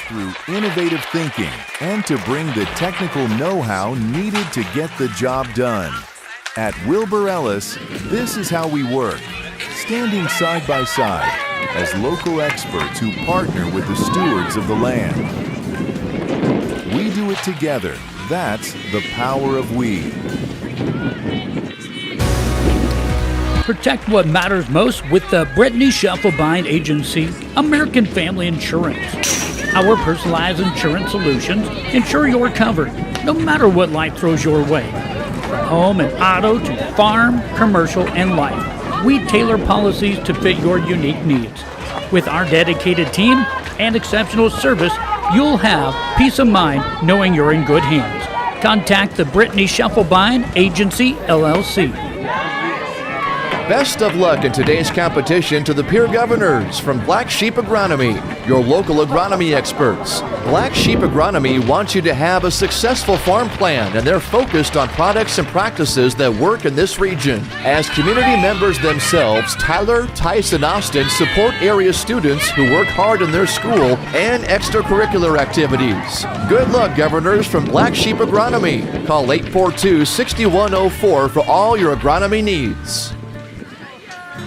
through innovative thinking and to bring the technical know-how needed to get the job done. At Wilbur Ellis, this is how we work, standing side by side as local experts who partner with the stewards of the land. We do it together. That's the power of we. Protect what matters most with the Brittany Scheffelbein Agency, American Family Insurance. Our personalized insurance solutions ensure you're covered, no matter what life throws your way. From home and auto to farm, commercial, and life, we tailor policies to fit your unique needs. With our dedicated team and exceptional service, you'll have peace of mind knowing you're in good hands. Contact the Brittany Scheffelbein Agency, LLC. Best of luck in today's competition to the Pierre Governors from Black Sheep Agronomy, your local agronomy experts. Black Sheep Agronomy wants you to have a successful farm plan, and they're focused on products and practices that work in this region. As community members themselves, Tyler, Tice, and Austin support area students who work hard in their school and extracurricular activities. Good luck, Governors from Black Sheep Agronomy. Call 842-6104 for all your agronomy needs.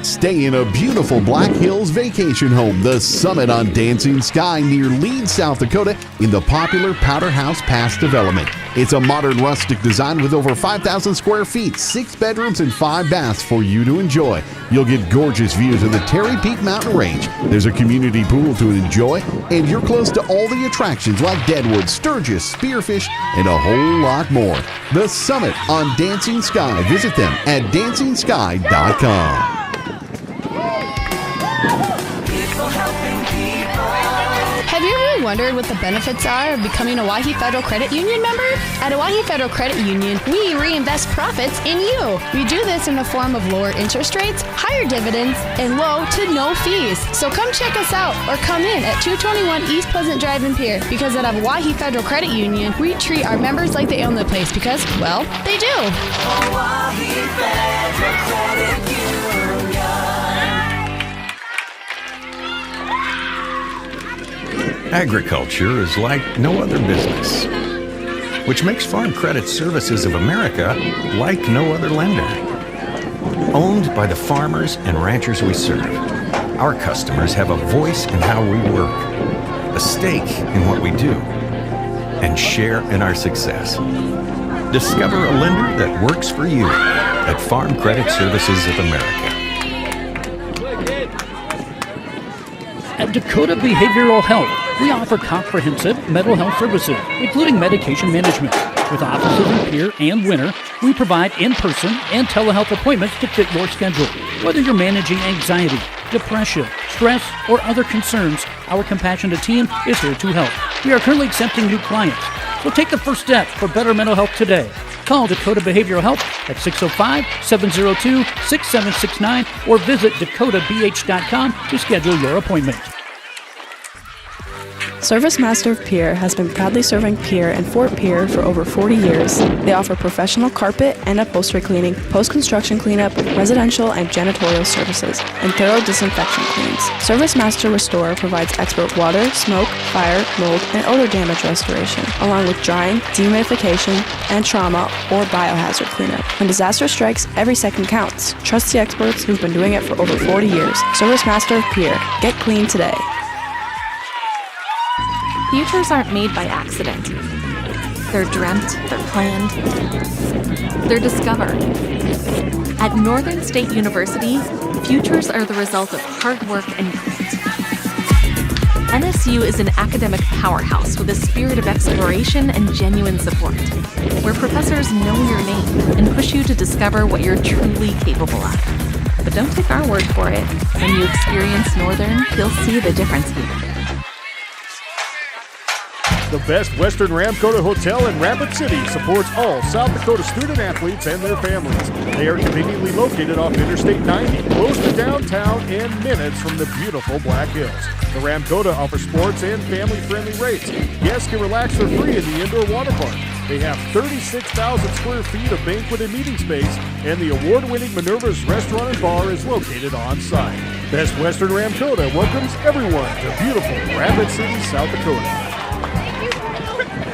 Stay in a beautiful Black Hills vacation home, the Summit on Dancing Sky near Leeds, South Dakota, in the popular Powder House Pass development. It's a modern rustic design with over 5,000 square feet, 6 bedrooms, and 5 baths for you to enjoy. You'll get gorgeous views of the Terry Peak Mountain Range. There's a community pool to enjoy, and you're close to all the attractions like Deadwood, Sturgis, Spearfish, and a whole lot more. The Summit on Dancing Sky. Visit them at DancingSky.com. Have you ever wondered what the benefits are of becoming a Owyhee Federal Credit Union member? At Owyhee Federal Credit Union, we reinvest profits in you. We do this in the form of lower interest rates, higher dividends, and low to no fees. So come check us out or come in at 221 East Pleasant Drive in Pierre, because at Owyhee Federal Credit Union, we treat our members like they own the place because, well, they do. Owyhee Federal Credit Union. Agriculture is like no other business, which makes Farm Credit Services of America like no other lender. Owned by the farmers and ranchers we serve, our customers have a voice in how we work, a stake in what we do, and share in our success. Discover a lender that works for you at Farm Credit Services of America. At Dakota Behavioral Health, we offer comprehensive mental health services, including medication management. With offices in Pierre and Winter, we provide in-person and telehealth appointments to fit your schedule. Whether you're managing anxiety, depression, stress, or other concerns, our compassionate team is here to help. We are currently accepting new clients, so take the first step for better mental health today. Call Dakota Behavioral Health at 605-702-6769 or visit dakotabh.com to schedule your appointment. Service Master of Pierre has been proudly serving Pierre and Fort Pierre for over 40 years. They offer professional carpet and upholstery cleaning, post-construction cleanup, residential and janitorial services, and thorough disinfection cleans. Service Master Restore provides expert water, smoke, fire, mold, and odor damage restoration, along with drying, dehumidification, and trauma or biohazard cleanup. When disaster strikes, every second counts. Trust the experts who've been doing it for over 40 years. Service Master of Pierre. Get clean today. Futures aren't made by accident. They're dreamt, they're planned, they're discovered. At Northern State University, futures are the result of hard work and grit. NSU is an academic powerhouse with a spirit of exploration and genuine support, where professors know your name and push you to discover what you're truly capable of. But don't take our word for it. When you experience Northern, you'll see the difference here. The best Western Ramkota Hotel in Rapid City supports all South Dakota student athletes and their families. They are conveniently located off Interstate 90, close to downtown and minutes from the beautiful Black Hills. The Ramkota offers sports and family-friendly rates. Guests can relax for free in the indoor water park. They have 36,000 square feet of banquet and meeting space, and the award-winning Minerva's Restaurant and Bar is located on site. Best Western Ramkota welcomes everyone to beautiful Rapid City, South Dakota.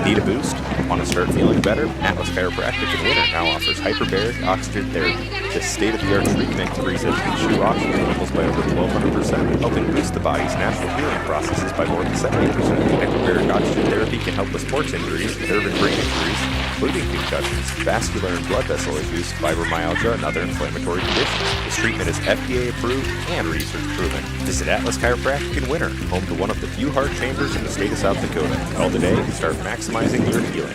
Need a boost? Want to start feeling better? Atlas Chiropractic in Winter now offers hyperbaric oxygen therapy. This state-of-the-art treatment increases tissue oxygen levels by over 1,200%, helping boost the body's natural healing processes by more than 70%. Hyperbaric oxygen therapy can help with sports injuries, nerve and brain injuries, including concussions, vascular and blood vessel issues, fibromyalgia, and other inflammatory conditions. This treatment is FDA approved and research proven. Visit Atlas Chiropractic in Winter, home to one of the few heart chambers in the state of South Dakota. Call today and start maximizing your healing.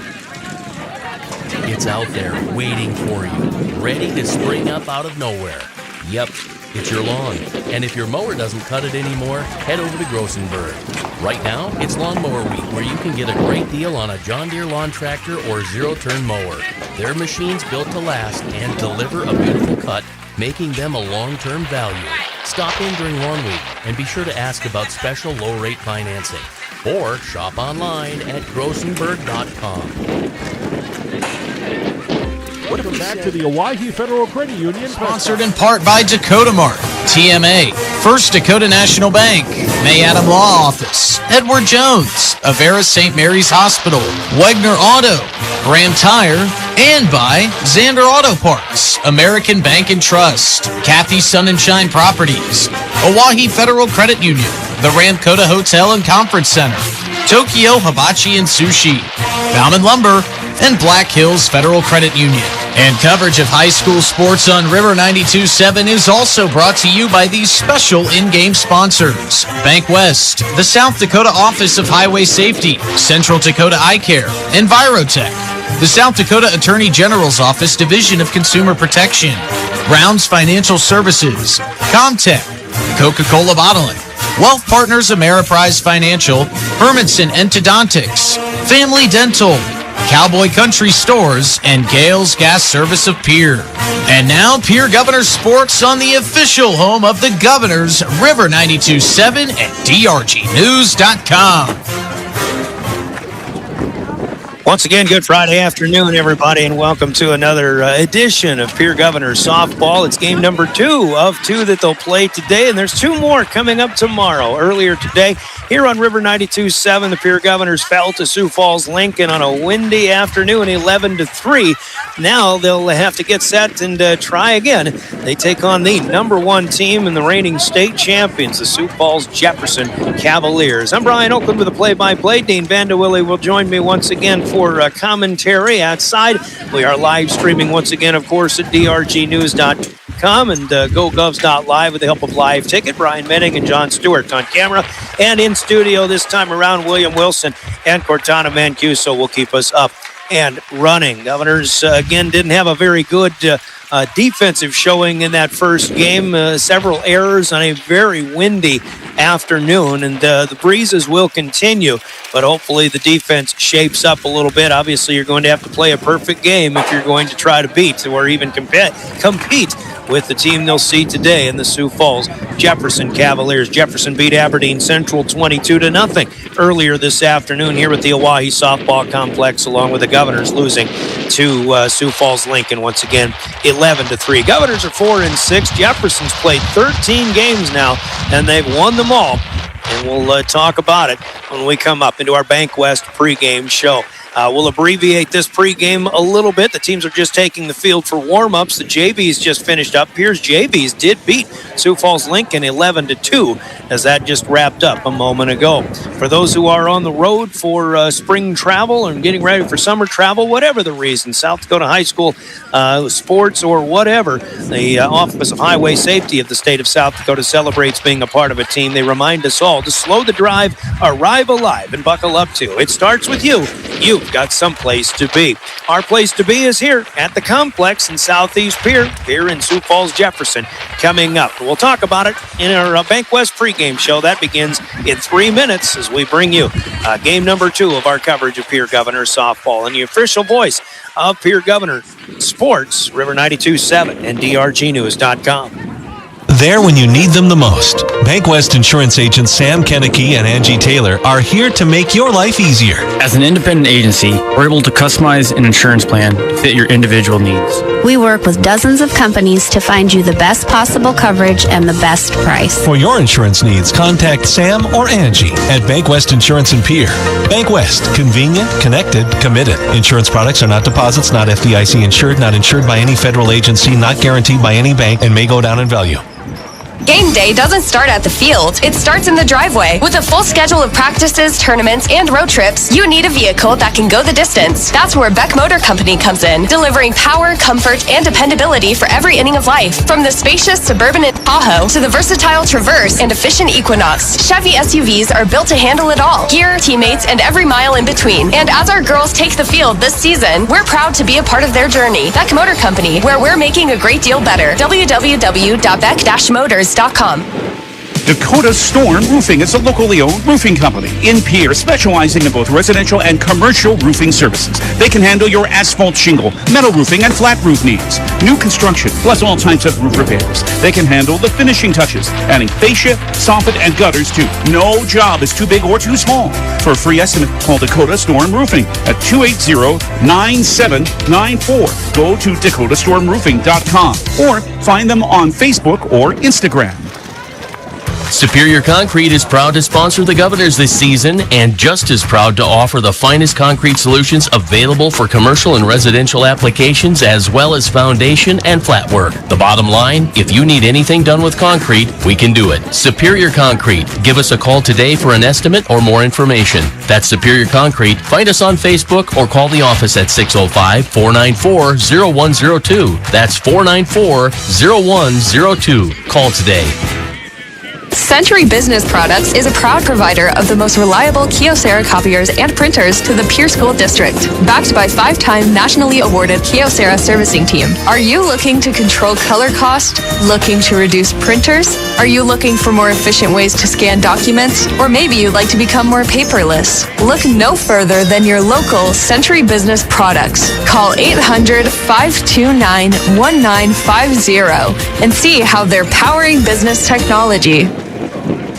It's out there waiting for you, ready to spring up out of nowhere. Yep, it's your lawn. And if your mower doesn't cut it anymore, head over to Grossenberg. Right now, it's Lawnmower Week, where you can get a great deal on a John Deere lawn tractor or zero-turn mower. Their machine's built to last and deliver a beautiful cut, making them a long-term value. Stop in during Lawn Week and be sure to ask about special low-rate financing. Or shop online at grossenberg.com. Welcome back to the Owyhee Federal Credit Union. Sponsored in part by Dakota Mart, TMA, First Dakota National Bank, May Adam Law Office, Edward Jones, Avera St. Mary's Hospital, Wegner Auto, Graham Tire, and by Xander Auto Parts, American Bank and Trust, Kathy Sun and Shine Properties, Owyhee Federal Credit Union, the Ramkota Hotel and Conference Center, Tokyo Hibachi and Sushi, Bauman Lumber, and Black Hills Federal Credit Union. And coverage of high school sports on River 92.7 is also brought to you by these special in-game sponsors: Bank West, the South Dakota Office of Highway Safety, Central Dakota Eye Care, Envirotech, the South Dakota Attorney General's Office Division of Consumer Protection, Brown's Financial Services, Comtech, Coca-Cola Bottling, Wealth Partners Ameriprise Financial, Hermanson Endodontics, Family Dental, Cowboy Country Stores, and Gale's Gas Service of Pierre. And now, Pierre Governor Sports on the official home of the Governors, River 92.7 and DRGnews.com. Once again, good Friday afternoon, everybody, and welcome to another edition of Pierre Governors Softball. It's game number 2 of 2 that they'll play today, and there's 2 more coming up tomorrow. Earlier today, here on River 92.7, the Pierre Governors fell to Sioux Falls Lincoln on a windy afternoon, 11-3. Now they'll have to get set and try again. They take on the number 1 team and the reigning state champions, the Sioux Falls Jefferson Cavaliers. I'm Brian Oakland with the play-by-play. Dean Vandewille will join me once again for commentary outside. We are live streaming once again, of course, at drgnews.com and gogovs.live with the help of Live Ticket. Brian Menning and John Stewart on camera. And in studio this time around, William Wilson and Cortana Mancuso will keep us up and running. Governors, again, didn't have a very good defensive showing in that first game. Several errors on a very windy afternoon, and the breezes will continue, but hopefully the defense shapes up a little bit. Obviously, you're going to have to play a perfect game if you're going to try to beat or even compete with the team they'll see today in the Sioux Falls Jefferson Cavaliers. Jefferson beat Aberdeen Central 22-0 earlier this afternoon here at the Owyhee Softball Complex, along with the Governors losing to Sioux Falls Lincoln once again 11-3. Governors are 4-6. Jefferson's played 13 games now, and they've won them all. And we'll talk about it when we come up into our Bank West pregame show. We'll abbreviate this pregame a little bit. The teams are just taking the field for warm-ups. The JVs just finished up. Pierre's JVs did beat Sioux Falls Lincoln 11-2 as that just wrapped up a moment ago. For those who are on the road for spring travel and getting ready for summer travel, whatever the reason, South Dakota High School sports or whatever, the Office of Highway Safety of the state of South Dakota celebrates being a part of a team. They remind us all to slow the drive, arrive alive, and buckle up to. It starts with you. You've got some place to be. Our place to be is here at the complex in Southeast Pierre, here in Sioux Falls, Jefferson, coming up. We'll talk about it in our Bank West pregame show. That begins in 3 minutes as we bring you game number 2 of our coverage of Pierre Governors Softball and the official voice of Pierre Governor Sports, River 92.7 and drgnews.com. there when you need them the most. Bank West Insurance agents Sam Kennecke and Angie Taylor are here to make your life easier. As an independent agency, we're able to customize an insurance plan to fit your individual needs. We work with dozens of companies to find you the best possible coverage and the best price. For your insurance needs, contact Sam or Angie at Bank West Insurance in Pierre. Bank West, convenient, connected, committed. Insurance products are not deposits, not FDIC insured, not insured by any federal agency, not guaranteed by any bank, and may go down in value. Game day doesn't start at the field. It starts in the driveway. With a full schedule of practices, tournaments, and road trips, you need a vehicle that can go the distance. That's where Beck Motor Company comes in, delivering power, comfort, and dependability for every inning of life. From the spacious Suburban and Tahoe to the versatile Traverse and efficient Equinox, Chevy SUVs are built to handle it all. Gear, teammates, and every mile in between. And as our girls take the field this season, we're proud to be a part of their journey. Beck Motor Company, where we're making a great deal better. www.beck-motors.com. Dakota Storm Roofing is a locally owned roofing company in Pierre, specializing in both residential and commercial roofing services. They can handle your asphalt shingle, metal roofing, and flat roof needs. New construction, plus all types of roof repairs. They can handle the finishing touches, adding fascia, soffit, and gutters too. No job is too big or too small. For a free estimate, call Dakota Storm Roofing at 280-9794. Go to dakotastormroofing.com or find them on Facebook or Instagram. Superior Concrete is proud to sponsor the Governors this season and just as proud to offer the finest concrete solutions available for commercial and residential applications as well as foundation and flat work. The bottom line, if you need anything done with concrete, we can do it. Superior Concrete. Give us a call today for an estimate or more information. That's Superior Concrete. Find us on Facebook or call the office at 605-494-0102. That's 494-0102. Call today. Century Business Products is a proud provider of the most reliable Kyocera copiers and printers to the Pierre School District. Backed by 5-time nationally awarded Kyocera servicing team. Are you looking to control color cost? Looking to reduce printers? Are you looking for more efficient ways to scan documents? Or maybe you'd like to become more paperless? Look no further than your local Century Business Products. Call 800-529-1950 and see how they're powering business technology.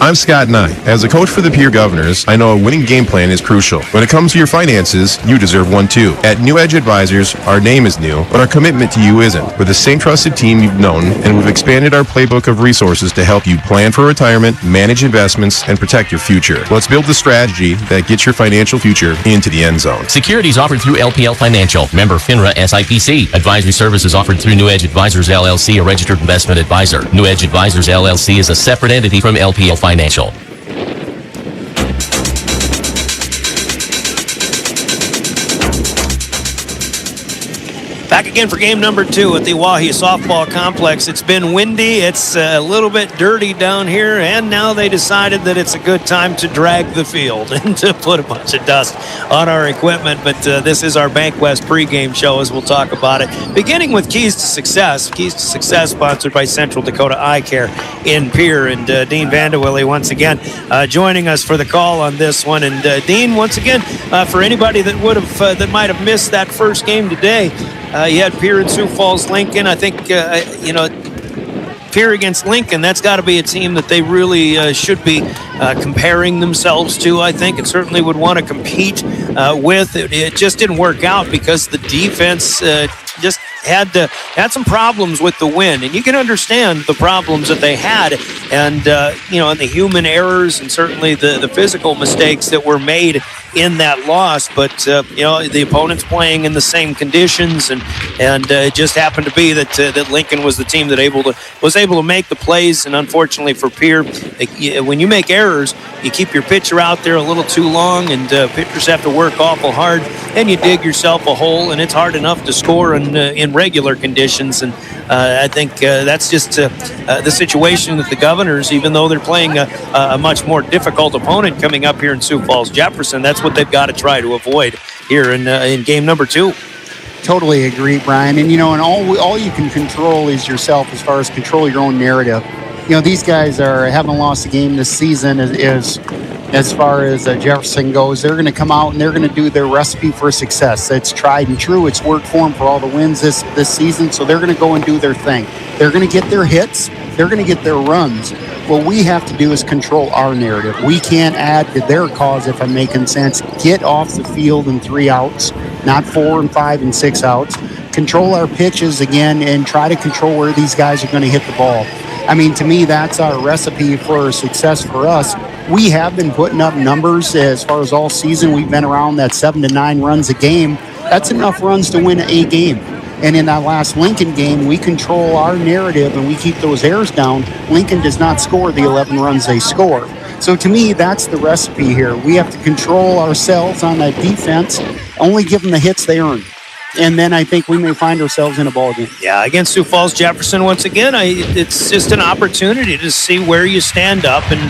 I'm Scott Nye. As a coach for the Pierre Governors, I know a winning game plan is crucial. When it comes to your finances, you deserve one too. At New Edge Advisors, our name is new, but our commitment to you isn't. We're the same trusted team you've known, and we've expanded our playbook of resources to help you plan for retirement, manage investments, and protect your future. Let's build the strategy that gets your financial future into the end zone. Securities offered through LPL Financial. Member FINRA SIPC. Advisory services offered through New Edge Advisors LLC, a registered investment advisor. New Edge Advisors LLC is a separate entity from LPL Financial. Back again for game number 2 at the Oahe Softball Complex. It's been windy. It's a little bit dirty down here, and now they decided that it's a good time to drag the field and to put a bunch of dust on our equipment. But this is our Bank West pregame show, as we'll talk about it. Beginning with Keys to Success. Keys to Success sponsored by Central Dakota Eye Care in Pierre. And Dean Vandewille once again joining us for the call on this one. And Dean, once again, for anybody that would have that might have missed that first game today, you had Pierre and Sioux Falls Lincoln. I think, Pierre against Lincoln, that's got to be a team that they really should be comparing themselves to, I think, and certainly would want to compete with. It just didn't work out because the defense just had some problems with the win, and you can understand the problems that they had, and and the human errors and certainly the physical mistakes that were made in that loss. But the opponent's playing in the same conditions, and it just happened to be that Lincoln was the team that was able to make the plays. And unfortunately for Pierre, when you make errors, you keep your pitcher out there a little too long, and pitchers have to work awful hard, and you dig yourself a hole, and it's hard enough to score in regular conditions. And I think that's just the situation that the Governors, even though they're playing a much more difficult opponent coming up here in Sioux Falls Jefferson, that's what they've got to try to avoid here in game number 2. Totally agree, Brian. And and all you can control is yourself as far as control your own narrative. These guys haven't lost a game this season as far as Jefferson goes. They're going to come out and they're going to do their recipe for success. It's tried and true. It's worked for them for all the wins this season. So they're going to go and do their thing. They're going to get their hits. they're going to get their runs. What we have to do is control our narrative. We can't add to their cause, if I'm making sense. Get off the field in 3 outs, not 4 and 5 and 6 outs. Control our pitches again and try to control where these guys are going to hit the ball. I mean, to me, that's our recipe for success for us. We have been putting up numbers as far as all season. We've been around that 7 to 9 runs a game. That's enough runs to win a game. And in that last Lincoln game, we control our narrative and we keep those errors down. Lincoln does not score the 11 runs they score. So to me, that's the recipe here. We have to control ourselves on that defense, only give them the hits they earn. And then I think we may find ourselves in a ball game. Yeah, against Sioux Falls Jefferson, once again, it's just an opportunity to see where you stand up. And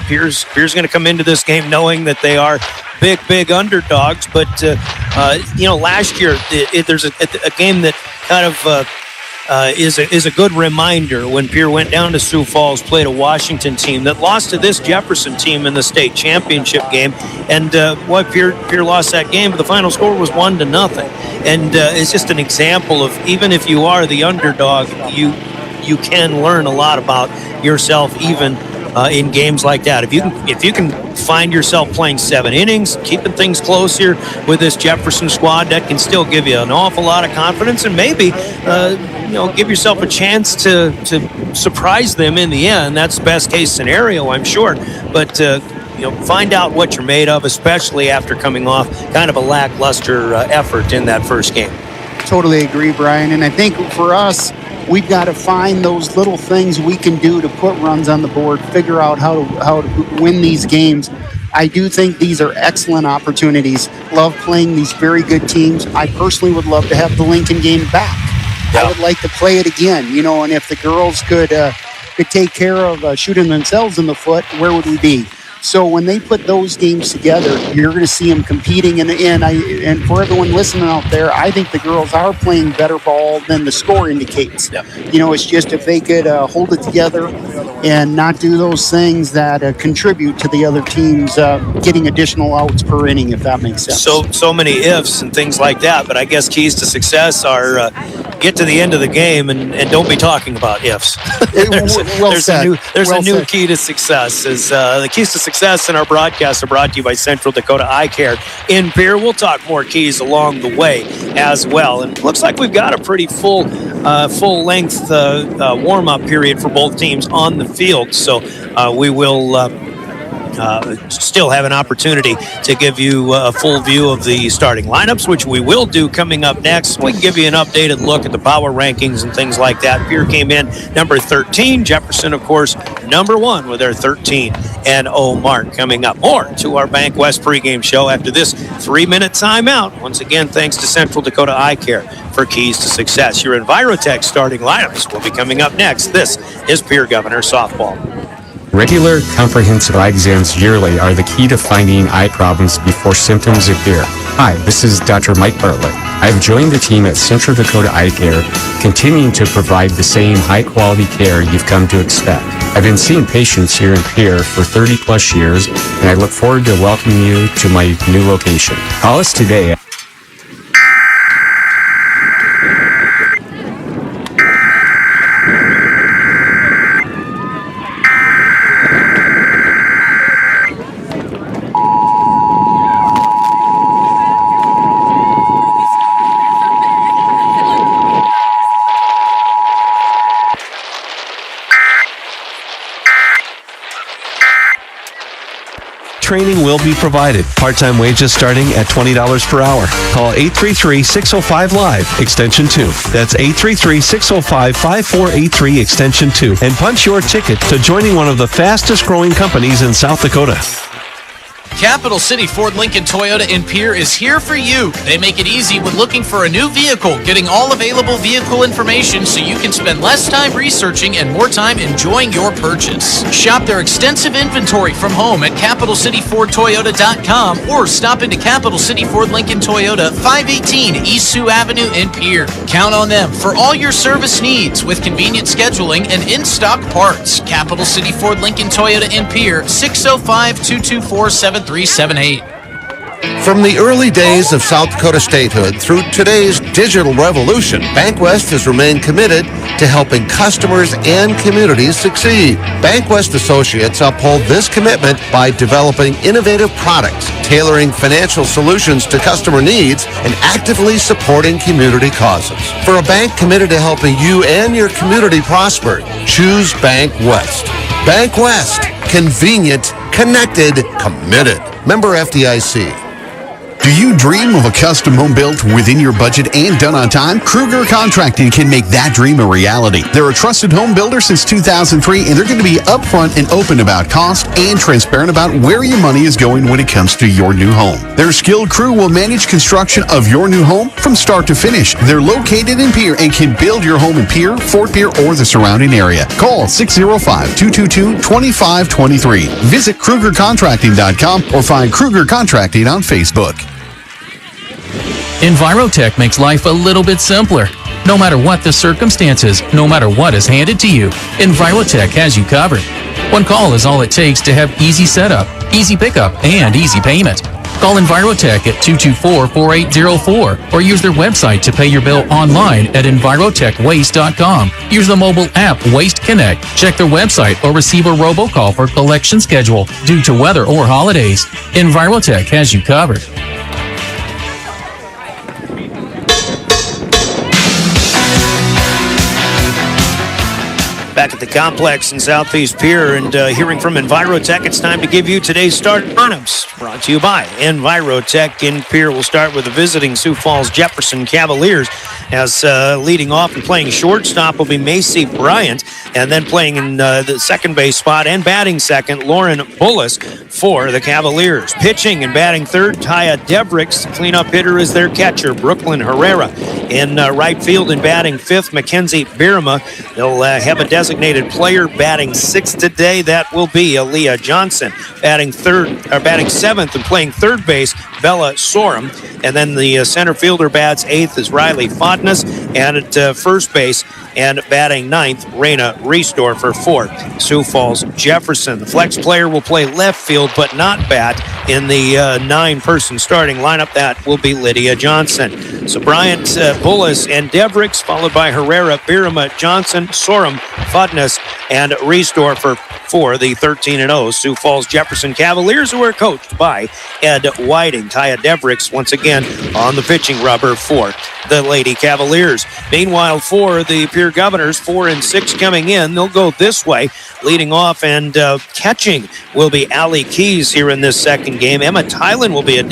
Pierre's going to come into this game knowing that they are big underdogs. But, last year, there's a game that kind of is a good reminder when Pierre went down to Sioux Falls, played a Washington team that lost to this Jefferson team in the state championship game. And Pierre lost that game, but the final score was 1-0. And it's just an example of, even if you are the underdog, you can learn a lot about yourself even in games like that. If you can find yourself playing 7 innings, keeping things close here with this Jefferson squad, that can still give you an awful lot of confidence and maybe give yourself a chance to surprise them in the end. That's the best case scenario, I'm sure. But find out what you're made of, especially after coming off kind of a lackluster effort in that first game. Totally agree, Brian. And I think for us, we've got to find those little things we can do to put runs on the board, figure out how to win these games. I do think these are excellent opportunities. Love playing these very good teams. I personally would love to have the Lincoln game back. Yeah. I would like to play it again, and if the girls could take care of shooting themselves in the foot, where would we be? So when they put those games together, you're going to see them competing. And for everyone listening out there, I think the girls are playing better ball than the score indicates. Yep. It's just if they could hold it together and not do those things that contribute to the other teams getting additional outs per inning, if that makes sense. So many ifs and things like that. But I guess keys to success are get to the end of the game and don't be talking about ifs. there's a new key to success. The keys to success in our broadcast are brought to you by Central Dakota Eye Care in Pierre. We'll talk more keys along the way as well. And it looks like we've got a pretty full length warm-up period for both teams on the field. So we will still have an opportunity to give you a full view of the starting lineups, which we will do coming up next. We can give you an updated look at the power rankings and things like that. Pierre came in number 13. Jefferson, of course, number 1 with their 13-0 mark. Coming up, more to our Bank West pregame show after this 3-minute timeout. Once again, thanks to Central Dakota Eye Care for keys to success. Your Envirotech starting lineups will be coming up next. This is Pierre Governor Softball. Regular comprehensive eye exams yearly are the key to finding eye problems before symptoms appear. Hi, this is Dr. Mike Bartlett. I've joined the team at Central Dakota Eye Care, continuing to provide the same high-quality care you've come to expect. I've been seeing patients here in Pierre for 30-plus years, and I look forward to welcoming you to my new location. Call us today. Training will be provided. Part-time wages starting at $20 per hour. Call 833-605-LIVE, extension 2. That's 833-605-5483, extension 2. And punch your ticket to joining one of the fastest growing companies in South Dakota. Capital City Ford Lincoln Toyota in Pierre is here for you. They make it easy when looking for a new vehicle, getting all available vehicle information so you can spend less time researching and more time enjoying your purchase. Shop their extensive inventory from home at CapitalCityFordToyota.com or stop into Capital City Ford Lincoln Toyota, 518 East Sioux Avenue in Pierre. Count on them for all your service needs with convenient scheduling and in-stock parts. Capital City Ford Lincoln Toyota in Pierre, 605-224-7378. From the early days of South Dakota statehood through today's digital revolution, BankWest has remained committed to helping customers and communities succeed. BankWest Associates uphold this commitment by developing innovative products, tailoring financial solutions to customer needs, and actively supporting community causes. For a bank committed to helping you and your community prosper, choose BankWest. BankWest. Convenient, connected, committed. Member FDIC. Do you dream of a custom home built within your budget and done on time? Kruger Contracting can make that dream a reality. They're a trusted home builder since 2003, and they're going to be upfront and open about cost and transparent about where your money is going when it comes to your new home. Their skilled crew will manage construction of your new home from start to finish. They're located in Pierre and can build your home in Pierre, Fort Pierre, or the surrounding area. Call 605-222-2523. Visit KrugerContracting.com or find Kruger Contracting on Facebook. Envirotech makes life a little bit simpler. No matter what the circumstances, no matter what is handed to you, Envirotech has you covered. One call is all it takes to have easy setup, easy pickup, and easy payment. Call Envirotech at 224-4804 or use their website to pay your bill online at envirotechwaste.com. Use the mobile app Waste Connect. Check their website or receive a robocall for collection schedule due to weather or holidays. Envirotech has you covered. Back at the complex in Southeast Pierre and hearing from Envirotech, it's time to give you today's start lineups. Brought to you by Envirotech in Pierre. We'll start with the visiting Sioux Falls Jefferson Cavaliers, as leading off and playing shortstop will be Macy Bryant, and then playing in the second base spot and batting second, Lauren Bullis for the Cavaliers. Pitching and batting third, Taya Devricks. Cleanup hitter is their catcher, Brooklyn Herrera. In right field and batting fifth, Mackenzie Birma. They'll have a designated player batting sixth today. That will be Aaliyah Johnson. Batting seventh and playing third base, Bella Sorum. And then the center fielder bats eighth is Riley Fodness. And at first base and batting ninth, Raina Riesdorfer for Sioux Falls Jefferson. The flex player will play left field but not bat in the 9-person starting lineup. That will be Lydia Johnson. So Bryant, Bullis, and Devricks, followed by Herrera, Birma, Johnson, Sorum, Fudness, and Riesdorfer for the 13-0 Sioux Falls Jefferson Cavaliers, who are coached by Ed Whiting. Taya Devricks once again on the pitching rubber for the Lady Cavaliers. Meanwhile, for the Pierre Governors, 4 and 6 coming in. They'll go this way. Leading off and catching will be Allie Keys here in this second game. Emma Tylen will be a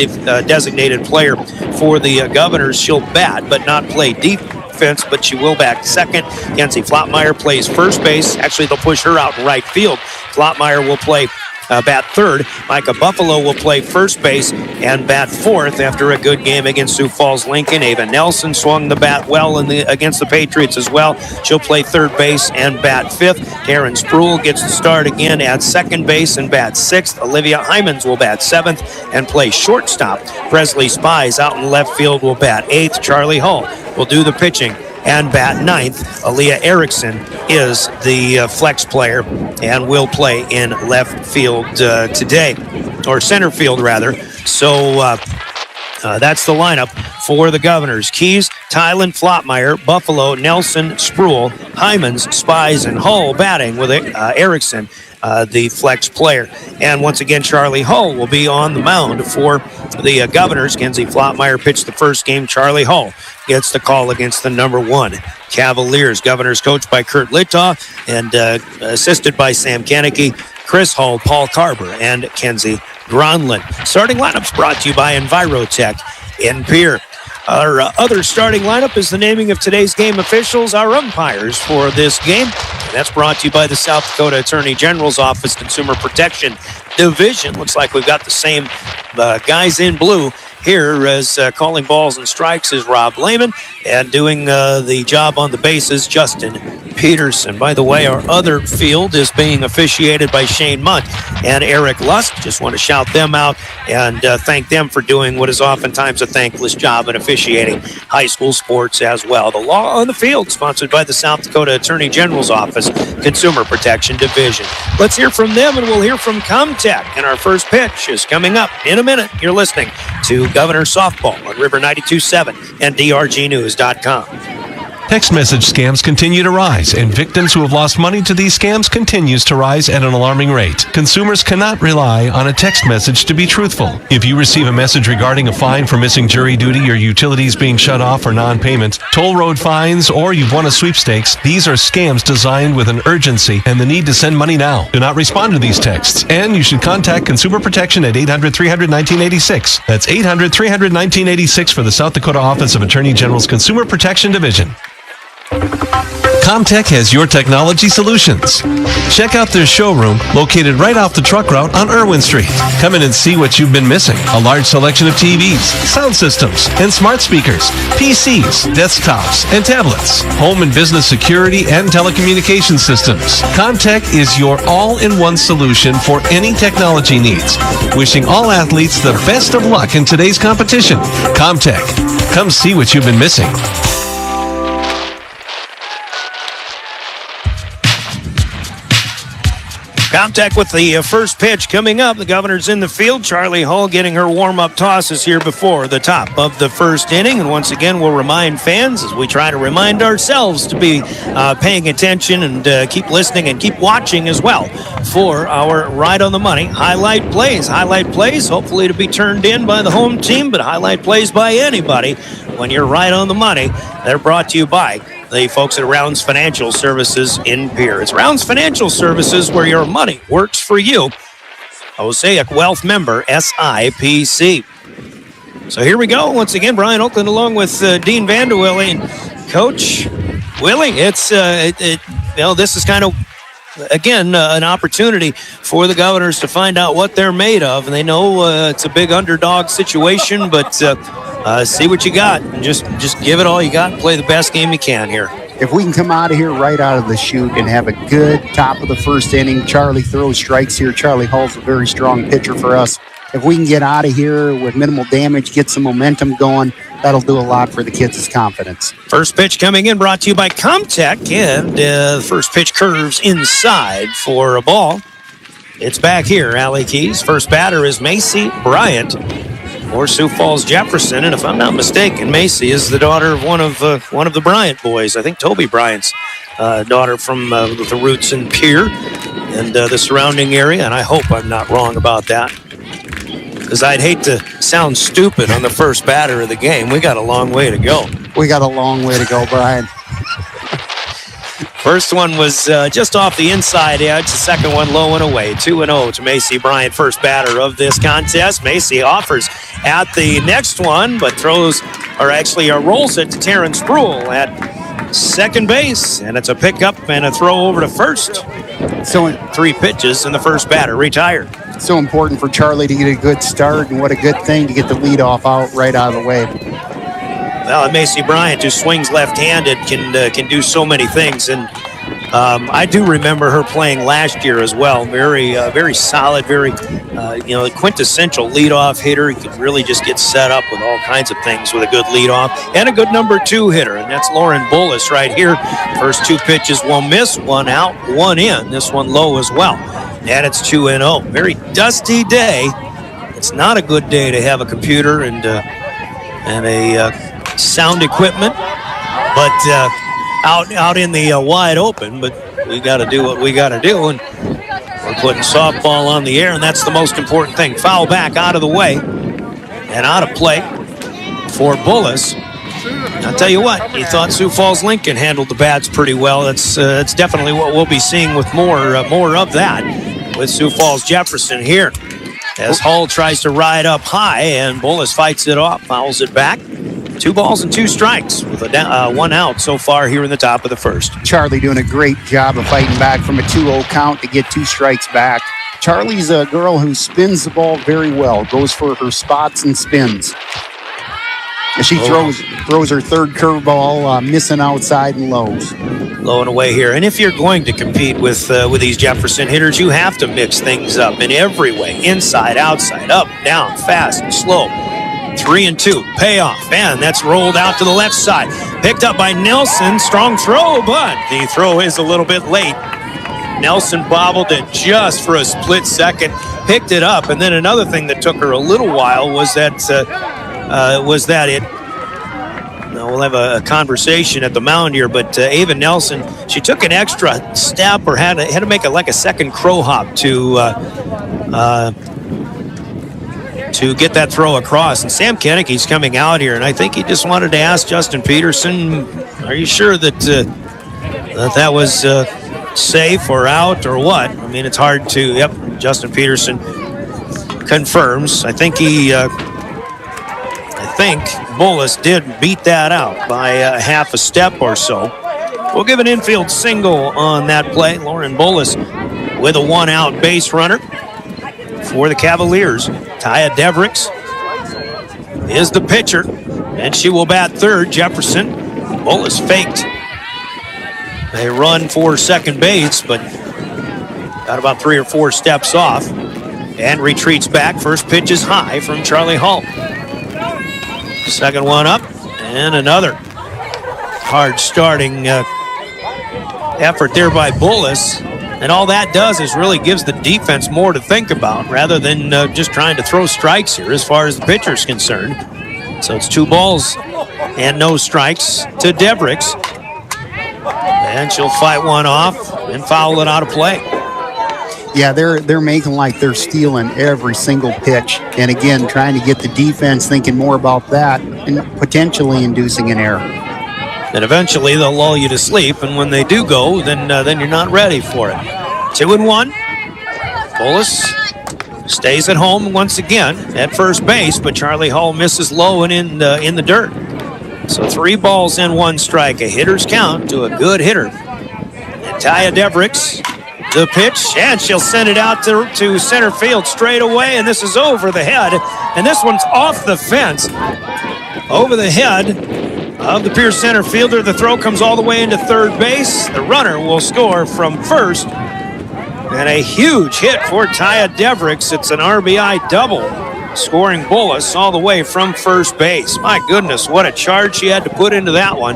designated player for the Governors. She'll bat but not play defense, but she will bat second. Kenzie Flottmeyer plays first base. Actually, they'll push her out in right field. Flottmeyer will play bat third. Micah Buffalo will play first base and bat fourth after a good game against Sioux Falls Lincoln. Ava Nelson swung the bat well against the Patriots as well. She'll play third base and bat fifth. Karen Spruill gets the start again at second base and bat sixth. Olivia Hymans will bat seventh and play shortstop. Presley Spies out in left field will bat eighth. Charlie Hull will do the pitching and bat ninth. Aaliyah Erickson is the flex player and will play in left field today, or center field rather. So that's the lineup for the Governors. Keys, Tylen, Flottmeyer, Buffalo, Nelson, Spruill, Hymans, Spies, and Hull batting with Erickson, the flex player. And once again, Charlie Hull will be on the mound for the Governors. Kenzie Flottmeyer pitched the first game. Charlie Hull gets the call against the number 1 Cavaliers. Governors coached by Kurt Littaw and assisted by Sam Kaneki, Chris Hull, Paul Carver, and Kenzie Gronlund. Starting lineups brought to you by Envirotech in Pierre. Our other starting lineup is the naming of today's game officials, our umpires for this game. And that's brought to you by the South Dakota Attorney General's Office Consumer Protection Division. Looks like we've got the same guys in blue here as calling balls and strikes is Rob Lehman, and doing the job on the bases, Justin Peterson. By the way, our other field is being officiated by Shane Munt and Eric Lusk. Just want to shout them out and thank them for doing what is oftentimes a thankless job in officiating high school sports as well. The Law on the Field, sponsored by the South Dakota Attorney General's Office Consumer Protection Division. Let's hear from them, and we'll hear from Comtech. And our first pitch is coming up in a minute. You're listening to Governor Softball on River 92.7 and drgnews.com. Text message scams continue to rise, and victims who have lost money to these scams continues to rise at an alarming rate. Consumers cannot rely on a text message to be truthful. If you receive a message regarding a fine for missing jury duty or utilities being shut off for non-payment, toll road fines, or you've won a sweepstakes, these are scams designed with an urgency and the need to send money now. Do not respond to these texts, and you should contact Consumer Protection at 800-300-1986. That's 800-300-1986 for the South Dakota Office of Attorney General's Consumer Protection Division. Comtech has your technology solutions. Check out their showroom located right off the truck route on Irwin Street. Come in and see what you've been missing. A large selection of TVs, sound systems, and smart speakers, PCs, desktops, and tablets, home and business security and telecommunication systems. Comtech is your all-in-one solution for any technology needs. Wishing all athletes the best of luck in today's competition. Comtech. Come see what you've been missing. Comtech with the first pitch coming up. The Governor's in the field. Charlie Hull getting her warm-up tosses here before the top of the first inning. And once again, we'll remind fans, as we try to remind ourselves, to be paying attention and keep listening and keep watching as well for our Right on the Money highlight plays. Highlight plays, hopefully to be turned in by the home team, but highlight plays by anybody when you're right on the money. They're brought to you by the folks at Rounds Financial Services in Pierre. It's Rounds Financial Services where your money works for you. Osaic Wealth member, SIPC. So here we go. Once again, Brian Oakland along with Dean Vanderwille. And Coach Willie, it's, this is kind of, again, an opportunity for the Governors to find out what they're made of. And they know it's a big underdog situation, but see what you got. And just give it all you got and play the best game you can here. If we can come out of here right out of the chute and have a good top of the first inning, Charlie throws strikes here. Charlie Hull's a very strong pitcher for us. If we can get out of here with minimal damage, get some momentum going, that'll do a lot for the kids' confidence. First pitch coming in, brought to you by Comtech, and the first pitch curves inside for a ball. It's back here, Allie Keys. First batter is Macy Bryant or Sioux Falls Jefferson, and if I'm not mistaken, Macy is the daughter of one of the Bryant boys. I think Toby Bryant's daughter from the roots in Pierre and the surrounding area, and I hope I'm not wrong about that, because I'd hate to sound stupid on the first batter of the game. We got a long way to go. We got a long way to go, Brian. First one was just off the inside edge. The second one low and away. 2-0 to Macy Bryant, first batter of this contest. Macy offers at the next one, but rolls it to Terrence Spruill at second base. And it's a pickup and a throw over to first. So 3 pitches, and the first batter retired. So important for Charlie to get a good start, and what a good thing to get the leadoff out right out of the way. Well, Macy Bryant, who swings left-handed, can do so many things, and I do remember her playing last year as well. Very solid, very quintessential leadoff hitter. He can really just get set up with all kinds of things with a good leadoff and a good number 2 hitter, and that's Lauren Bullis right here. First 2 pitches, 1 miss, 1 out, 1 in. This one low as well, and it's 2-0. Very dusty day. It's not a good day to have a computer and a sound equipment, but out in the wide open. But we got to do what we got to do, and we're putting softball on the air, and that's the most important thing. Foul back out of the way and out of play for Bullis. I'll tell you what, he thought Sioux Falls Lincoln handled the bats pretty well. It's definitely what we'll be seeing with more of that with Sioux Falls Jefferson here, as Hull tries to ride up high, and Bullis fights it off, fouls it back. 2 balls and 2 strikes with 1 out so far here in the top of the first. Charlie doing a great job of fighting back from a 2-0 count to get 2 strikes back. Charlie's a girl who spins the ball very well, goes for her spots and spins. She throws her third curveball, missing outside and lows. Low and away here. And if you're going to compete with these Jefferson hitters, you have to mix things up in every way. Inside, outside, up, down, fast, slow. 3-2, payoff, and that's rolled out to the left side. Picked up by Nelson, strong throw, but the throw is a little bit late. Nelson bobbled it just for a split second, picked it up, and then another thing that took her a little while was that we'll have a conversation at the mound here, but Ava Nelson, she took an extra step or had to make a second crow hop to get that throw across. And Sam Koenige's coming out here, and I think he just wanted to ask Justin Peterson, are you sure that that was safe or out or what? I mean, it's hard to, yep, Justin Peterson confirms. I think Bullis did beat that out by half a step or so. We'll give an infield single on that play. Lauren Bullis with a one-out base runner for the Cavaliers. Taya Devricks is the pitcher, and she will bat third. Jefferson, Bullis faked a run for second base, but got about 3 or 4 steps off and retreats back. First pitch is high from Charlie Hull. Second one up, and another hard starting effort there by Bullis. And all that does is really gives the defense more to think about rather than just trying to throw strikes here as far as the pitcher's concerned. So it's 2 balls and no strikes to Devricks. And she'll fight one off and foul it out of play. Yeah, they're making like they're stealing every single pitch. And again, trying to get the defense thinking more about that and potentially inducing an error. And eventually they'll lull you to sleep, and when they do go, then you're not ready for it. 2-1. Bullis stays at home once again at first base, but Charlie Hull misses low and in the dirt. So 3 balls and 1 strike. A hitter's count to a good hitter. And Taya Devricks, the pitch, and she'll send it out to center field straight away, and this is over the head, and this one's off the fence. Over the head of the Pierce center fielder. The throw comes all the way into third base. The runner will score from first. And a huge hit for Taya Devricks. It's an RBI double, scoring Bullis all the way from first base. My goodness, what a charge she had to put into that one.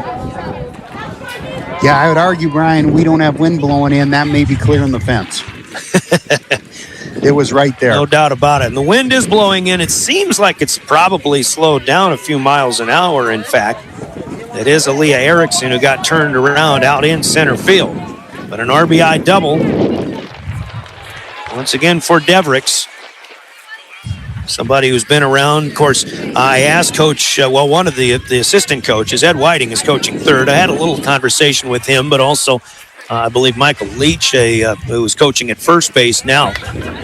Yeah, I would argue, Brian, we don't have wind blowing in. That may be clearing the fence. It was right there. No doubt about it. And the wind is blowing in. It seems like it's probably slowed down a few miles an hour, in fact. It is Aaliyah Erickson who got turned around out in center field. But an RBI double once again for Devricks. Somebody who's been around. Of course, I asked Coach, one of the assistant coaches, Ed Whiting, is coaching third. I had a little conversation with him, but also I believe Michael Leach, who was coaching at first base now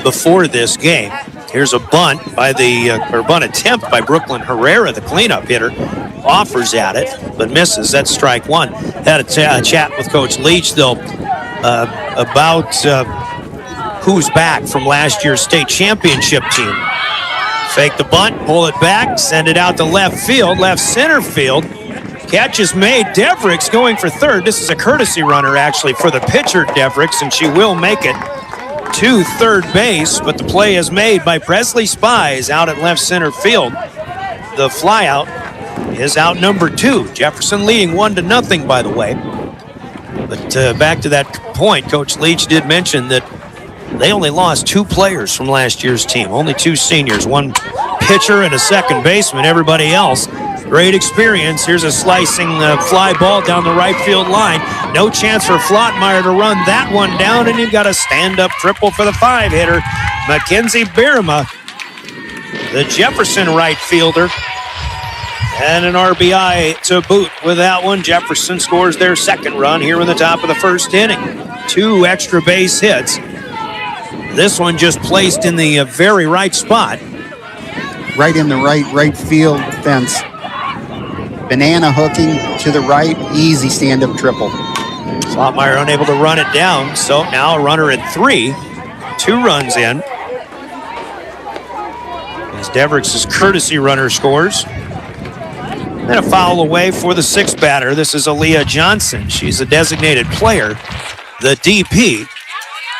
before this game. Here's a bunt bunt attempt by Brooklyn Herrera, the cleanup hitter. Offers at it, but misses. That's strike 1. Had a chat with Coach Leach, though, about who's back from last year's state championship team. Fake the bunt, pull it back, send it out to left field, left center field. Catch is made. Devricks going for third. This is a courtesy runner, actually, for the pitcher, Devricks, and she will make it to third base, but the play is made by Presley Spies out at left center field. The flyout is out number 2. Jefferson leading 1-0, by the way. But back to that point, Coach Leach did mention that they only lost 2 players from last year's team. Only 2 seniors, 1 pitcher and a second baseman. Everybody else, great experience. Here's a slicing fly ball down the right field line. No chance for Flottmeyer to run that one down, and you've got a stand-up triple for the 5-hitter, Mackenzie Birma, the Jefferson right fielder. And an RBI to boot with that one. Jefferson scores their second run here in the top of the first inning. 2 extra base hits. This one just placed in the very right spot. Right in the right field fence. Banana hooking to the right, easy stand-up triple. Flottmeyer unable to run it down, so now a runner at 3. 2 runs in. As Devricks' courtesy runner scores. And a foul away for the 6th batter. This is Aaliyah Johnson. She's a designated player, the DP.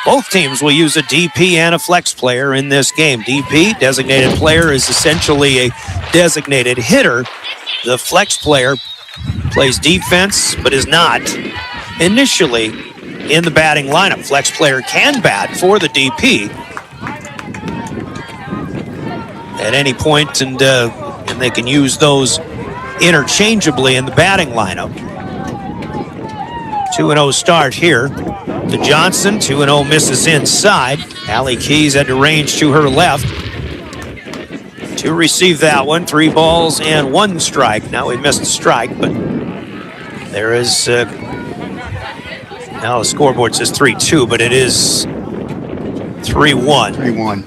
Both teams will use a DP and a flex player in this game. DP, designated player, is essentially a designated hitter. The flex player plays defense, but is not initially in the batting lineup. Flex player can bat for the DP at any point, and they can use those interchangeably in the batting lineup. 2-0 start here to Johnson. 2-0 misses inside. Allie Keys had to range to her left to receive that one. 3 balls and 1 strike. Now we missed a strike, but there is now the scoreboard says 3-2, but it is 3-1. 3-1.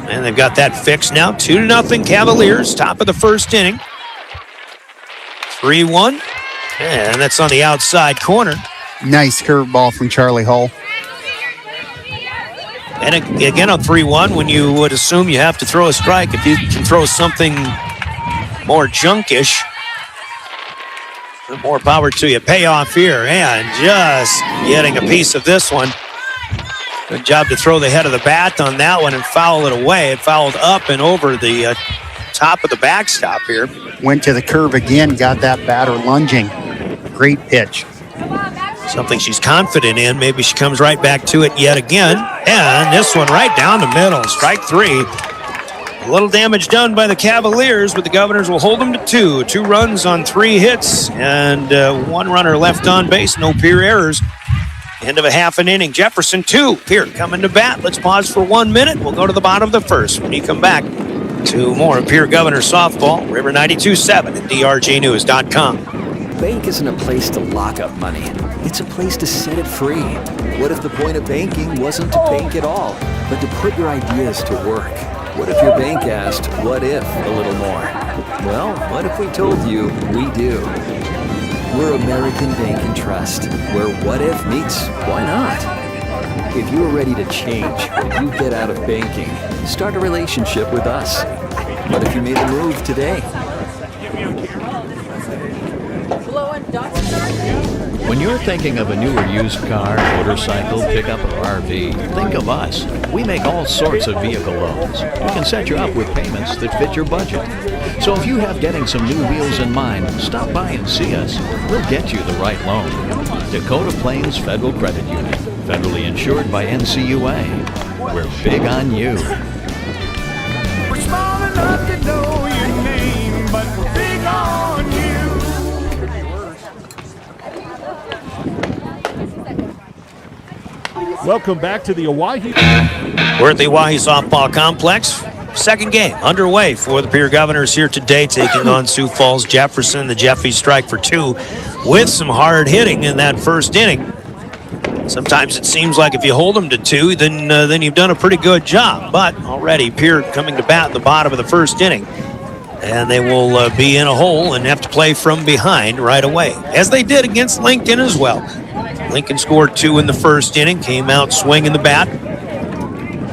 And they've got that fixed now. 2-0 Cavaliers, top of the first inning. 3-1. And that's on the outside corner. Nice curveball from Charlie Hull. And again on 3-1, when you would assume you have to throw a strike, if you can throw something more junkish, more power to you. Payoff here, and just getting a piece of this one. Good job to throw the head of the bat on that one and foul it away. It fouled up and over the top of the backstop here. Went to the curve again, got that batter lunging. Great pitch. Something she's confident in. Maybe she comes right back to it yet again. And this one right down the middle. Strike 3. A little damage done by the Cavaliers, but the Governors will hold them to 2. 2 runs on 3 hits and 1 runner left on base. No Pierre errors. End of a half an inning. Jefferson 2. Pierre coming to bat. Let's pause for 1 minute. We'll go to the bottom of the first. When you come back to more of Pierre Governor softball, River 92.7 and drgnews.com. Bank isn't a place to lock up money. It's a place to set it free. What if the point of banking wasn't to bank at all, but to put your ideas to work? What if your bank asked, what if a little more? Well, what if we told you we do? We're American Bank and Trust, where what if meets why not? If you are ready to change what you get out of banking, start a relationship with us. What if you made the move today? When you're thinking of a new or used car, motorcycle, pickup, or RV, think of us. We make all sorts of vehicle loans. We can set you up with payments that fit your budget. So if you have getting some new wheels in mind, stop by and see us. We'll get you the right loan. Dakota Plains Federal Credit Union, federally insured by NCUA. We're big on you. We're small enough to know your name, but we're big on you. Welcome back to the Owyhee. We're at the Owyhee Softball Complex. Second game underway for the Pierre Governors here today, taking on Sioux Falls Jefferson. The Jeffies strike for 2 with some hard hitting in that first inning. Sometimes it seems like if you hold them to 2, then you've done a pretty good job. But already Pierre coming to bat in the bottom of the first inning. And they will be in a hole and have to play from behind right away, as they did against Lincoln as well. Lincoln scored 2 in the first inning, came out swinging the bat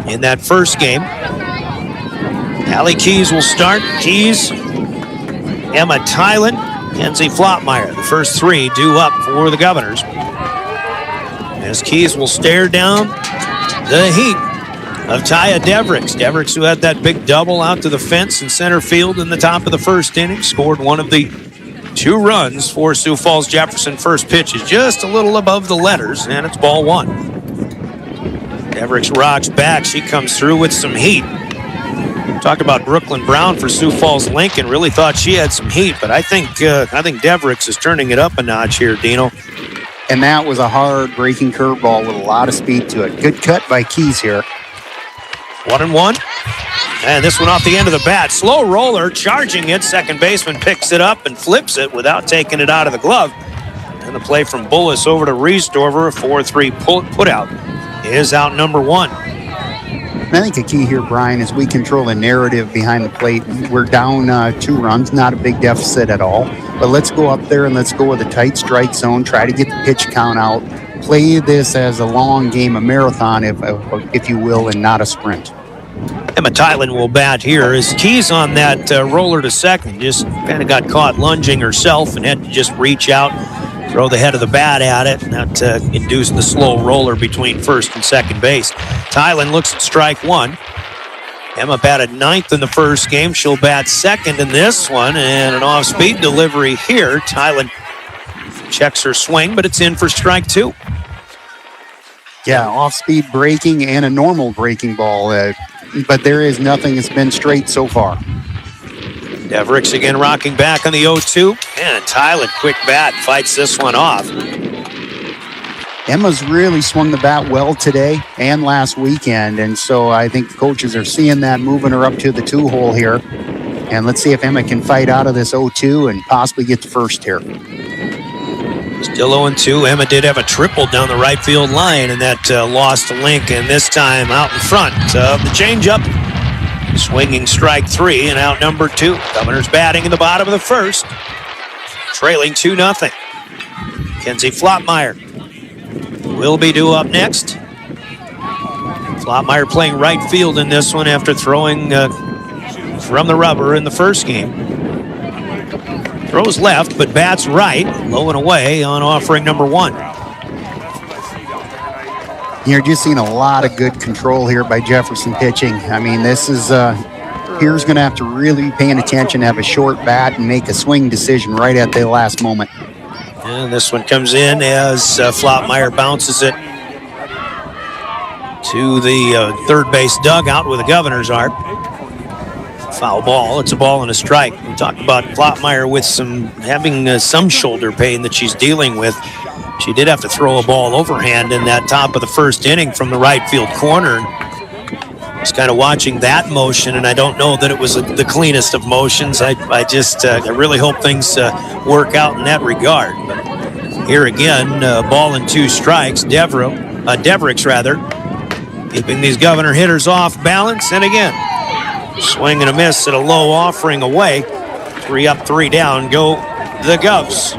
in that first game. Allie Keys will start. Keys, Emma Tylen, Kenzie Flotmeyer. The first 3 due up for the Governors. As Keys will stare down the heat of Taya Devricks. Devricks, who had that big double out to the fence in center field in the top of the first inning, scored one of the 2 runs for Sioux Falls Jefferson. First pitch is just a little above the letters, and it's ball 1. Devricks rocks back. She comes through with some heat. Talked about Brooklyn Brown for Sioux Falls Lincoln. Really thought she had some heat, but I think Devricks is turning it up a notch here, Dino. And that was a hard breaking curveball with a lot of speed to it. Good cut by Keys here. 1-1. And this one off the end of the bat. Slow roller, charging it. Second baseman picks it up and flips it without taking it out of the glove. And the play from Bullis over to Riesdorfer, a 4-3 put out, is out number 1. I think a key here, Brian, is we control the narrative behind the plate. We're down 2 runs, not a big deficit at all. But let's go up there and let's go with a tight strike zone, try to get the pitch count out, play this as a long game, a marathon, if you will, and not a sprint. Emma Tylen will bat here as Keys on that roller to second. Just kind of got caught lunging herself and had to just reach out, throw the head of the bat at it, and that induced the slow roller between first and second base. Tylen looks at strike 1. Emma batted 9th in the first game. She'll bat second in this one, and an off-speed delivery here. Tylen checks her swing, but it's in for strike 2. Yeah, off-speed breaking and a normal breaking ball, but there is nothing that's been straight so far. Devericks again rocking back on the 0-2. And Tyler, quick bat, fights this one off. Emma's really swung the bat well today and last weekend, and so I think the coaches are seeing that, moving her up to the 2-hole here. And let's see if Emma can fight out of this 0-2 and possibly get the first here. Still 0-2. Emma did have a triple down the right field line, and that lost Link, and this time out in front of the changeup. Swinging strike 3 and out number 2. Governors batting in the bottom of the first. Trailing 2-0. Kenzie Flopmeyer will be due up next. Flopmeyer playing right field in this one after throwing from the rubber in the first game. Throws left, but bats right, low and away on offering number 1. You're just seeing a lot of good control here by Jefferson pitching. I mean, this is Pierre's going to have to really be paying attention, have a short bat, and make a swing decision right at the last moment. And this one comes in as Flopmeyer bounces it to the third base dugout where the Governors are. Foul ball. It's a ball and a strike. We talked about Flopmeyer with having some shoulder pain that she's dealing with. She did have to throw a ball overhand in that top of the first inning from the right field corner. Just kind of watching that motion, and I don't know that it was the cleanest of motions. I really hope things work out in that regard. But here again, ball and 2 strikes. Devericks keeping these Governor hitters off balance, and again, swing and a miss at a low offering away. 3 up, 3 down, go the Govs.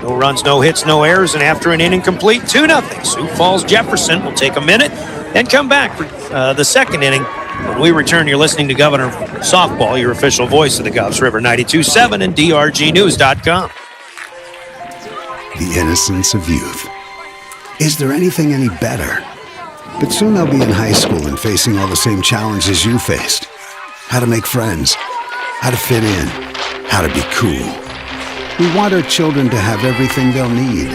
No runs, no hits, no errors, and after an inning complete, 2-0. Sioux Falls Jefferson will take a minute and come back for the second inning. When we return, you're listening to Governor Softball, your official voice of the Govs, River 92.7 and drgnews.com. The innocence of youth. Is there anything any better? But soon they'll be in high school and facing all the same challenges you faced. How to make friends, how to fit in, how to be cool. We want our children to have everything they'll need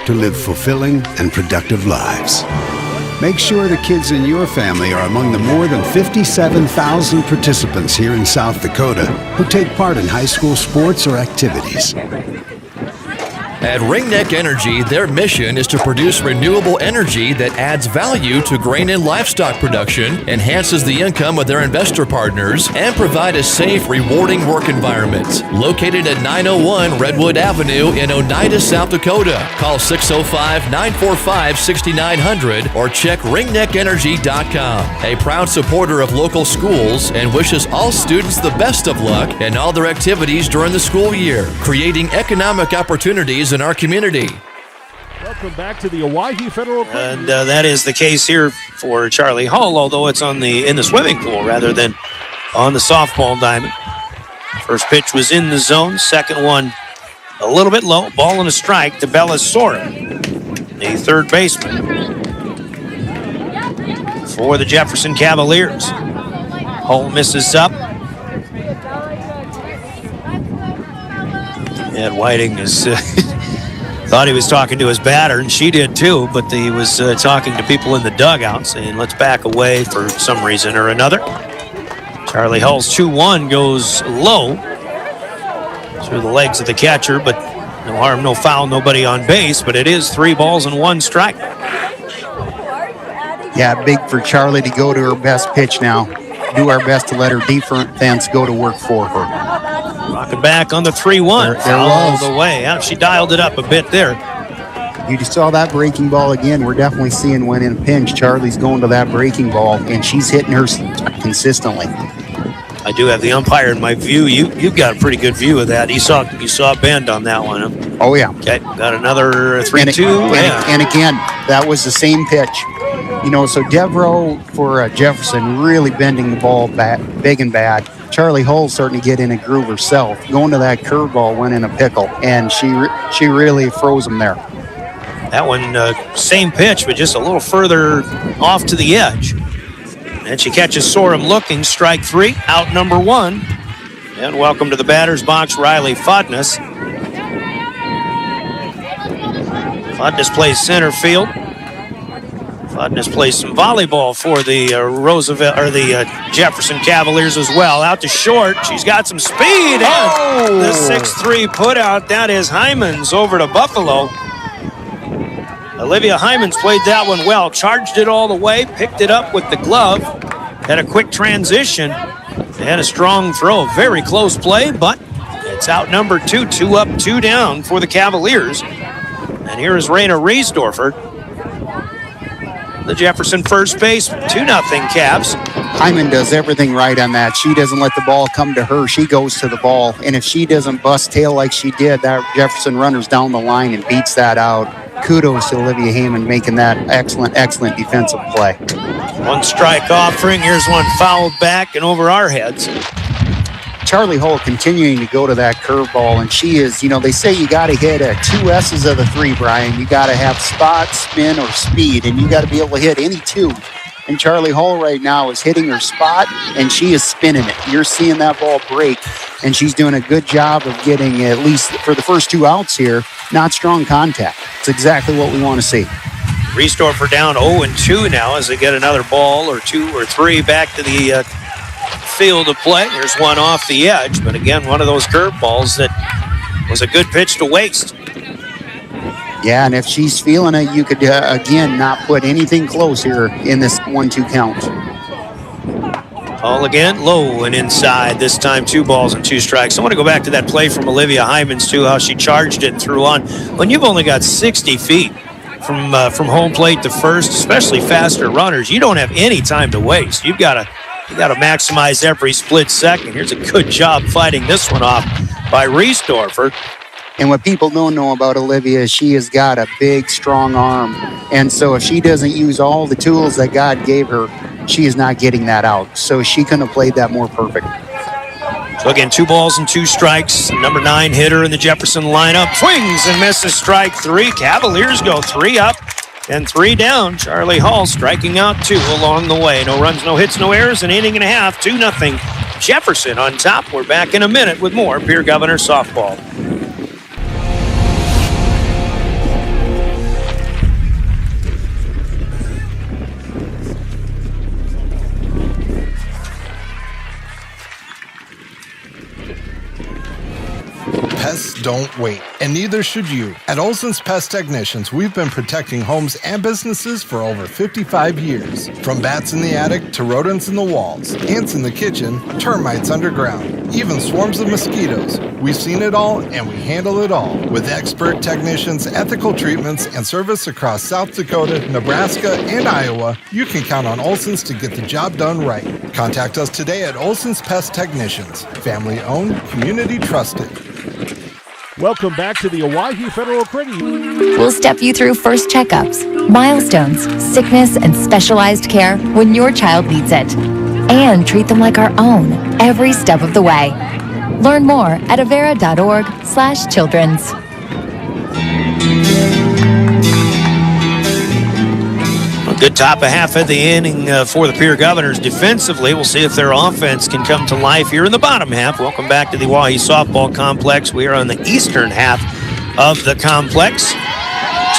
to live fulfilling and productive lives. Make sure the kids in your family are among the more than 57,000 participants here in South Dakota who take part in high school sports or activities. At Ringneck Energy, their mission is to produce renewable energy that adds value to grain and livestock production, enhances the income of their investor partners, and provide a safe, rewarding work environment. Located at 901 Redwood Avenue in Oneida, South Dakota. Call 605-945-6900 or check ringneckenergy.com. A proud supporter of local schools and wishes all students the best of luck in all their activities during the school year, creating economic opportunities in our community. Welcome back to the Owyhee Federal. And that is the case here for Charlie Hull, although it's in the swimming pool rather than on the softball diamond. First pitch was in the zone. Second one a little bit low. Ball and a strike to Bella Sora, the third baseman for the Jefferson Cavaliers. Hull misses up. Ed Whiting is thought he was talking to his batter, and she did too, but he was talking to people in the dugout saying, let's back away for some reason or another. Charlie Hull's 2-1 goes low through the legs of the catcher, but no harm, no foul, nobody on base, but it is 3 balls and 1 strike. Yeah, big for Charlie to go to her best pitch now. Do our best to let her defense go to work for her. Rocking back on the 3-1. There all the way. Yeah, she dialed it up a bit there. You just saw that breaking ball again. We're definitely seeing when in a pinch, Charlie's going to that breaking ball, and she's hitting her consistently. I do have the umpire in my view. You've got a pretty good view of that. You saw a bend on that one. Huh? Oh, yeah. Okay, got another 3-2. And again, that was the same pitch. You know, so Devereaux for Jefferson really bending the ball big and bad. Charlie Hull starting to get in a groove herself. Going to that curveball went in a pickle, and she really froze him there. That one, same pitch, but just a little further off to the edge. And she catches Sorum looking, strike 3, out number 1. And welcome to the batter's box, Riley Fodness. Fudness plays center field. Fudness plays some volleyball for the Jefferson Cavaliers as well. Out to short. She's got some speed. And the 6'3" put out. That is Hyman's over to Buffalo. Olivia Hyman's played that one well. Charged it all the way. Picked it up with the glove. Had a quick transition. Had a strong throw. Very close play, but it's out number 2. 2 up, 2 down for the Cavaliers. And here is Raina Riesdorfer. The Jefferson first base, 2-0 Cavs. Hyman does everything right on that. She doesn't let the ball come to her. She goes to the ball. And if she doesn't bust tail like she did, that Jefferson runner's down the line and beats that out. Kudos to Olivia Hyman making that excellent defensive play. One strike offering. Here's one fouled back and over our heads. Charlie Hull continuing to go to that curveball, and she is, they say you got to hit 2 S's of the 3, Brian. You got to have spot, spin, or speed, and you got to be able to hit any 2. And Charlie Hull right now is hitting her spot, and she is spinning it. You're seeing that ball break, and she's doing a good job of getting, at least for the first 2 outs here, not strong contact. It's exactly what we want to see. Riesdorfer down 0-2 now as they get another ball or 2 or 3 back to the field of play. There's one off the edge, but again, one of those curveballs that was a good pitch to waste. Yeah, and if she's feeling it, you could, again, not put anything close here in this 1-2 count. Ball again, low and inside. This time 2 balls and 2 strikes. I want to go back to that play from Olivia Hyman's, too, how she charged it and threw on. When you've only got 60 feet from home plate to first, especially faster runners, you don't have any time to waste. You got to maximize every split second. Here's a good job fighting this one off by Riesdorfer. And what people don't know about Olivia is she has got a big, strong arm. And so if she doesn't use all the tools that God gave her, she is not getting that out. So she couldn't have played that more perfect. So again, 2 balls and 2 strikes. Number 9 hitter in the Jefferson lineup swings and misses strike 3. Cavaliers go 3 up and 3 down. Charlie Hull striking out 2 along the way. No runs, no hits, no errors. An inning and a half. 2-0 Jefferson on top. We're back in a minute with more Pierre Governor softball. Pests don't wait, and neither should you. At Olson's Pest Technicians, we've been protecting homes and businesses for over 55 years. From bats in the attic to rodents in the walls, ants in the kitchen, termites underground, even swarms of mosquitoes. We've seen it all, and we handle it all. With expert technicians, ethical treatments, and service across South Dakota, Nebraska, and Iowa, you can count on Olson's to get the job done right. Contact us today at Olson's Pest Technicians. Family-owned, community-trusted. Welcome back to the Owyhee Federal Credit Union. We'll step you through first checkups, milestones, sickness, and specialized care when your child needs it. And treat them like our own every step of the way. Learn more at avera.org/children's. A good top of half of the inning for the Pierre Governors defensively. We'll see if their offense can come to life here in the bottom half. Welcome back to the Owyhee Softball Complex. We are on the eastern half of the complex.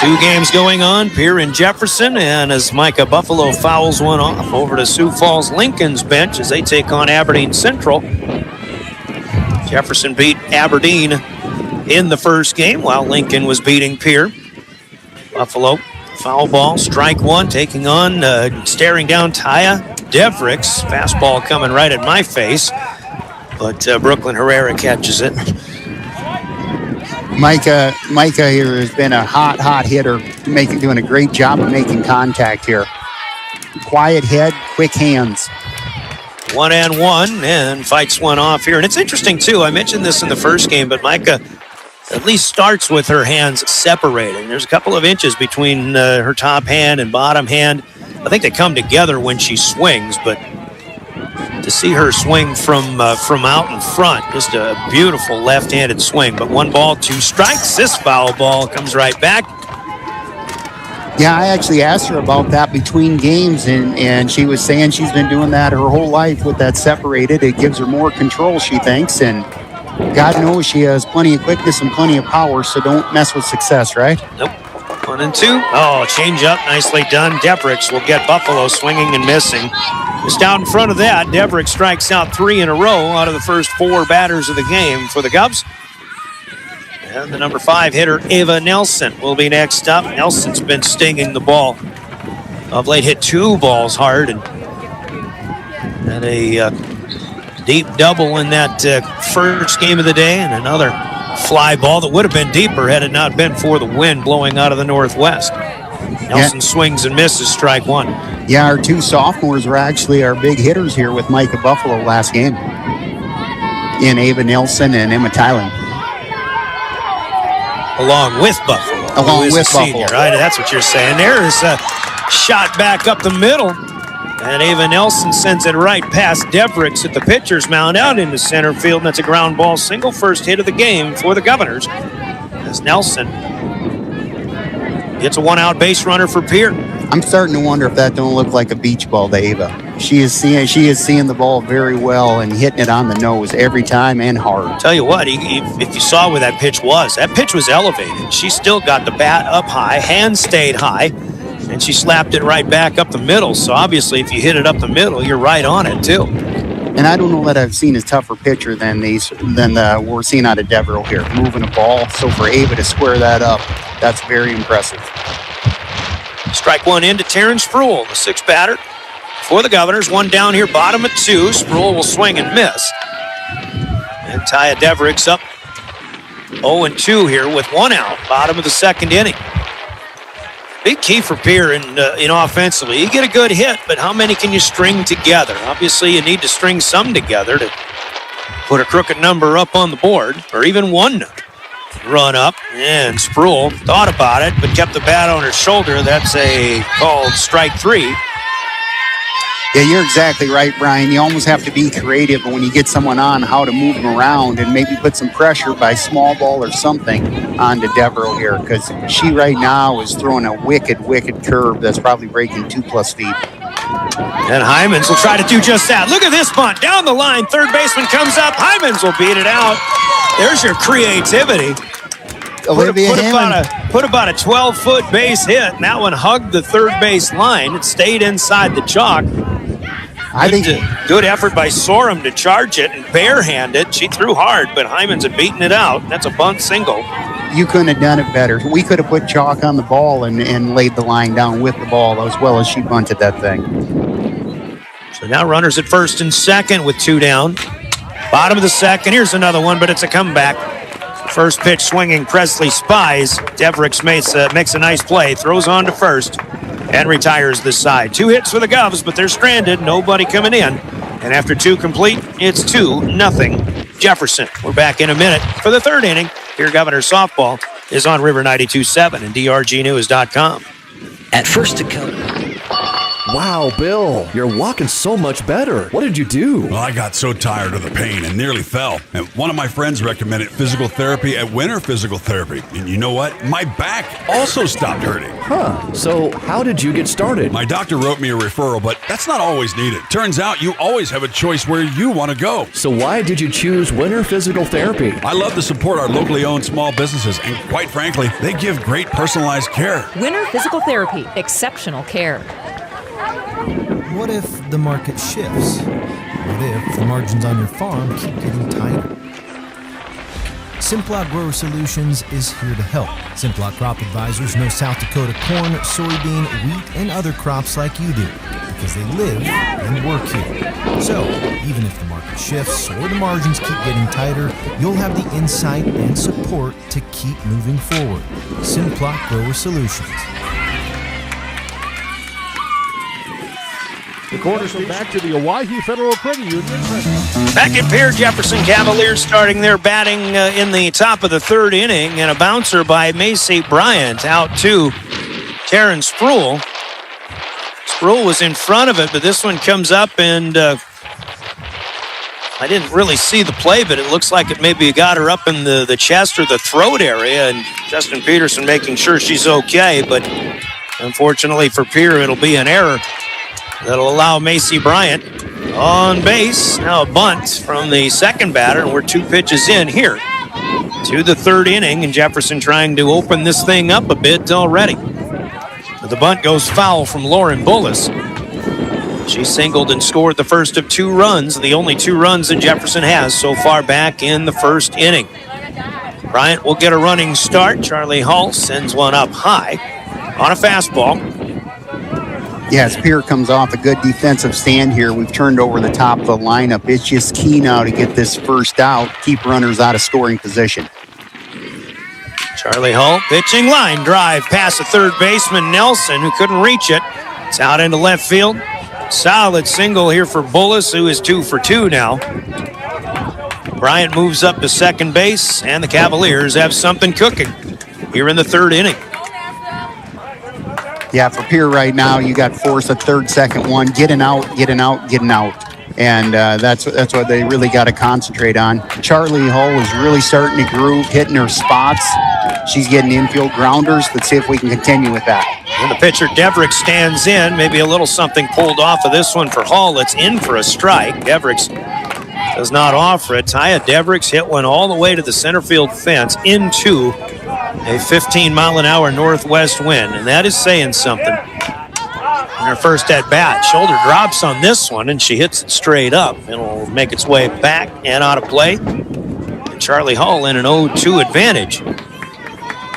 2 games going on, Pierre and Jefferson, and as Micah Buffalo fouls one off over to Sioux Falls Lincoln's bench as they take on Aberdeen Central. Jefferson beat Aberdeen in the first game while Lincoln was beating Pierre. Buffalo, foul ball, strike 1, taking on, staring down Taya Devricks. Fastball coming right at my face, but Brooklyn Herrera catches it. Micah here has been a hot hitter, doing a great job of making contact here. Quiet head, quick hands. 1-1 and fights one off here. And it's interesting, too. I mentioned this in the first game, but Micah at least starts with her hands separated. There's a couple of inches between her top hand and bottom hand. I think they come together when she swings, but to see her swing from out in front, just a beautiful left-handed swing. But 1 ball, 2 strikes. This foul ball comes right back. Yeah, I actually asked her about that between games, and she was saying she's been doing that her whole life with that separated. It gives her more control, she thinks, and God knows she has plenty of quickness and plenty of power, so don't mess with success, right? Nope. 1-2. Oh, change up. Nicely done. Devricks will get Buffalo swinging and missing. Just out in front of that, Devricks strikes out 3 in a row out of the first 4 batters of the game for the Cubs. And the number 5 hitter, Ava Nelson, will be next up. Nelson's been stinging the ball. Of late, hit 2 balls hard and had a deep double in that first game of the day, and another fly ball that would have been deeper had it not been for the wind blowing out of the northwest. Nelson swings and misses, strike 1. Yeah, our 2 sophomores were actually our big hitters here with Micah Buffalo last game. In Ava Nelson and Emma Tylen. Along with Buffalo. Along with Buffalo. Senior, right? That's what you're saying. There is a shot back up the middle. And Ava Nelson sends it right past Devricks at the pitcher's mound out into center field. And that's a ground ball single, first hit of the game for the Governors. As Nelson gets a 1-out base runner for Pierre. I'm starting to wonder if that don't look like a beach ball to Ava. She is seeing the ball very well and hitting it on the nose every time and hard. Tell you what, if you saw where that pitch was elevated. She still got the bat up high, hand stayed high, and she slapped it right back up the middle. So obviously, if you hit it up the middle, you're right on it too. And I don't know that I've seen a tougher pitcher than we're seeing out of Devereaux here, moving a ball. So for Ava to square that up, that's very impressive. Strike 1 into Terrence Sproul, the 6th batter for the Governors. 1 down here, bottom at 2. Sproul will swing and miss. And Taya Devricks up 0-2 here with 1 out, bottom of the 2nd inning. Big key for Pierre in offensively. You get a good hit, but how many can you string together? Obviously, you need to string some together to put a crooked number up on the board, or even 1 run up. And Sproul thought about it, but kept the bat on her shoulder. That's called strike 3. Yeah, you're exactly right, Brian. You almost have to be creative when you get someone on how to move them around and maybe put some pressure by small ball or something onto Devereaux here, because she right now is throwing a wicked curve that's probably breaking 2+ feet. And Hymans will try to do just that. Look at this bunt. Down the line, third baseman comes up. Hymans will beat it out. There's your creativity. Put about a 12-foot base hit, and that one hugged the third base line. It stayed inside the chalk. Good effort by Sorum to charge it and barehand it. She threw hard, but Hymans had beaten it out. That's a bunt single. You couldn't have done it better. We could have put chalk on the ball and laid the line down with the ball as well as she bunted that thing. So now runners at first and second with 2 down. Bottom of the 2nd. Here's another one, but it's a comeback. First pitch swinging, Presley spies. Devricks makes a nice play, throws on to first, and retires this side. 2 hits for the Govs, but they're stranded. Nobody coming in. And after 2 complete, it's 2-0 Jefferson. We're back in a minute for the 3rd inning. Here, Governor Softball is on River 92.7 and drgnews.com. At First Dakota. Wow, Bill, you're walking so much better. What did you do? Well, I got so tired of the pain and nearly fell. And one of my friends recommended physical therapy at Winter Physical Therapy. And you know what? My back also stopped hurting. Huh. So how did you get started? My doctor wrote me a referral, but that's not always needed. Turns out you always have a choice where you want to go. So why did you choose Winter Physical Therapy? I love to support our locally owned small businesses, and quite frankly, they give great personalized care. Winter Physical Therapy. Exceptional care. What if the market shifts? What if the margins on your farm keep getting tighter? Simplot Grower Solutions is here to help. Simplot Crop Advisors know South Dakota corn, soybean, wheat, and other crops like you do, because they live and work here. So, even if the market shifts or the margins keep getting tighter, you'll have the insight and support to keep moving forward. Simplot Grower Solutions. The cornerstone back to the Owyhee Federal Credit Union. Back in Pierre, Jefferson Cavaliers starting their batting in the top of the 3rd inning, and a bouncer by Macy Bryant out to Terrence Sproul. Sproul was in front of it, but this one comes up, and I didn't really see the play, but it looks like it maybe got her up in the chest or the throat area, and Justin Peterson making sure she's okay, but unfortunately for Pierre, it'll be an error. That'll allow Macy Bryant on base. Now a bunt from the 2nd batter, and we're 2 pitches in here to the third inning, and Jefferson trying to open this thing up a bit already. But the bunt goes foul from Lauren Bullis. She singled and scored the first of 2 runs, the only 2 runs that Jefferson has so far back in the first inning. Bryant will get a running start. Charlie Hall sends one up high on a fastball. Yeah, as Pierre comes off a good defensive stand here, we've turned over the top of the lineup. It's just key now to get this first out, keep runners out of scoring position. Charlie Hall pitching line drive past the third baseman Nelson, who couldn't reach it. It's out into left field. Solid single here for Bullis, who is 2 for 2 now. Bryant moves up to second base, and the Cavaliers have something cooking here in the third inning. Yeah, for Pierre right now, you got force a third, second one, getting out. And that's what they really got to concentrate on. Charlie Hull is really starting to groove, hitting her spots. She's getting infield grounders. Let's see if we can continue with that. And the pitcher, Deverick, stands in. Maybe a little something pulled off of this one for Hall. It's in for a strike. Deverick does not offer it. Taya Deverick's hit one all the way to the center field fence into a 15-mile-an-hour northwest wind, and that is saying something. In her first at-bat, shoulder drops on this one, and she hits it straight up. It'll make its way back and out of play. And Charlie Hall in an 0-2 advantage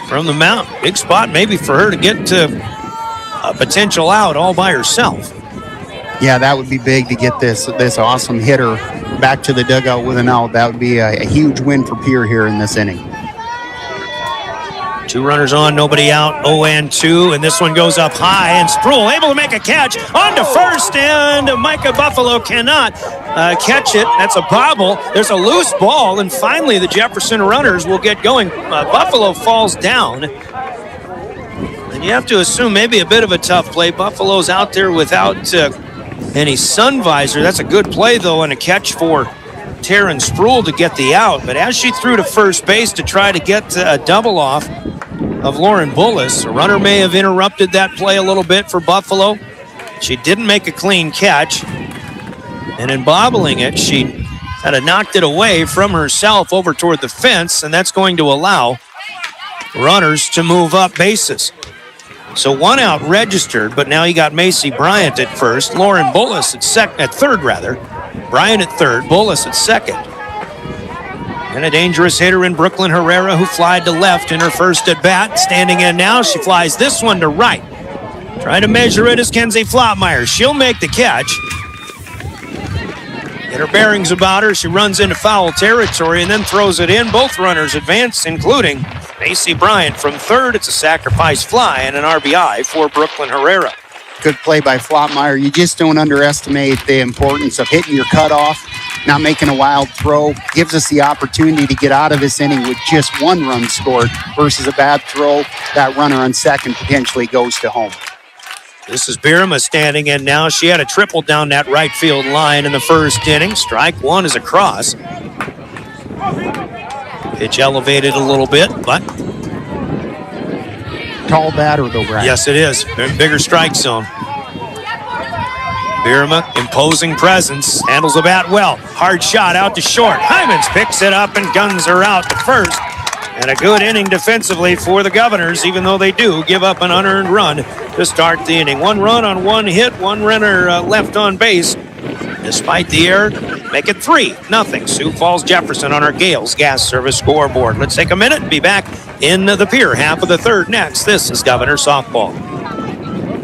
from the mound. Big spot maybe for her to get to a potential out all by herself. Yeah, that would be big to get this awesome hitter back to the dugout with an out. That would be a huge win for Pierre here in this inning. 2 runners on, nobody out, 0-2, and this one goes up high, and Sproul able to make a catch on to first, and Micah Buffalo cannot catch it. That's a bobble. There's a loose ball, and finally the Jefferson runners will get going. Buffalo falls down, and you have to assume maybe a bit of a tough play. Buffalo's out there without any sun visor. That's a good play, though, and a catch for Taryn Sproul to get the out. But as she threw to first base to try to get a double off of Lauren Bullis, a runner may have interrupted that play a little bit for Buffalo. She didn't make a clean catch, and in bobbling it, she kind of knocked it away from herself over toward the fence, and that's going to allow runners to move up bases. So 1 out registered, but now you got Macy Bryant at first, Lauren Bullis at third. Bryant at third, Bullis at second. And a dangerous hitter in Brooklyn Herrera, who flied to left in her first at bat. Standing in now, she flies this one to right. Trying to measure it is Kenzie Flottmeyer. She'll make the catch. Get her bearings about her. She runs into foul territory and then throws it in. Both runners advance, including Macy Bryant from third. It's a sacrifice fly and an RBI for Brooklyn Herrera. Good play by Flottmeyer. You just don't underestimate the importance of hitting your cutoff, not making a wild throw. Gives us the opportunity to get out of this inning with just 1 run scored versus a bad throw. That runner on second potentially goes to home. This is Birma standing in now. She had a triple down that right field line in the first inning. Strike 1 is a cross. Pitch elevated a little bit, but tall batter though, Brian. Yes, it is. Bigger strike zone. Birma, imposing presence, handles the bat well. Hard shot out to short. Hymans picks it up and guns her out to first. And a good inning defensively for the Governors, even though they do give up an unearned run to start the inning. 1 run on 1 hit, 1 runner left on base. Despite the error, make it 3-0. Sioux Falls Jefferson on our Gales Gas Service scoreboard. Let's take a minute and be back in the Pierre half of the third next. This is Governor Softball.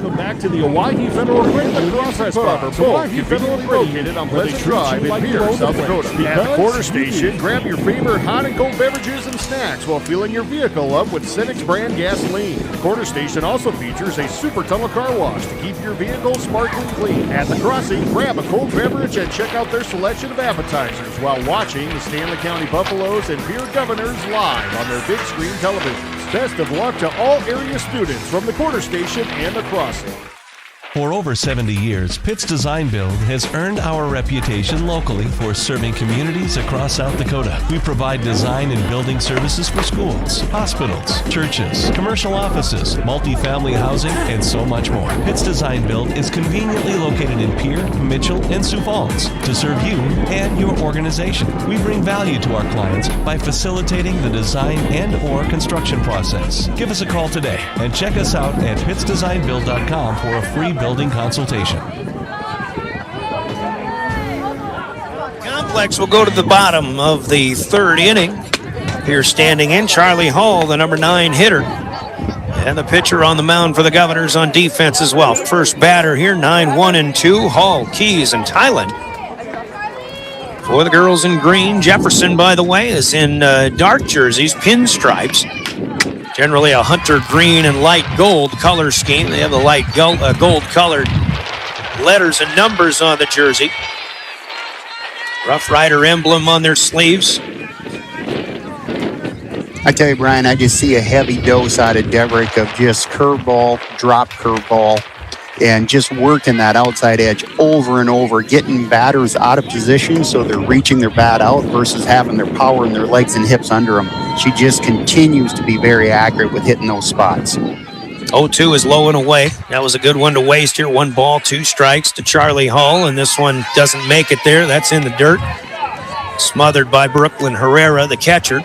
Welcome back to the Owyhee Federal Credit Lacrosse Club. Owyhee Federal located on Pleasant Drive in Pierre, South Dakota. At the quarter station, grab your favorite hot and cold beverages and snacks while filling your vehicle up with Cenex brand gasoline. The quarter station also features a super tunnel car wash to keep your vehicle sparkling clean. At the crossing, grab a cold beverage and check out their selection of appetizers while watching the Stanley County Buffaloes and Pierre Governors live on their big screen televisions. Best of luck to all area students from the quarter station and the crossing. For over 70 years, Pitt's Design Build has earned our reputation locally for serving communities across South Dakota. We provide design and building services for schools, hospitals, churches, commercial offices, multifamily housing, and so much more. Pitt's Design Build is conveniently located in Pierre, Mitchell, and Sioux Falls to serve you and your organization. We bring value to our clients by facilitating the design and or construction process. Give us a call today and check us out at pittsdesignbuild.com for a free building consultation. Complex will go to the bottom of the third inning. Here standing in, Charlie Hall, the number 9 hitter. And the pitcher on the mound for the Governors on defense as well. First batter here, 9-1-2, Hall, Keys, and Tylen. For the girls in green, Jefferson, by the way, is in dark jerseys, pinstripes. Generally a hunter green and light gold color scheme. They have the light gold colored letters and numbers on the jersey. Rough Rider emblem on their sleeves. I tell you, Brian, I just see a heavy dose out of Deverick of just curveball, drop curveball, and just working that outside edge over and over, getting batters out of position so they're reaching their bat out versus having their power in their legs and hips under them. She just continues to be very accurate with hitting those spots. 0-2 is low and away. That was a good one to waste here. 1 ball, 2 strikes to Charlie Hall, and this one doesn't make it there. That's in the dirt. Smothered by Brooklyn Herrera, the catcher.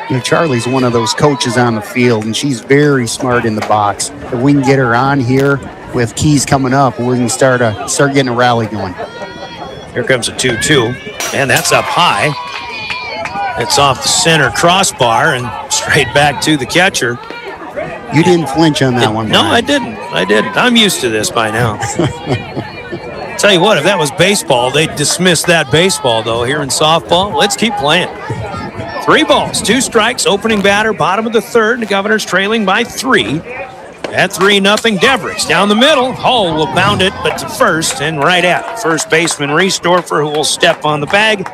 You know, Charlie's one of those coaches on the field, and she's very smart in the box. If we can get her on here with Keys coming up, we can start getting a rally going. Here comes a 2-2, and that's up high. It's off the center crossbar and straight back to the catcher. You didn't flinch on that one, No, Brian. I didn't. I'm used to this by now. Tell you what, if that was baseball, they'd dismiss that baseball, though. Here in softball, let's keep playing. 3 balls, 2 strikes, opening batter, bottom of the third. The Governors trailing by 3. At 3-0, Deverick's down the middle. Hall will bound it, but to first and right at first baseman Riesdorfer, who will step on the bag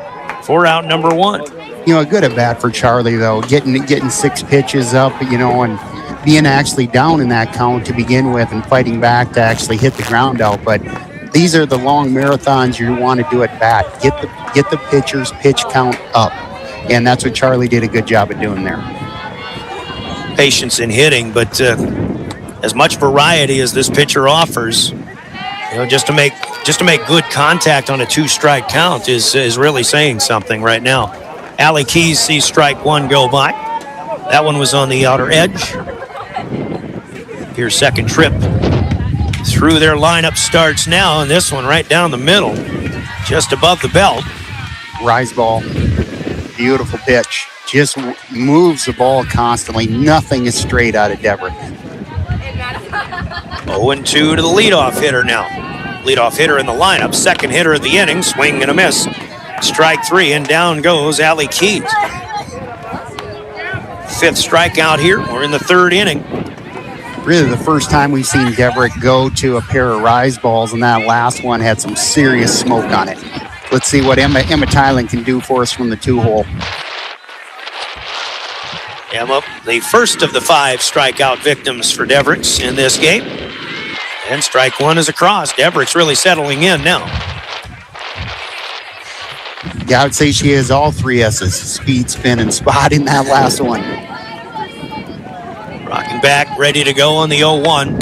for out number 1. You know, a good at bat for Charlie, though, getting 6 pitches up, you know, and being actually down in that count to begin with and fighting back to actually hit the ground out. But these are the long marathons you want to do at bat. Get the pitcher's pitch count up. And that's what Charlie did a good job of doing there. Patience in hitting, but as much variety as this pitcher offers, you know, just to make good contact on a 2-strike count is really saying something right now. Allie Keys sees strike 1 go by. That one was on the outer edge. Here's second trip through their lineup starts now, and this one right down the middle, just above the belt. Rise ball, beautiful pitch. Just moves the ball constantly. Nothing is straight out of Deverick. 0-2 to the leadoff hitter now. Leadoff hitter in the lineup, second hitter of the inning, swing and a miss. Strike 3, and down goes Allie Keys. 5th strikeout here. We're in the 3rd inning. Really the first time we've seen Deverick go to a pair of rise balls, and that last one had some serious smoke on it. Let's see what Emma Tylen can do for us from the 2-hole. Emma, the first of the 5 strikeout victims for Deverick's in this game. And strike 1 is across. Deverick's really settling in now. Yeah, I would say she has all 3 S's, speed, spin, and spot in that last one. Rocking back, ready to go on the 0-1.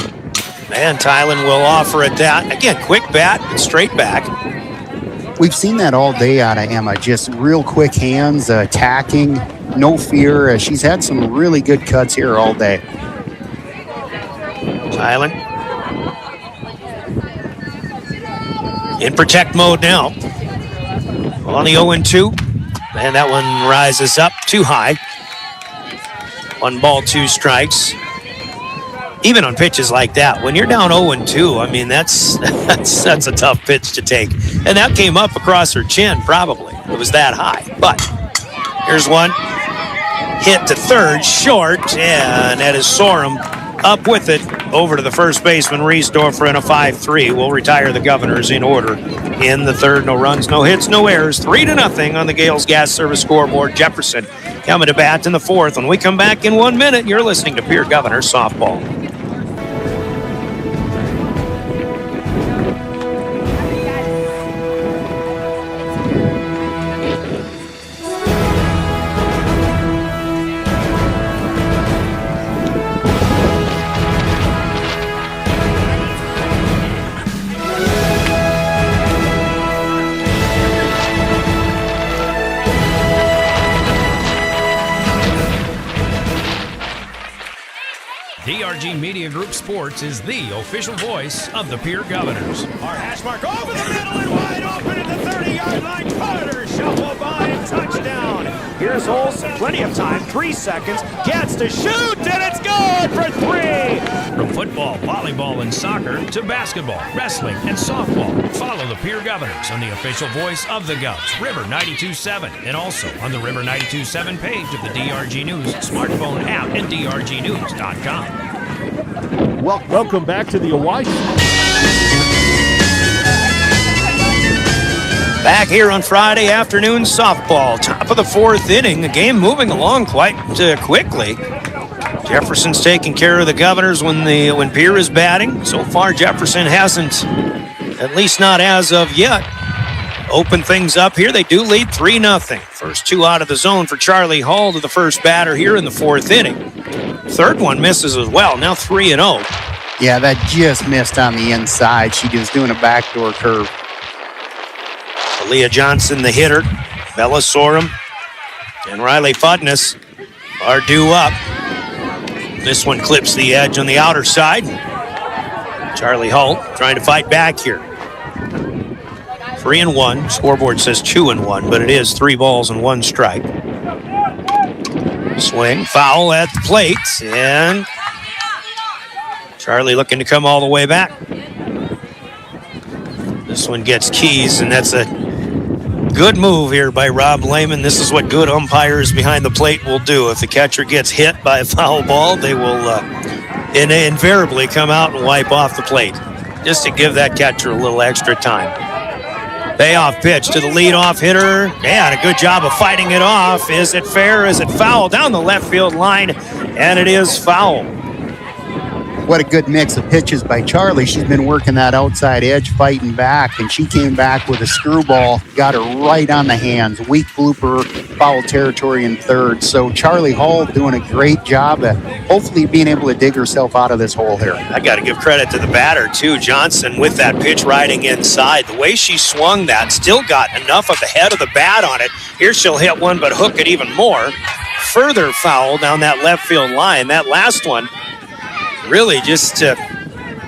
And Tylen will offer at that. Again, quick bat, but straight back. We've seen that all day out of Emma, just real quick hands, attacking, no fear. She's had some really good cuts here all day. Tylen in protect mode now. On the 0-2, and that one rises up too high. 1 ball, 2 strikes. Even on pitches like that, when you're down 0-2, I mean, that's a tough pitch to take. And that came up across her chin, probably. It was that high. But here's one. Hit to third, short, and that is Sorum up with it over to the first baseman, Riesdorfer, in a 5-3. We'll retire the Governors in order in the 3rd. No runs, no hits, no errors. 3-0 on the Gales Gas Service scoreboard. Jefferson coming to bat in the 4th. When we come back in 1 minute, you're listening to Pierre Governor Softball. Media Group Sports is the official voice of the Pierre Governors. Our hash mark over the middle and wide open at the 30-yard line. Carter shuffle by and touchdown. Here's Olsen, plenty of time, 3 seconds, gets to shoot, and it's good for 3. From football, volleyball, and soccer to basketball, wrestling, and softball, follow the Pierre Governors on the official voice of the Govs, River 92.7, and also on the River 92.7 page of the DRG News smartphone app and drgnews.com. Welcome back to the Hawaii. Back here on Friday afternoon softball, top of the 4th inning. The game moving along quite quickly. Jefferson's taking care of the Governors when Pierre is batting. So far, Jefferson hasn't, at least not as of yet, opened things up here. They do lead 3-0. First 2 out of the zone for Charlie Hall to the first batter here in the 4th inning. Third one misses as well. Now 3-0. Yeah, that just missed on the inside. She was doing a backdoor curve. Aaliyah Johnson, the hitter. Bella Sorum and Riley Fudness are due up. This one clips the edge on the outer side. Charlie Hull trying to fight back here. 3-1. Scoreboard says 2-1, but it is 3 balls and 1 strike. Swing, foul at the plate, and Charlie looking to come all the way back. This one gets keys, and that's a good move here by Rob Lehman. This is what good umpires behind the plate will do. If the catcher gets hit by a foul ball, they will invariably come out and wipe off the plate, just to give that catcher a little extra time. Payoff pitch to the leadoff hitter. Yeah, a good job of fighting it off. Is it fair? Is it foul? Down the left field line, and it is foul. What a good mix of pitches by Charlie. She's been working that outside edge, fighting back, and she came back with a screwball, got her right on the hands. Weak blooper, foul territory in third. So Charlie Hall doing a great job at hopefully being able to dig herself out of this hole here. I got to give credit to the batter, too. Johnson with that pitch riding inside. The way she swung that, still got enough of the head of the bat on it. Here she'll hit one, but hook it even more. Further foul down that left field line. That last one, really just,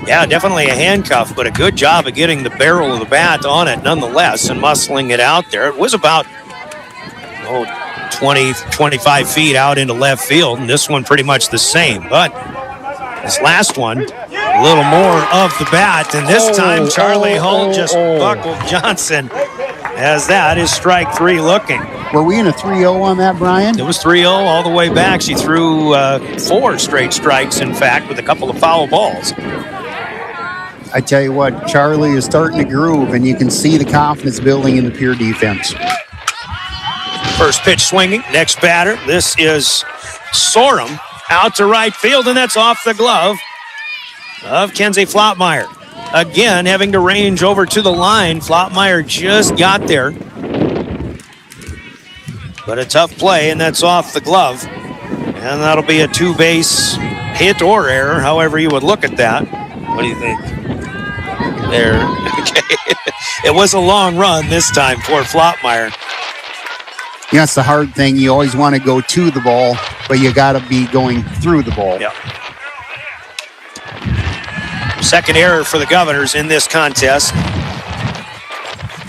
definitely a handcuff, but a good job of getting the barrel of the bat on it nonetheless and muscling it out there. It was about 20, 25 feet out into left field, and this one pretty much the same. But this last one, a little more of the bat, and this time Charlie Hull just buckled Johnson, as that is strike 3 looking. Were we in a 3-0 on that, Brian? It was 3-0 all the way back. She threw 4 straight strikes, in fact, with a couple of foul balls. I tell you what, Charlie is starting to groove, and you can see the confidence building in the Pierre defense. First pitch swinging. Next batter, this is Sorum out to right field, and that's off the glove of Kenzie Flottmeyer. Again, having to range over to the line. Flottmeyer just got there. But a tough play, and that's off the glove. And that'll be a 2-base hit or error, however you would look at that. What do you think? There. Okay. It was a long run this time for Flottmeyer. Yeah, that's the hard thing. You always want to go to the ball, but you got to be going through the ball. Yep. Second error for the Governors in this contest.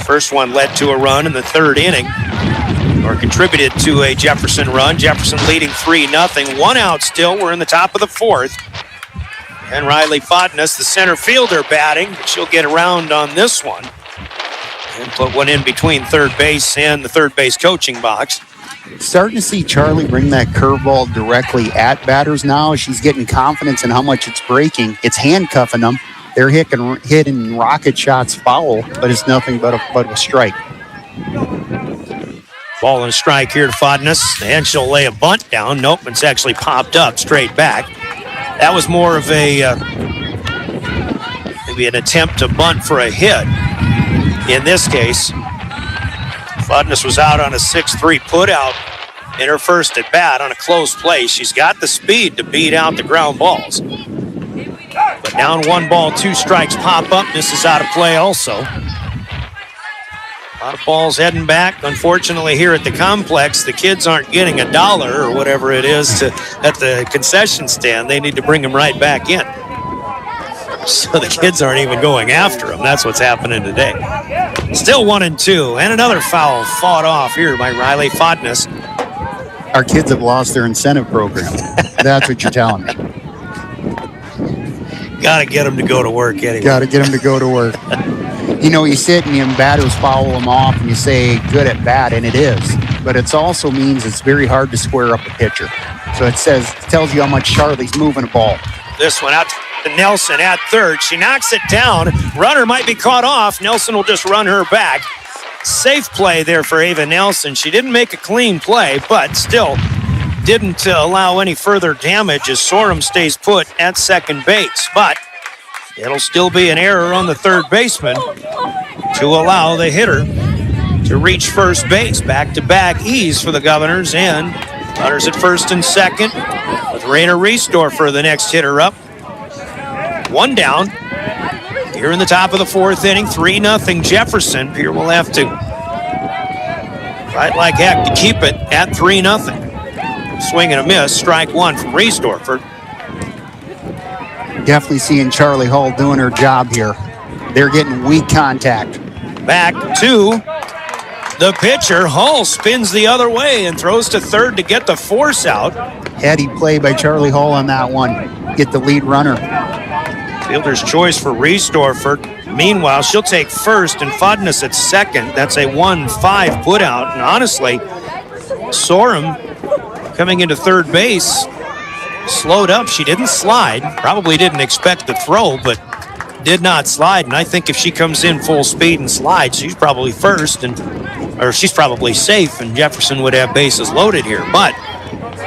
First one led to a run in the 3rd inning, or contributed to a Jefferson run. Jefferson leading 3-0. 1 out still. We're in the top of the 4th. And Riley Fodness, the center fielder, batting. She'll get around on this one and put one in between third base and the third base coaching box. Starting to see Charlie bring that curveball directly at batters now. She's getting confidence in how much it's breaking. It's handcuffing them. They're hitting rocket shots foul, but it's nothing but a strike. Ball and a strike here to Fodness, and she'll lay a bunt down. Nope, it's actually popped up straight back. That was more of a maybe an attempt to bunt for a hit. In this case, Fodness was out on a 6-3 putout in her first at bat on a close play. She's got the speed to beat out the ground balls. But down 1 ball, 2 strikes pop up. This is out of play also. lot of balls heading back. Unfortunately, here at the complex, the kids aren't getting $1 or whatever it is at the concession stand. They need to bring them right back in. So the kids aren't even going after them. That's what's happening today. Still 1-2, and another foul fought off here by Riley Fodness. Our kids have lost their incentive program. That's what you're telling me. Got to get them to go to work anyway. Got to get them to go to work. You know, you sit and batters foul them off and you say good at bat, and it is. But it also means it's very hard to square up a pitcher. So it tells you how much Charlie's moving the ball. This one out to Nelson at third. She knocks it down. Runner might be caught off. Nelson will just run her back. Safe play there for Ava Nelson. She didn't make a clean play, but still didn't allow any further damage as Sorum stays put at second base. But it'll still be an error on the third baseman to allow the hitter to reach first base. Back-to-back ease for the Governors, and runners at first and second with Raina Riesdorfer, the next hitter up. One down here in the top of the fourth inning, 3-0 Jefferson. Pierre will have to fight like heck to keep it at 3-0. Swing and a miss, strike one from Riesdorfer. Definitely seeing Charlie Hall doing her job here. They're getting weak contact. Back to the pitcher. Hall spins the other way and throws to third to get the force out. Heady play by Charlie Hall on that one. Get the lead runner. Fielder's choice for Riesdorfer. Meanwhile, she'll take first and Fodness at second. That's a 1-5 put out. And honestly, Sorum coming into third base slowed up. She didn't slide. Probably didn't expect the throw, but did not slide. And I think if she comes in full speed and slides, she's probably first, or she's probably safe, and Jefferson would have bases loaded here. But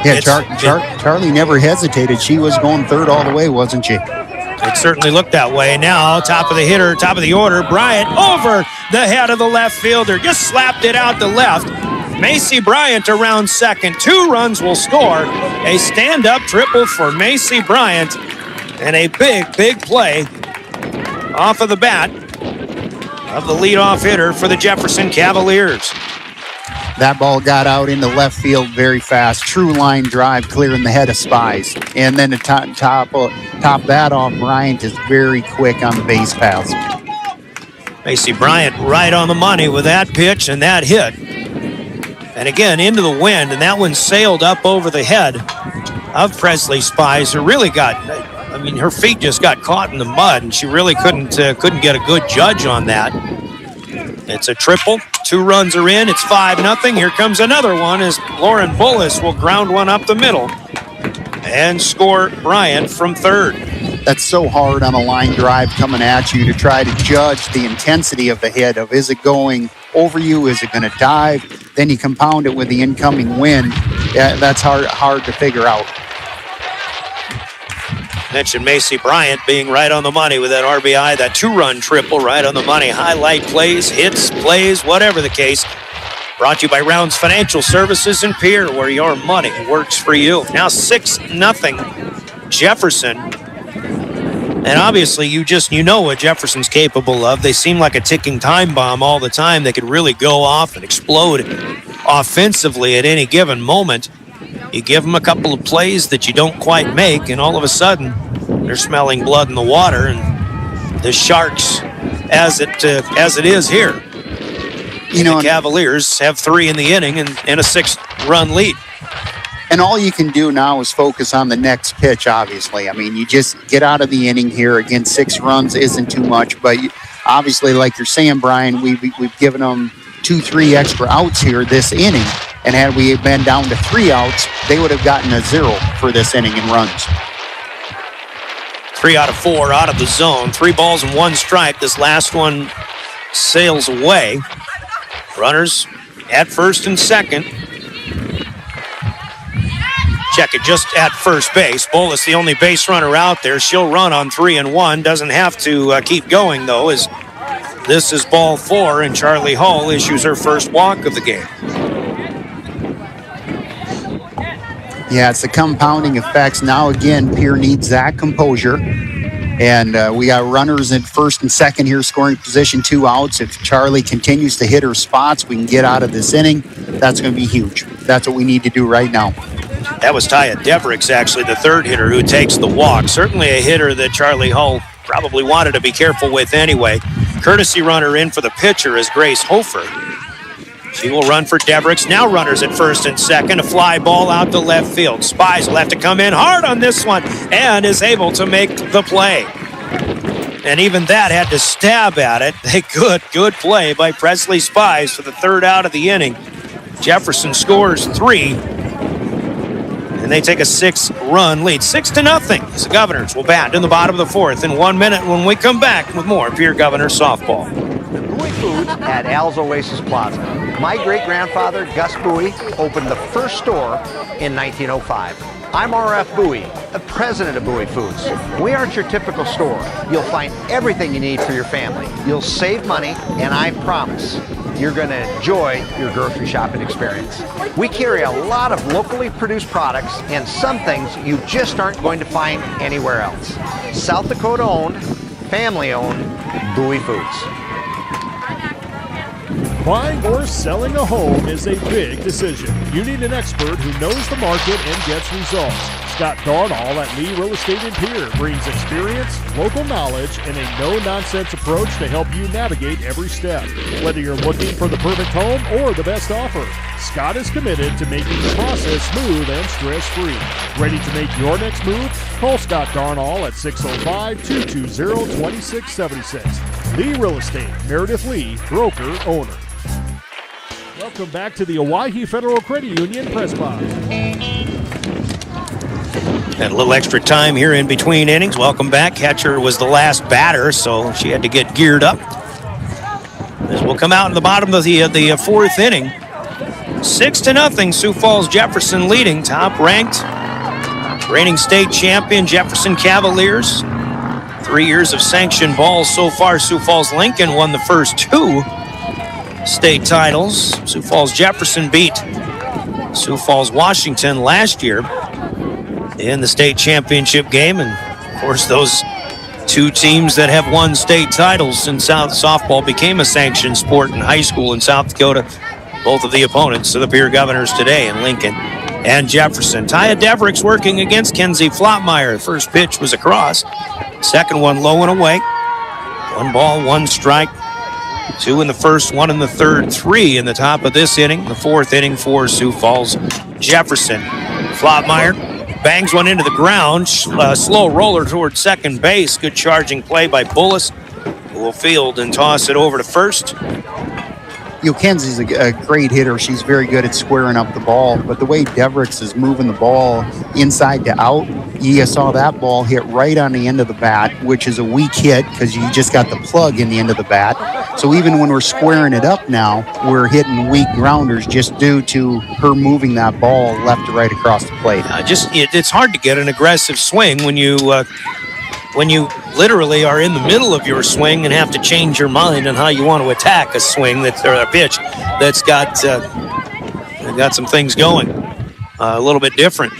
yeah, Charlie never hesitated. She was going third all the way, wasn't she? It certainly looked that way. Now, top of the hitter, top of the order, Bryant over the head of the left fielder. Just slapped it out to left. Macy Bryant around second. 2 runs will score. A stand-up triple for Macy Bryant. And a big, big play off of the bat of the leadoff hitter for the Jefferson Cavaliers. That ball got out into left field very fast. True line drive clearing the head of Spies. And then to top that off, Bryant is very quick on the base paths. Macy Bryant right on the money with that pitch and that hit. And again, into the wind, and that one sailed up over the head of Presley Spies, who really her feet just got caught in the mud, and she really couldn't get a good judge on that. It's a triple. 2 runs are in. It's 5-0. Here comes another one as Lauren Bullis will ground one up the middle and score Bryant from third. That's so hard on a line drive coming at you to try to judge the intensity of the hit of, is it going over you? Is it going to dive? Then you compound it with the incoming wind. Yeah, that's hard to figure out. Mentioned Macy Bryant being right on the money with that RBI, that 2-run triple right on the money. Highlight plays, hits, plays, whatever the case. Brought to you by Rounds Financial Services in Pierre, where your money works for you. Now 6-0 Jefferson. And obviously, you know what Jefferson's capable of. They seem like a ticking time bomb all the time. They could really go off and explode offensively at any given moment. You give them a couple of plays that you don't quite make, and all of a sudden, they're smelling blood in the water. And the Sharks, as it is here, the Cavaliers have 3 in the inning and a 6-run lead. And all you can do now is focus on the next pitch, obviously. I mean, you just get out of the inning here. Again, 6 runs isn't too much, but obviously, like you're saying, Brian, we've given them 2-3 extra outs here this inning. And had we been down to 3 outs, they would have gotten a 0 for this inning in runs. 3 out of 4 out of the zone. 3 balls and 1 strike. This last one sails away. Runners at first and second. Check it just at first base. Bullis, the only base runner out there. She'll run on 3-1. Doesn't have to keep going, though, as this is ball 4, and Charlie Hall issues her first walk of the game. Yeah, it's the compounding effects. Now, again, Pierre needs that composure. And we got runners in first and second here, scoring position, 2 outs. If Charlie continues to hit her spots, we can get out of this inning. That's going to be huge. That's what we need to do right now. That was Taya Devricks, actually, the third hitter who takes the walk. Certainly a hitter that Charlie Hull probably wanted to be careful with anyway. Courtesy runner in for the pitcher is Grace Hofer. She will run for Devricks. Now runners at first and second. A fly ball out to left field. Spies will have to come in hard on this one and is able to make the play. And even that had to stab at it. A good play by Presley Spies for the third out of the inning. Jefferson scores 3. And they take a 6-run lead. 6-0 as the Governors will bat in the bottom of the fourth in 1 minute when we come back with more Pierre Governors softball. Bowie Foods at Al's Oasis Plaza. My great-grandfather, Gus Bowie, opened the first store in 1905. I'm R.F. Bowie, the president of Bowie Foods. We aren't your typical store. You'll find everything you need for your family. You'll save money, and I promise you're going to enjoy your grocery shopping experience. We carry a lot of locally produced products and some things you just aren't going to find anywhere else. South Dakota owned, family owned, Bowie Foods. Buying or selling a home is a big decision. You need an expert who knows the market and gets results. Scott Darnall at Lee Real Estate in Pierre brings experience, local knowledge, and a no-nonsense approach to help you navigate every step. Whether you're looking for the perfect home or the best offer, Scott is committed to making the process smooth and stress-free. Ready to make your next move? Call Scott Darnall at 605-220-2676. Lee Real Estate, Meredith Lee, broker, owner. Welcome back to the Owyhee Federal Credit Union Press Box. Had a little extra time here in between innings. Welcome back. Catcher was the last batter, so she had to get geared up. As we'll come out in the bottom of the fourth inning. 6-0, Sioux Falls Jefferson leading. Top-ranked, reigning state champion Jefferson Cavaliers. 3 years of sanctioned balls so far. Sioux Falls Lincoln won the first 2 state titles. Sioux Falls Jefferson beat Sioux Falls Washington last year in the state championship game. And of course, those 2 teams that have won state titles since softball became a sanctioned sport in high school in South Dakota. Both of the opponents to the Pierre Governors today in Lincoln and Jefferson. Taya Devricks working against Kenzie Flottmeyer. The first pitch was across. Second one low and away. 1 ball, 1 strike. 2 in the first, 1 in the third, 3 in the top of this inning. The fourth inning for Sioux Falls Jefferson. Flottmeyer bangs one into the ground. Slow roller towards second base. Good charging play by Bullis, who will field and toss it over to first. Kenzie's a great hitter. She's very good at squaring up the ball. But the way Devricks is moving the ball inside to out, you saw that ball hit right on the end of the bat, which is a weak hit because you just got the plug in the end of the bat. So even when we're squaring it up now, we're hitting weak grounders just due to her moving that ball left to right across the plate. It's hard to get an aggressive swing when you literally are in the middle of your swing and have to change your mind on how you want to attack a swing or a pitch that's got some things going a little bit different.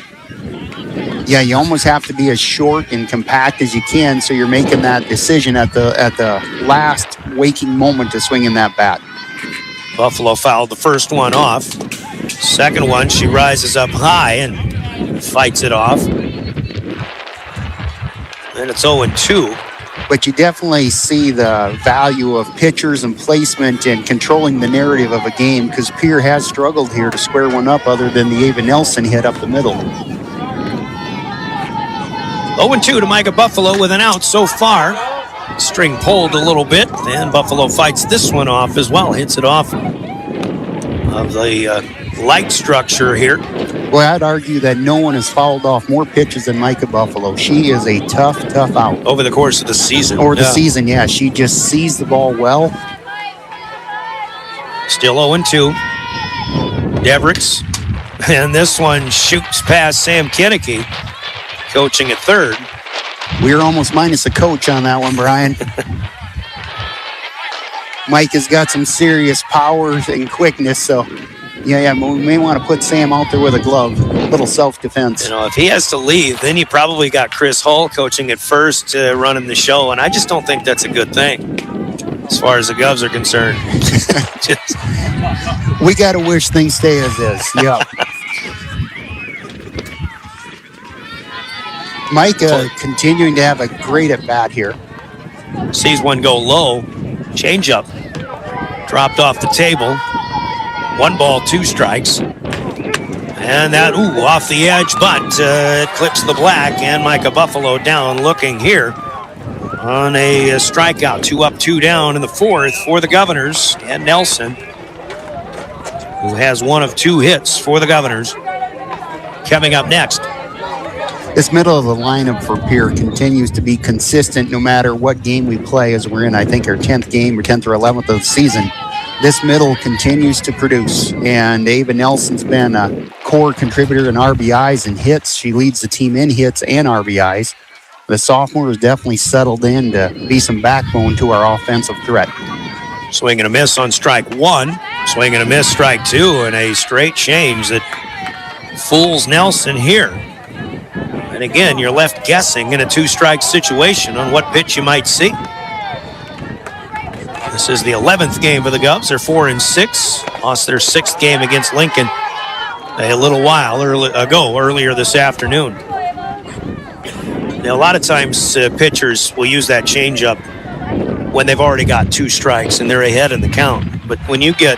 Yeah, you almost have to be as short and compact as you can, so you're making that decision at the last waking moment to swing in that bat. Buffalo fouled the first one off. Second one, she rises up high and fights it off. And it's 0-2. But you definitely see the value of pitchers and placement and controlling the narrative of a game, because Pierre has struggled here to square one up other than the Ava Nelson hit up the middle. 0-2 to Micah Buffalo with an out so far. String pulled a little bit, and Buffalo fights this one off as well. Hits it off of the light structure here. Boy, I'd argue that no one has fouled off more pitches than Micah Buffalo. She is a tough out. Over the course of the season. Season, yeah. She just sees the ball well. Still 0-2. Devricks. And this one shoots past Sam Kinnicky, coaching at third. We're almost minus a coach on that one, Brian. Mike has got some serious power and quickness, so Yeah, we may want to put Sam out there with a glove, little self-defense. You know, if he has to leave, then you probably got Chris Hull coaching at first, running the show, and I just don't think that's a good thing as far as the Govs are concerned. We got to wish things stay as is. Yeah. Mike continuing to have a great at-bat here. Sees one go low. Change-up. Dropped off the table. 1 ball, 2 strikes. And that, off the edge, but it clips the black, and Micah Buffalo down looking here on a strikeout. 2 up, 2 down in the 4th for the Governors. And Nelson, who has 1 of 2 hits for the Governors, coming up next. This middle of the lineup for Pierre continues to be consistent no matter what game we play, as we're in, I think, our 10th game or 10th or 11th of the season. This middle continues to produce, and Ava Nelson's been a core contributor in RBIs and hits. She leads the team in hits and RBIs. The sophomore has definitely settled in to be some backbone to our offensive threat. Swing and a miss on strike 1. Swing and a miss, strike 2, and a straight change that fools Nelson here. And again, you're left guessing in a 2-strike situation on what pitch you might see. This is the 11th game for the Govs. They're 4-6. Lost their 6th game against Lincoln a little while earlier this afternoon. Now, a lot of times pitchers will use that changeup when they've already got 2 strikes and they're ahead in the count. But when you get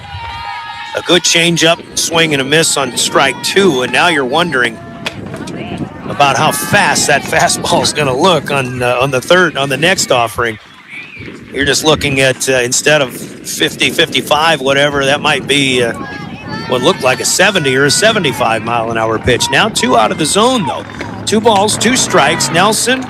a good changeup, swing and a miss on strike 2, and now you're wondering about how fast that fastball is going to look on the next offering. You're just looking at, instead of 50, 55, whatever, that might be what looked like a 70 or a 75 mile an hour pitch. Now 2 out of the zone, though. 2 balls, 2 strikes. Nelson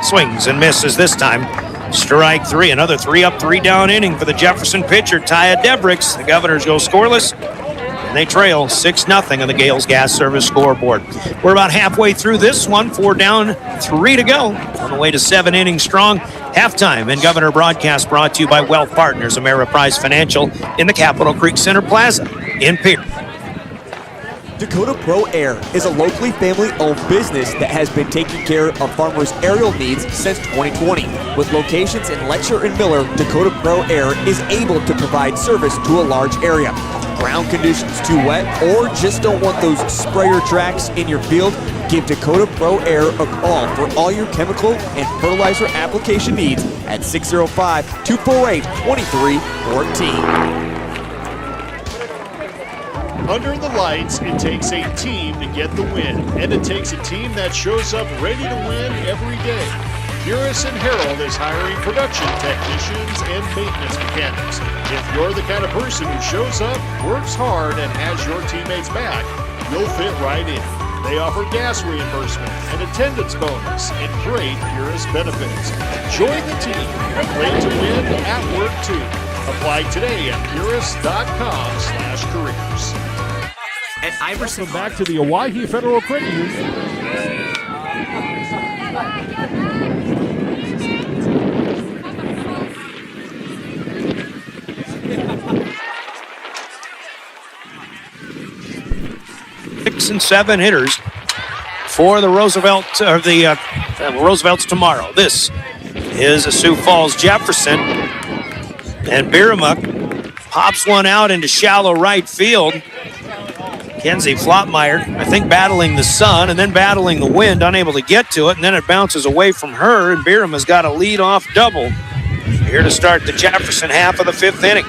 swings and misses this time. Strike 3. Another 3 up, 3 down inning for the Jefferson pitcher, Taya Debricks. The Governors go scoreless, and they trail 6-0 on the Gales Gas Service scoreboard. We're about halfway through this one. 4 down, 3 to go. On the way to 7 innings strong. Halftime and Governor broadcast brought to you by Wealth Partners, Ameriprise Financial in the Capitol Creek Center Plaza in Pierre. Dakota Pro Air is a locally family-owned business that has been taking care of farmers' aerial needs since 2020. With locations in Letcher and Miller, Dakota Pro Air is able to provide service to a large area. Ground conditions too wet, or just don't want those sprayer tracks in your field? Give Dakota Pro Air a call for all your chemical and fertilizer application needs at 605-248-2314. Under the lights, it takes a team to get the win, and it takes a team that shows up ready to win every day. Pierce and Harold is hiring production technicians and maintenance mechanics. If you're the kind of person who shows up, works hard, and has your teammates back, you'll fit right in. They offer gas reimbursement, an attendance bonus, and great Pierce benefits. Join the team and play to win at work too. Apply today at Pierce.com/careers. At Iverson, welcome back to the Owyhee Federal Credit Union. Six and 7 hitters for the Roosevelt or the Roosevelts tomorrow. This is a Sioux Falls Jefferson, and Biramuk pops one out into shallow right field. Kenzie Flopmeyer, I think, battling the sun and then battling the wind, unable to get to it, and then it bounces away from her, and Biram has got a lead-off double here to start the Jefferson half of the 5th inning.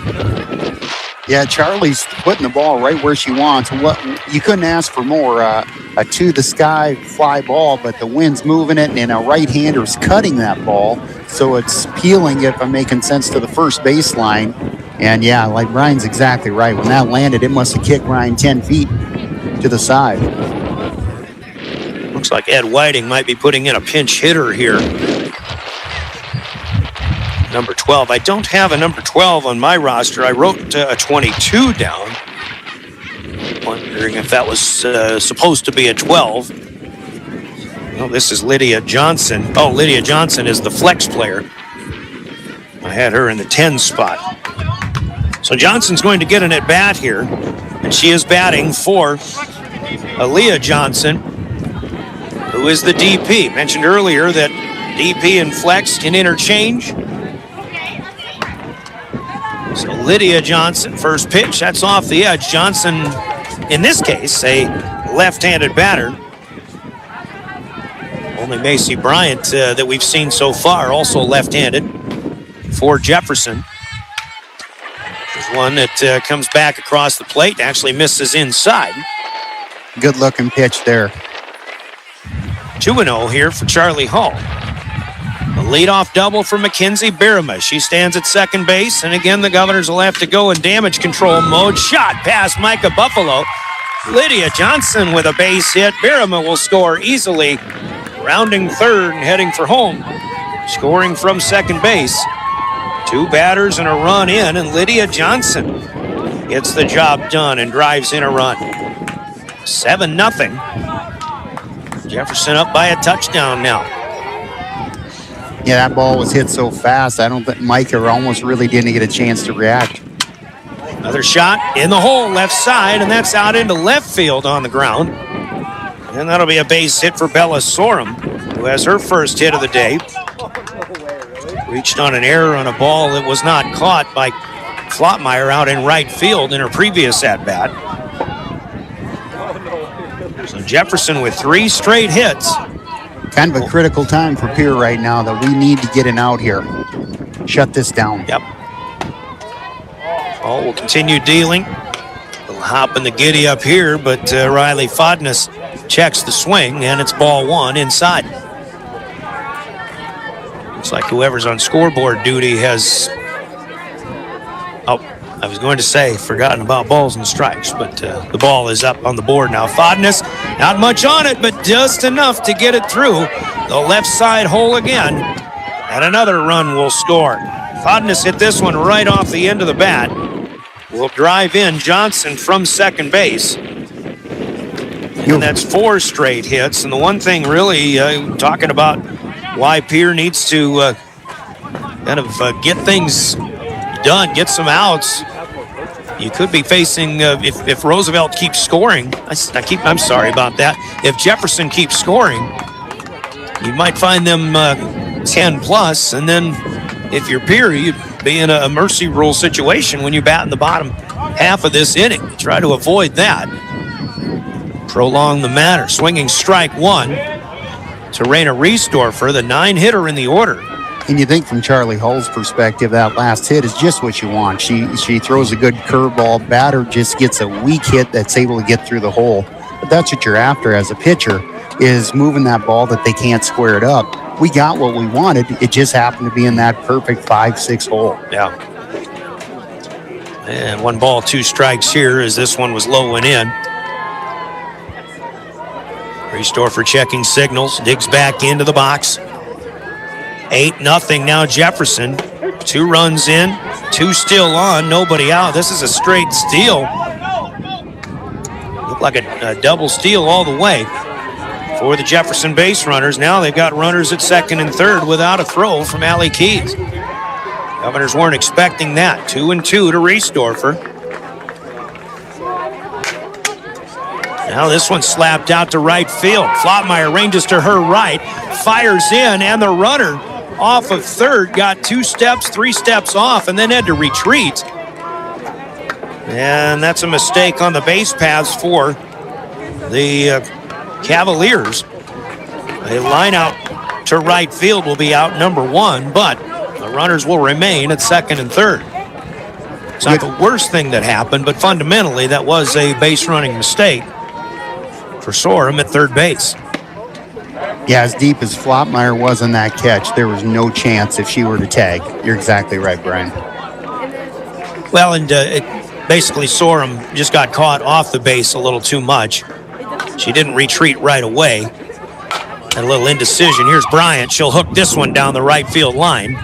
Yeah, Charlie's putting the ball right where she wants. What you couldn't ask for more. A to-the-sky fly ball, but the wind's moving it, and a right-hander's cutting that ball, so it's peeling, if I'm making sense, to the first baseline. And, yeah, like Brian's exactly right. When that landed, it must have kicked Brian 10 feet to the side. Looks like Ed Whiting might be putting in a pinch hitter here. Number 12. I don't have a number 12 on my roster. I wrote a 22 down. Wondering if that was supposed to be a 12. Oh, this is Lydia Johnson. Oh, Lydia Johnson is the flex player. I had her in the 10 spot. So Johnson's going to get an at-bat here. And she is batting for Aaliyah Johnson, who is the DP. Mentioned earlier that DP and flex can interchange. So Lydia Johnson, first pitch, that's off the edge. Johnson, in this case, a left-handed batter. Only Macy Bryant that we've seen so far, also left-handed for Jefferson. There's one that comes back across the plate, actually misses inside. Good looking pitch there. 2-0 here for Charlie Hall. A leadoff double for Mackenzie Birima. She stands at second base, and again the Governors will have to go in damage control mode. Shot past Micah Buffalo. Lydia Johnson with a base hit. Birima will score easily, rounding third and heading for home. Scoring from second base. 2 batters and a run in, and Lydia Johnson gets the job done and drives in a run. 7-0. Jefferson up by a touchdown now. Yeah, that ball was hit so fast, I don't think Micah almost really didn't get a chance to react. Another shot in the hole left side, and that's out into left field on the ground. And that'll be a base hit for Bella Sorum, who has her first hit of the day. Reached on an error on a ball that was not caught by Flottmeyer out in right field in her previous at-bat. So Jefferson with 3 straight hits. Kind of a critical time for Pierre right now that we need to get an out here. Shut this down. Yep. Ball will continue dealing. Little hop in the giddy up here, but Riley Fodness checks the swing, and it's ball 1 inside. Looks like whoever's on scoreboard duty has... Oh, I was going to say, forgotten about balls and strikes, but the ball is up on the board now. Fodness, not much on it, but just enough to get it through the left side hole again. And another run will score. Fodness hit this one right off the end of the bat. Will drive in Johnson from second base. And that's 4 straight hits. And the one thing really, talking about why Pierre needs to kind of get things done, get some outs. You could be facing, if Roosevelt keeps scoring, I'm sorry about that. If Jefferson keeps scoring, you might find them 10 plus, and then if you're Pierre, you'd be in a mercy rule situation when you bat in the bottom half of this inning. Try to avoid that. Prolong the matter. Swinging strike 1 to Raina Riesdorfer, the 9-hitter in the order. And you think from Charlie Hull's perspective, that last hit is just what you want. She throws a good curveball. Batter just gets a weak hit that's able to get through the hole. But that's what you're after as a pitcher, is moving that ball that they can't square it up. We got what we wanted. It just happened to be in that perfect 5-6 hole. Yeah. And 1 ball, 2 strikes here as this one was low and in. Riesdorfer checking signals, digs back into the box. 8-0 now Jefferson. 2 runs in, 2 still on, nobody out. This is a straight steal. Looked like a double steal all the way for the Jefferson base runners. Now they've got runners at second and third without a throw from Allie Keys. Governors weren't expecting that. 2-2 to Riesdorfer. Now this one slapped out to right field. Flottmeyer ranges to her right, fires in, and the runner off of third got 2 steps, 3 steps off, and then had to retreat. And that's a mistake on the base paths for the Cavaliers. A line out to right field will be out number 1, but the runners will remain at second and third. It's not the worst thing that happened, but fundamentally that was a base running mistake for Sorum at third base. Yeah, as deep as Flottmeyer was in that catch, there was no chance if she were to tag. You're exactly right, Brian. Well, and basically Sorum just got caught off the base a little too much. She didn't retreat right away. Had a little indecision. Here's Bryant. She'll hook this one down the right field line.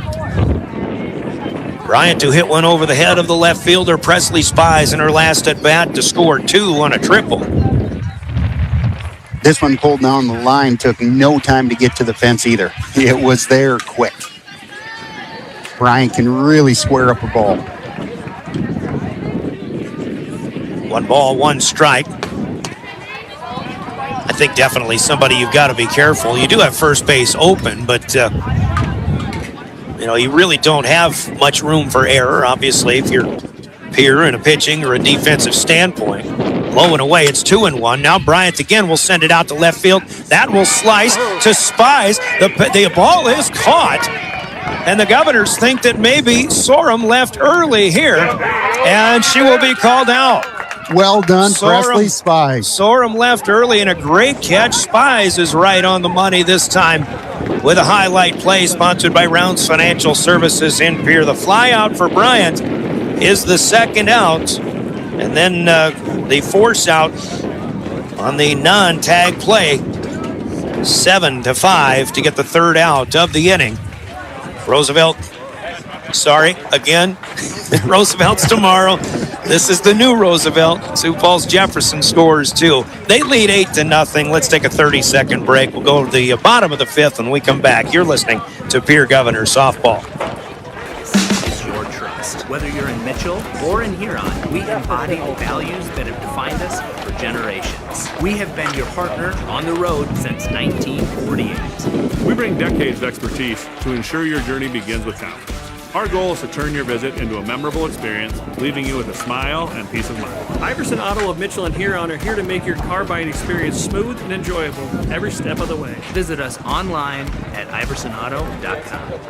Bryant to hit one over the head of the left fielder, Presley Spies, in her last at-bat to score 2 on a triple. This one pulled down the line, took no time to get to the fence either. It was there quick. Bryant can really square up a ball. 1 ball, 1 strike. I think definitely somebody you've got to be careful. You do have first base open, but you really don't have much room for error, obviously, if you're Pierre in a pitching or a defensive standpoint. Low and away, it's 2-1. Now Bryant again will send it out to left field. That will slice to Spies. The ball is caught. And the Governors think that maybe Sorum left early here, and she will be called out. Well done, Presley Spies. Sorum left early and a great catch. Spies is right on the money this time with a highlight play sponsored by Rounds Financial Services in Pierre. The fly out for Bryant is the second out, and then the force out on the non-tag play. 7-5 to get the third out of the inning. Roosevelt's tomorrow. This is the new Roosevelt. Sioux Falls Jefferson scores too. They lead 8-0. Let's take a 30-second break. We'll go to the bottom of the 5th when we come back. You're listening to Pierre Governors Softball. Your trust. Whether you're in Mitchell or in Huron, we embody the values that have defined us for generations. We have been your partner on the road since 1948. We bring decades of expertise to ensure your journey begins with confidence. Our goal is to turn your visit into a memorable experience, leaving you with a smile and peace of mind. Iverson Auto of Mitchell and Huron are here to make your car buying experience smooth and enjoyable every step of the way. Visit us online at iversonauto.com.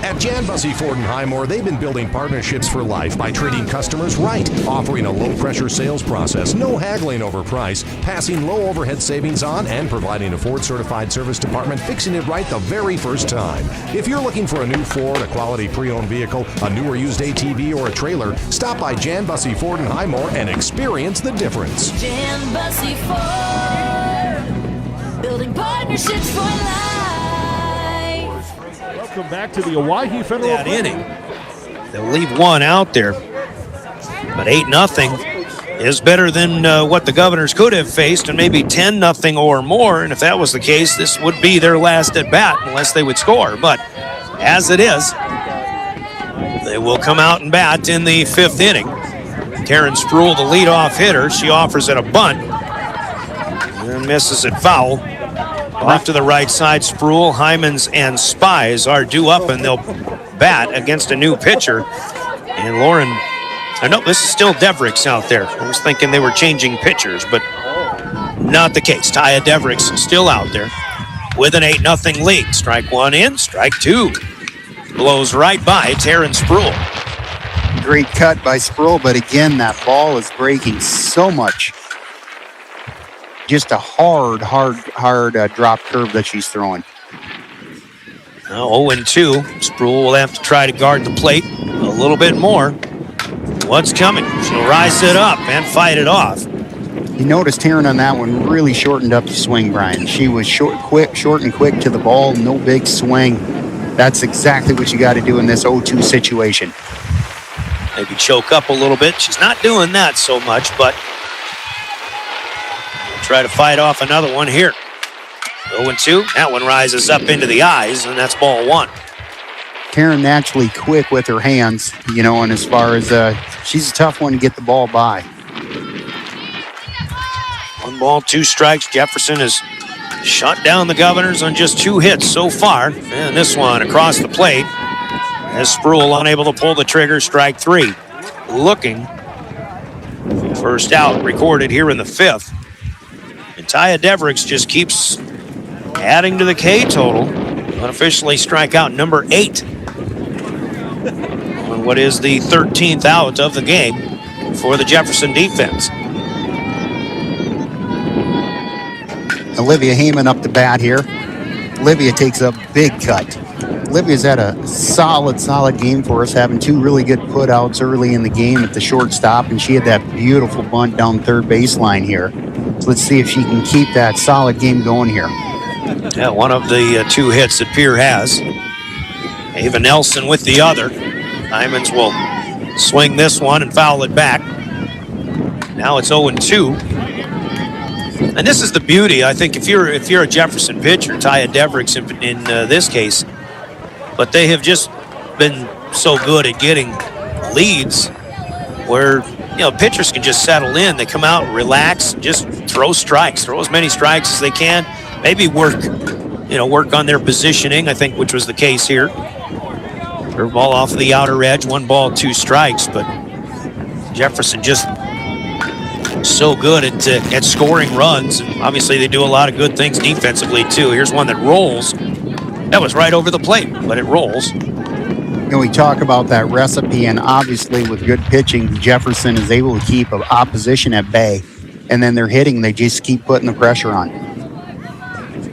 At Jan Bussey Ford and Highmore, they've been building partnerships for life by treating customers right, offering a low-pressure sales process, no haggling over price, passing low overhead savings on, and providing a Ford-certified service department fixing it right the very first time. If you're looking for a new Ford, a quality pre-owned vehicle, a new or used ATV, or a trailer, stop by Jan Bussey Ford and Highmore and experience the difference. Jan Bussey Ford, building partnerships for life. Welcome back to the Owyhee Federal that inning. They'll leave one out there, but 8-0 is better than what the Governors could have faced, and maybe 10-0 or more. And if that was the case, this would be their last at bat unless they would score. But as it is, they will come out and bat in the 5th inning. Taryn Spruill, the leadoff hitter, she offers it a bunt and misses it foul. Off to the right side, Spruill, Hymans, and Spies are due up, and they'll bat against a new pitcher. And Lauren, this is still Devricks out there. I was thinking they were changing pitchers, but not the case. Taya Devricks still out there with an 8-0 lead. Strike 1 in, strike 2. Blows right by Taryn Spruill. Great cut by Spruill, but again, that ball is breaking so much. Just a hard drop curve that she's throwing. Now 0-2. Spruill will have to try to guard the plate a little bit more. What's coming? She'll rise it up and fight it off. You noticed Taryn on that one really shortened up the swing, Brian. She was short and quick to the ball, no big swing. That's exactly what you got to do in this 0-2 situation. Maybe choke up a little bit. She's not doing that so much, but try to fight off another one here. 0-2. That one rises up into the eyes, and that's ball 1. Taryn naturally quick with her hands, and as far as she's a tough one to get the ball by. 1 ball, 2 strikes. Jefferson has shut down the Governors on just 2 hits so far. And this one across the plate. As Spruill unable to pull the trigger, strike 3. Looking. First out recorded here in the 5th. And Taya Devricks just keeps adding to the K total. Unofficially strikeout number 8. On what is the 13th out of the game for the Jefferson defense. Olivia Heyman up the bat here. Olivia takes a big cut. Olivia's had a solid game for us, having 2 really good putouts early in the game at the shortstop, and she had that beautiful bunt down third baseline here. So let's see if she can keep that solid game going here. Yeah, one of the 2 hits that Pierre has. Ava Nelson with the other. Hymans will swing this one and foul it back. Now it's 0-2. And this is the beauty, I think, if you're a Jefferson pitcher, Taya Devricks in this case, but they have just been so good at getting leads where pitchers can just settle in. They come out, relax, just throw strikes, throw as many strikes as they can. Maybe work on their positioning, I think, which was the case here. Curveball off of the outer edge, 1 ball, 2 strikes, but Jefferson just so good at scoring runs. And obviously, they do a lot of good things defensively, too. Here's one that rolls. That was right over the plate, but it rolls. We talk about that recipe, and obviously with good pitching, Jefferson is able to keep an opposition at bay. And then they're hitting, they just keep putting the pressure on.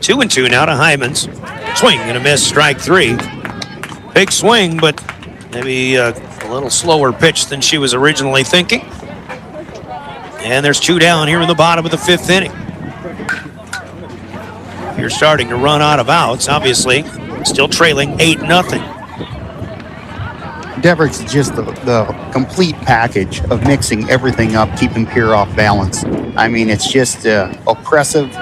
2-2 now to Hyman's. Swing and a miss, strike 3. Big swing, but maybe a little slower pitch than she was originally thinking. And there's 2 down here in the bottom of the 5th inning. You're starting to run out of outs, obviously. Still trailing 8-0. Deverick's just the complete package of mixing everything up, keeping Pierre off balance. I mean, it's just an impressive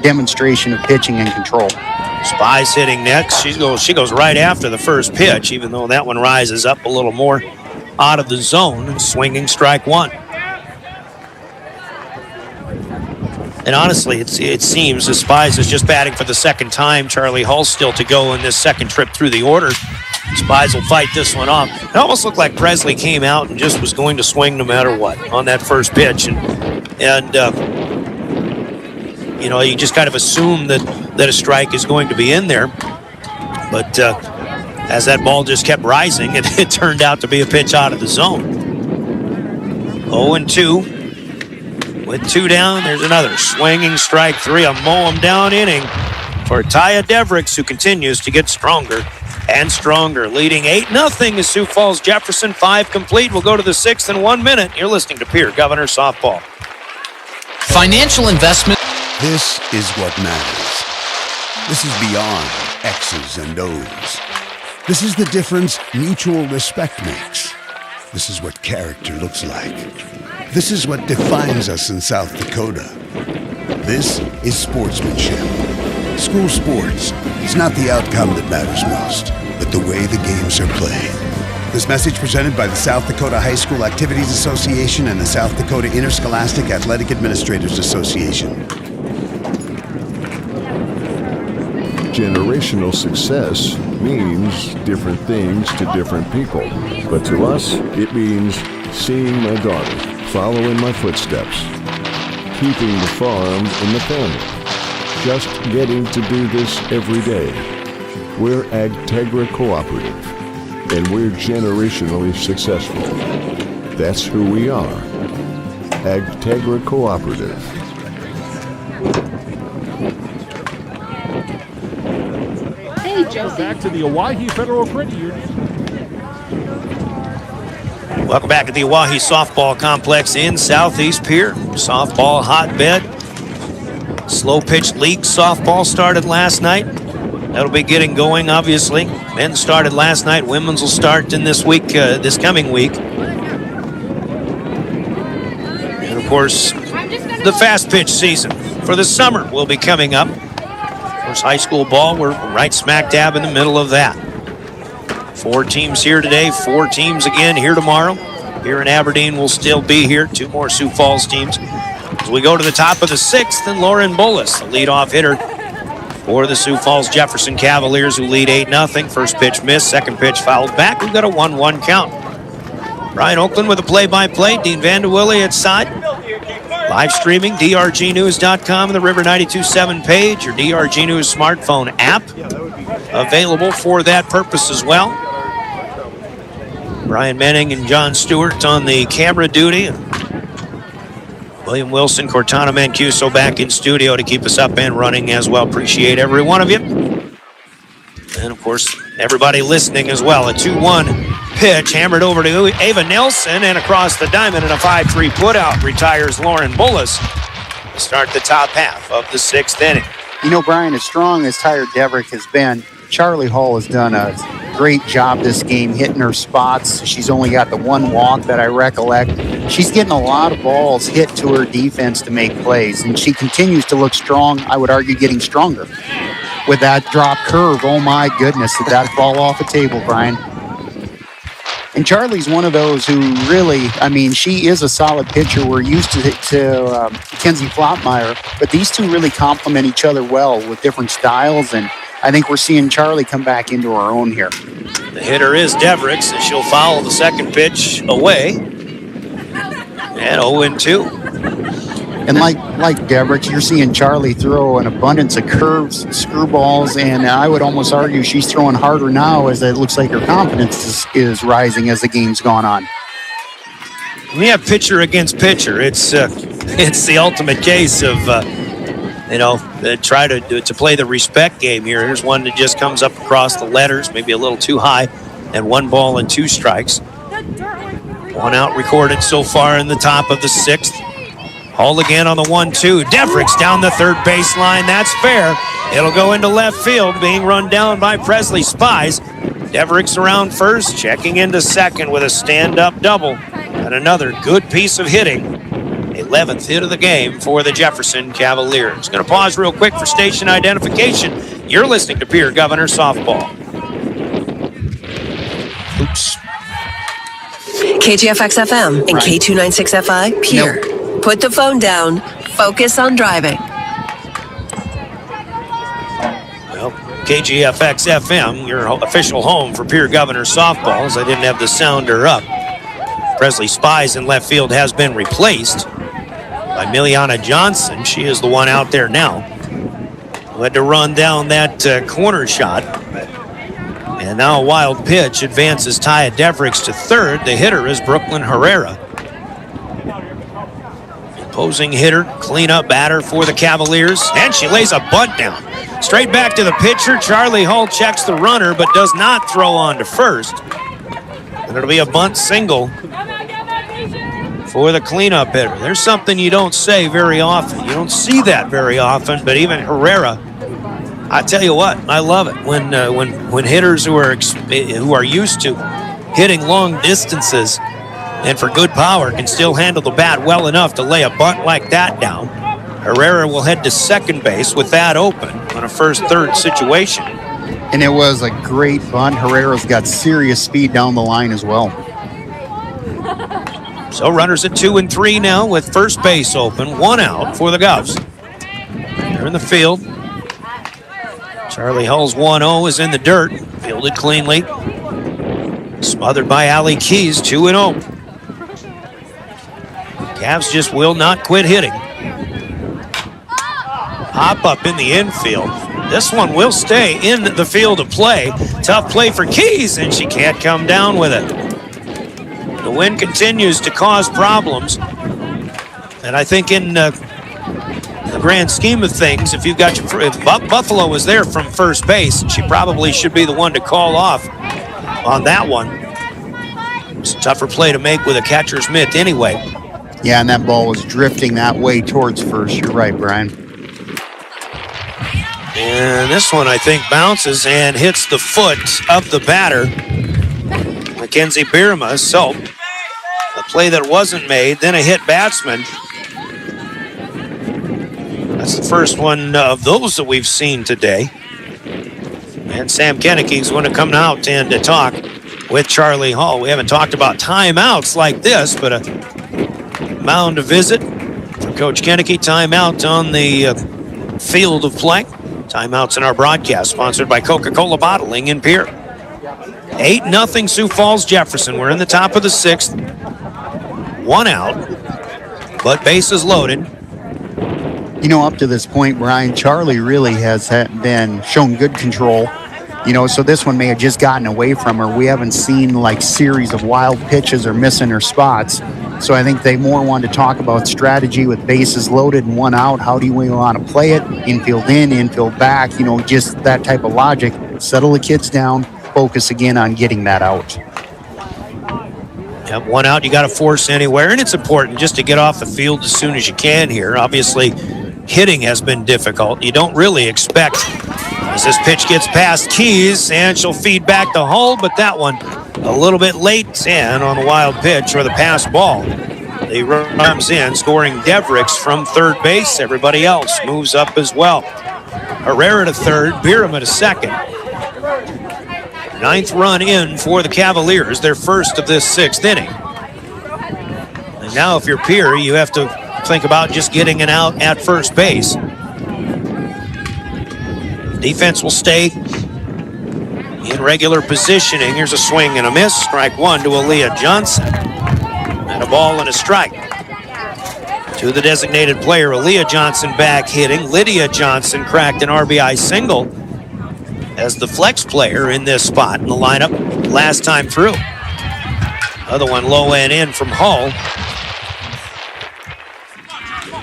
demonstration of pitching and control. Spy's hitting next. She goes right after the first pitch, even though that one rises up a little more out of the zone. Swinging strike 1. And honestly, it seems as Spies is just batting for the second time. Charlie Hull's still to go in this second trip through the order. Spies will fight this one off. It almost looked like Presley came out and just was going to swing no matter what on that first pitch. And you just kind of assume that a strike is going to be in there. But as that ball just kept rising, it turned out to be a pitch out of the zone. 0-2. With 2 down, there's another swinging strike 3, a mow him down inning for Taya Devricks, who continues to get stronger and stronger. Leading 8-0 is Sioux Falls Jefferson. 5 complete. We'll go to the 6th in 1 minute. You're listening to Pierre Governor Softball. Financial investment. This is what matters. This is beyond X's and O's. This is the difference mutual respect makes. This is what character looks like. This is what defines us in South Dakota. This is sportsmanship. School sports is not the outcome that matters most, but the way the games are played. This message presented by the South Dakota High School Activities Association and the South Dakota Interscholastic Athletic Administrators Association. Generational success means different things to different people, but to us, it means seeing my daughter follow in my footsteps, keeping the farm in the family, just getting to do this every day. We're AgTegra Cooperative, and we're generationally successful. That's who we are. AgTegra Cooperative. Hey, Josie. Back to the Owyhee Federal Credit Union. Welcome back to the Owyhee Softball Complex in Southeast Pierre. Softball hotbed. Slow pitch league softball started last night. That'll be getting going, obviously. Men's started last night. Women's will start in this week, this coming week. And of course, the fast pitch season for the summer will be coming up. Of course, high school ball, we're right smack dab in the middle of that. 4 teams here today, 4 teams again here tomorrow. Here in Aberdeen will still be here. 2 more Sioux Falls teams. As we go to the top of the 6th, and Lauren Bullis, the leadoff hitter for the Sioux Falls Jefferson Cavaliers, who lead 8-0. First pitch missed, second pitch fouled back. We've got a 1-1 count. Brian Oakland with a play-by-play. Dean Vanderwilly at side. Live streaming, drgnews.com and the River 92.7 page. Your DRG News smartphone app available for that purpose as well. Brian Menning and John Stewart on the camera duty. And William Wilson, Cortana Mancuso back in studio to keep us up and running as well. Appreciate every one of you. And, of course, everybody listening as well. A 2-1 pitch hammered over to Ava Nelson, and across the diamond in a 5-3 putout retires Lauren Bullis to start the top half of the 6th inning. You know, Brian, as strong as Tyra Deverick has been, Charlie Hull has done a great job this game, hitting her spots. She's only got the 1 walk that I recollect. She's getting a lot of balls hit to her defense to make plays, and she continues to look strong, I would argue getting stronger. With that drop curve, oh my goodness, did that fall off the table, Brian? And Charlie's one of those who really, I mean, she is a solid pitcher. We're used to Kenzie Flopmeyer, but these two really complement each other well with different styles, and I think we're seeing Charlie come back into her own here. The hitter is Devricks, and she'll foul the second pitch away. And 0-2. And like Devricks, you're seeing Charlie throw an abundance of curves, screwballs, and I would almost argue she's throwing harder now as it looks like her confidence is rising as the game's gone on. When you have pitcher against pitcher, it's the ultimate case of try to play the respect game here. Here's one that just comes up across the letters, maybe a little too high, and 1 ball and 2 strikes. 1 out recorded so far in the top of the 6th. Hall again on the 1-2. Devricks down the third baseline. That's fair. It'll go into left field, being run down by Presley Spies. Devricks around first, checking into second with a stand-up double. And another good piece of hitting. 11th hit of the game for the Jefferson Cavaliers. Going to pause real quick for station identification. You're listening to Pierre Governor Softball. Oops. KGFX FM and K296FI, Pierre. Nope. Put the phone down. Focus on driving. Well, KGFX FM, your official home for Pierre Governor Softball, as I didn't have the sounder up. Presley Spies in left field has been replaced by Miliana Johnson. She is the one out there now who had to run down that corner shot. And now a wild pitch advances Taya Devricks to third. The hitter is Brooklyn Herrera. Opposing hitter, cleanup batter for the Cavaliers, and she lays a bunt down. Straight back to the pitcher. Charlie Hall checks the runner, but does not throw on to first. And it'll be a bunt single for the cleanup hitter. There's something you don't say very often. You don't see that very often, but even Herrera, I tell you what, I love it when hitters who are used to hitting long distances and for good power can still handle the bat well enough to lay a bunt like that down. Herrera will head to second base with that open on a first-third situation. And it was a great bunt. Herrera's got serious speed down the line as well. So runners at 2 and 3 now with first base open. 1 out for the Govs. They're in the field. Charlie Hull's 1-0 is in the dirt. Fielded cleanly. Smothered by Allie Keys. 2-0. Cavs just will not quit hitting. Hop up in the infield. This one will stay in the field of play. Tough play for Keys, and she can't come down with it. The wind continues to cause problems. And I think in the grand scheme of things, if Buffalo was there from first base, she probably should be the one to call off on that one. It's a tougher play to make with a catcher's mitt anyway. Yeah, and that ball was drifting that way towards first. You're right, Brian. And this one, I think, bounces and hits the foot of the batter, Mackenzie Birma. So, a play that wasn't made, then a hit batsman. That's the first one of those that we've seen today. And Sam Kenneke's going to come out and to talk with Charlie Hall. We haven't talked about timeouts like this, but a mound visit for Coach Kenneke. Timeout on the field of play. Timeouts in our broadcast, sponsored by Coca-Cola Bottling in Pierre. 8-0 Sioux Falls Jefferson. We're in the top of the 6th. 1 out, but bases loaded. You know, up to this point, Brian, Charlie really has been shown good control. You know, so this one may have just gotten away from her. We haven't seen like series of wild pitches or missing her spots. So I think they more want to talk about strategy with bases loaded and 1 out. How do you want to play it? Infield in, infield back, you know, just that type of logic. Settle the kids down, focus again on getting that out. Yep, 1 out, you got to force anywhere, and it's important just to get off the field as soon as you can here. Obviously, hitting has been difficult. You don't really expect, as this pitch gets past Keys, and she'll feed back to Hull, but that one a little bit late in on the wild pitch or the pass ball. The run comes in, scoring Devricks from third base. Everybody else moves up as well. Herrera to third, Birma to second. Ninth run in for the Cavaliers, their first of this 6th inning. And now if you're Pierre, you have to think about just getting an out at first base. Defense will stay in regular positioning. Here's a swing and a miss. Strike one to Aaliyah Johnson. And a ball and a strike. To the designated player, Aaliyah Johnson back hitting. Lydia Johnson cracked an RBI single as the flex player in this spot in the lineup last time through. Other one low and in from Hull.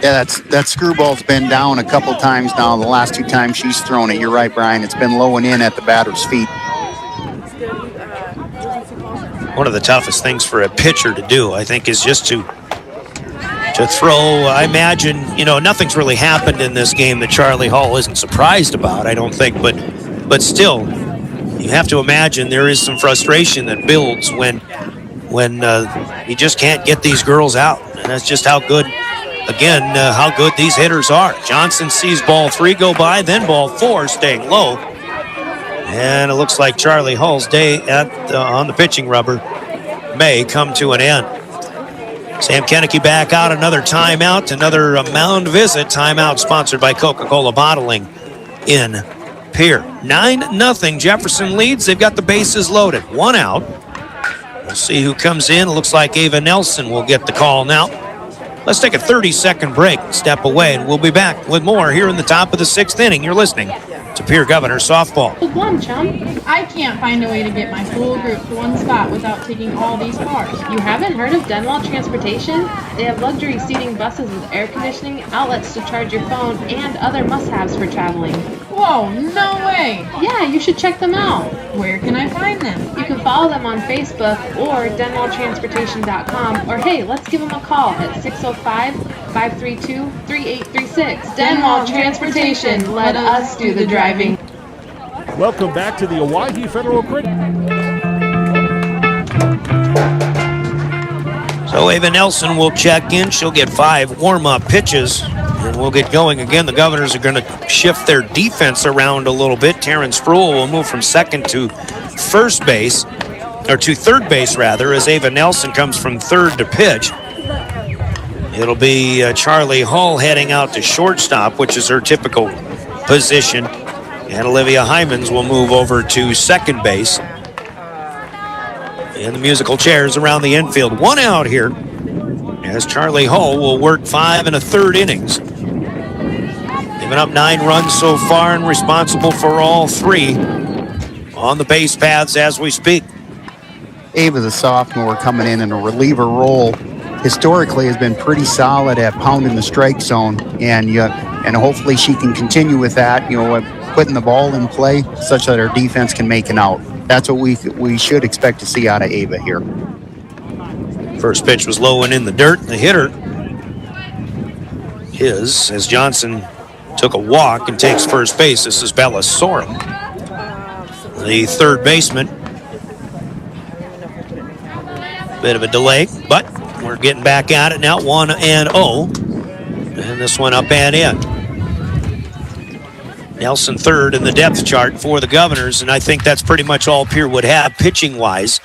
Yeah, that screwball's been down a couple times now. The last 2 times she's thrown it. You're right, Brian. It's been low and in at the batter's feet. One of the toughest things for a pitcher to do, I think, is just to throw. I imagine, nothing's really happened in this game that Charlie Hull isn't surprised about, I don't think, but still, you have to imagine there is some frustration that builds when you just can't get these girls out. And that's just how good these hitters are. Johnson sees ball 3 go by, then ball 4 staying low. And it looks like Charlie Hull's day on the pitching rubber may come to an end. Sam Kennedy back out, another timeout, another mound visit. Timeout sponsored by Coca-Cola Bottling in Pierre. 9-0, Jefferson leads. They've got the bases loaded. 1 out. We'll see who comes in. It looks like Ava Nelson will get the call now. Let's take a 30-second break, step away, and we'll be back with more here in the top of the 6th inning. You're listening to Pierre Governor Softball. One, chum. I can't find a way to get my full group to one spot without taking all these cars. You haven't heard of Denwall Transportation? They have luxury seating buses with air conditioning, outlets to charge your phone, and other must-haves for traveling. Whoa, no way! Yeah, you should check them out. Where can I find them? You can follow them on Facebook or denwalltransportation.com, or hey, let's give them a call at 605-532-3836. Denwall Transportation, let us do the driving. Welcome back to the Owyhee Federal Credit. So Ava Nelson will check in. She'll get 5 warm-up pitches, and we'll get going again. The Governors are going to shift their defense around a little bit. Taryn Sproul will move from second to first base, or to third base, rather, as Ava Nelson comes from third to pitch. It'll be Charlie Hull heading out to shortstop, which is her typical position. And Olivia Hymans will move over to second base. And the musical chairs around the infield. 1 out here as Charlie Hull will work 5 1/3 innings. Giving up 9 runs so far and responsible for all 3 on the base paths as we speak. Ava's a sophomore coming in a reliever role. Historically has been pretty solid at pounding the strike zone, and hopefully she can continue with that, putting the ball in play such that our defense can make an out. That's what we should expect to see out of Ava here. First pitch was low and in the dirt. The hitter is, as Johnson took a walk and takes first base, this is Bella Sorum, the third baseman. Bit of a delay, but we're getting back at it now. 1-0, and this one up and in. Nelson third in the depth chart for the Governors, and I think that's pretty much all Pierre would have pitching-wise.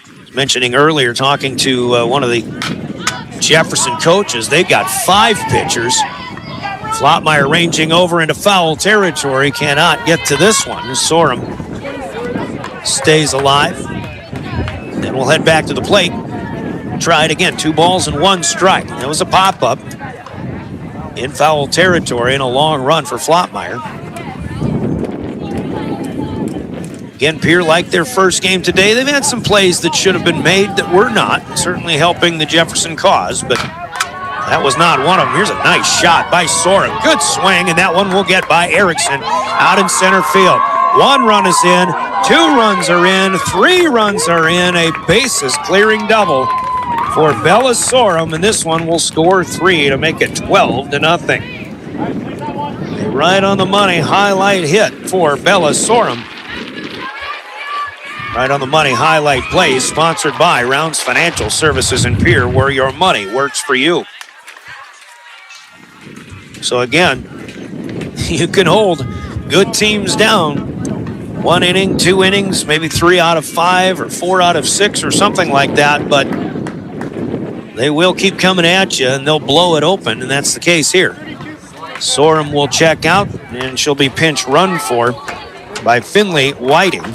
I was mentioning earlier, talking to one of the Jefferson coaches, they've got 5 pitchers. Flotmeyer ranging over into foul territory, cannot get to this one. Sorum stays alive. Then we'll head back to the plate. Try it again. 2 balls and 1 strike. That was a pop-up in foul territory and a long run for Flotmeyer. Again, Pierre liked their first game today. They've had some plays that should have been made that were not, certainly helping the Jefferson cause, but that was not one of them. Here's a nice shot by Sorum. Good swing, and that one will get by Erickson out in center field. 1 run is in, 2 runs are in, 3 runs are in, a bases clearing double for Bella Sorum, and this one will score 3 to make it 12-0. A right on the money highlight hit for Bella Sorum. Right on the money highlight play sponsored by Rounds Financial Services in Pierre, where your money works for you. So again, you can hold good teams down 1 inning, 2 innings, maybe 3 out of 5 or 4 out of 6 or something like that, but they will keep coming at you and they'll blow it open, and that's the case here. Sorum will check out, and she'll be pinch run for by Finley Whiting.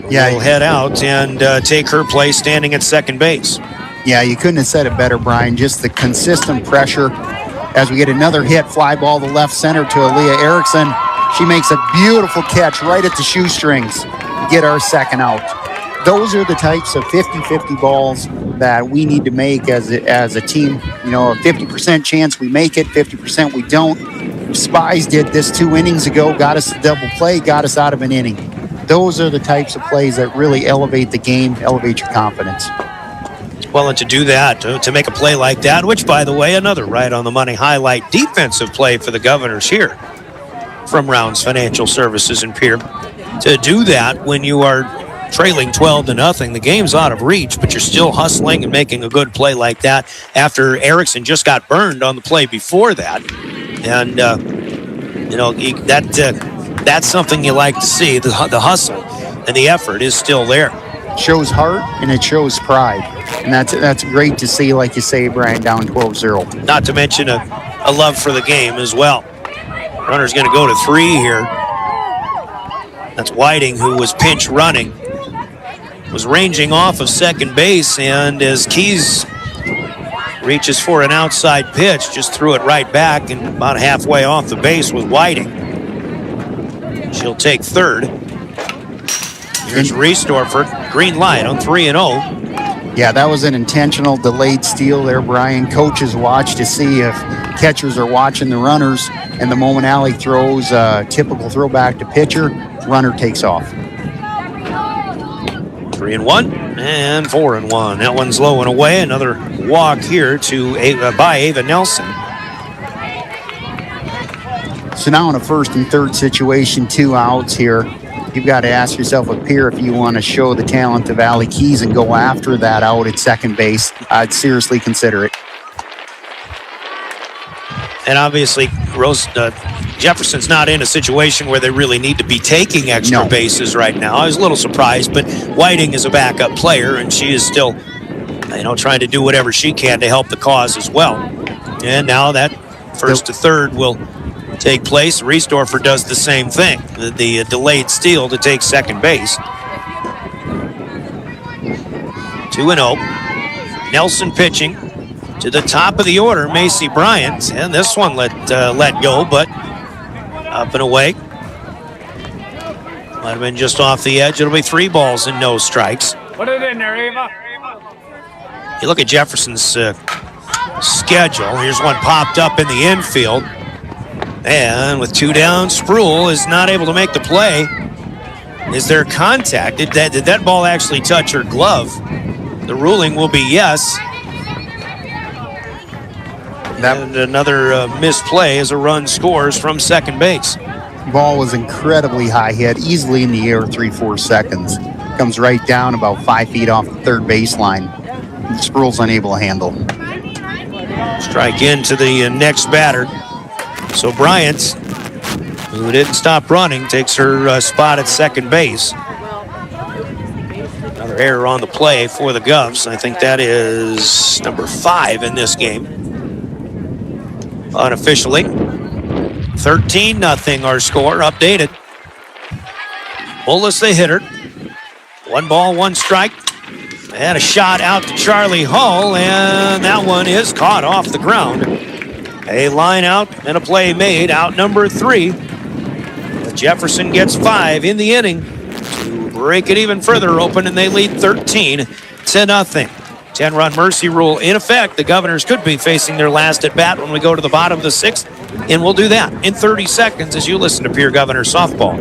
Yeah, will head out and take her place standing at second base. Yeah, you couldn't have said it better, Brian. Just the consistent pressure as we get another hit, fly ball to left center to Aaliyah Erickson. She makes a beautiful catch right at the shoestrings to get our second out. Those are the types of 50-50 balls that we need to make as a team. You know, a 50% chance we make it, 50% we don't. Spies did this 2 innings ago, got us a double play, got us out of an inning. Those are the types of plays that really elevate the game, elevate your confidence. Well, and to do that, to make a play like that, which, by the way, another right-on-the-money highlight defensive play for the Governors here from Rounds Financial Services in Pierre. To do that when you are trailing 12-0, the game's out of reach, but you're still hustling and making a good play like that after Erickson just got burned on the play before that. And, that's something you like to see. The hustle and the effort is still there. It shows heart and it shows pride. And that's great to see, like you say, Brian, down 12-0. Not to mention a love for the game as well. Runner's going to go to 3 here. That's Whiting, who was pinch running. Was ranging off of second base, and as Keys reaches for an outside pitch, just threw it right back, and about halfway off the base was Whiting. She'll take third. Here's Riesdorfer, green light on 3-0. Yeah, that was an intentional delayed steal there, Brian. Coaches watch to see if catchers are watching the runners, and the moment Allie throws a typical throwback to pitcher, runner takes off. 3-1 and 4-1. That one's low and away. Another walk here by Ava Nelson. So now in a first and third situation, 2 outs here. You've got to ask yourself with Pierre if you want to show the talent of Allie Keys and go after that out at second base. I'd seriously consider it. And obviously, Jefferson's not in a situation where they really need to be taking extra bases right now. I was a little surprised, but Whiting is a backup player, and she is still, trying to do whatever she can to help the cause as well. And now that first to third will take place. Riesdorfer does the same thing, the delayed steal to take second base. 2-0. Nelson pitching to the top of the order, Macy Bryant, and this one let go, but up and away. Might have been just off the edge. It'll be 3 balls and no strikes. Put it in there, Ava. You look at Jefferson's schedule. Here's one popped up in the infield. And with 2 down, Sproul is not able to make the play. Is there contact? Did that ball actually touch her glove? The ruling will be yes. And another missed play as a run scores from second base. Ball was incredibly high hit, easily in the air 3-4 seconds. Comes right down about 5 feet off the third baseline. Sproul's unable to handle. Strike into the next batter. So Bryant, who didn't stop running, takes her spot at second base. Another error on the play for the Govs. I think that is number 5 in this game. Unofficially, 13-0 our score, updated. Bullis the hitter. 1 ball, 1 strike. And a shot out to Charlie Hull, and that one is caught off the ground. A line out and a play made, out number 3. But Jefferson gets 5 in the inning to break it even further open, and they lead 13-0. 10-run mercy rule in effect. The Governors could be facing their last at bat when we go to the bottom of the 6th, and we'll do that in 30 seconds as you listen to Pierre Governor Softball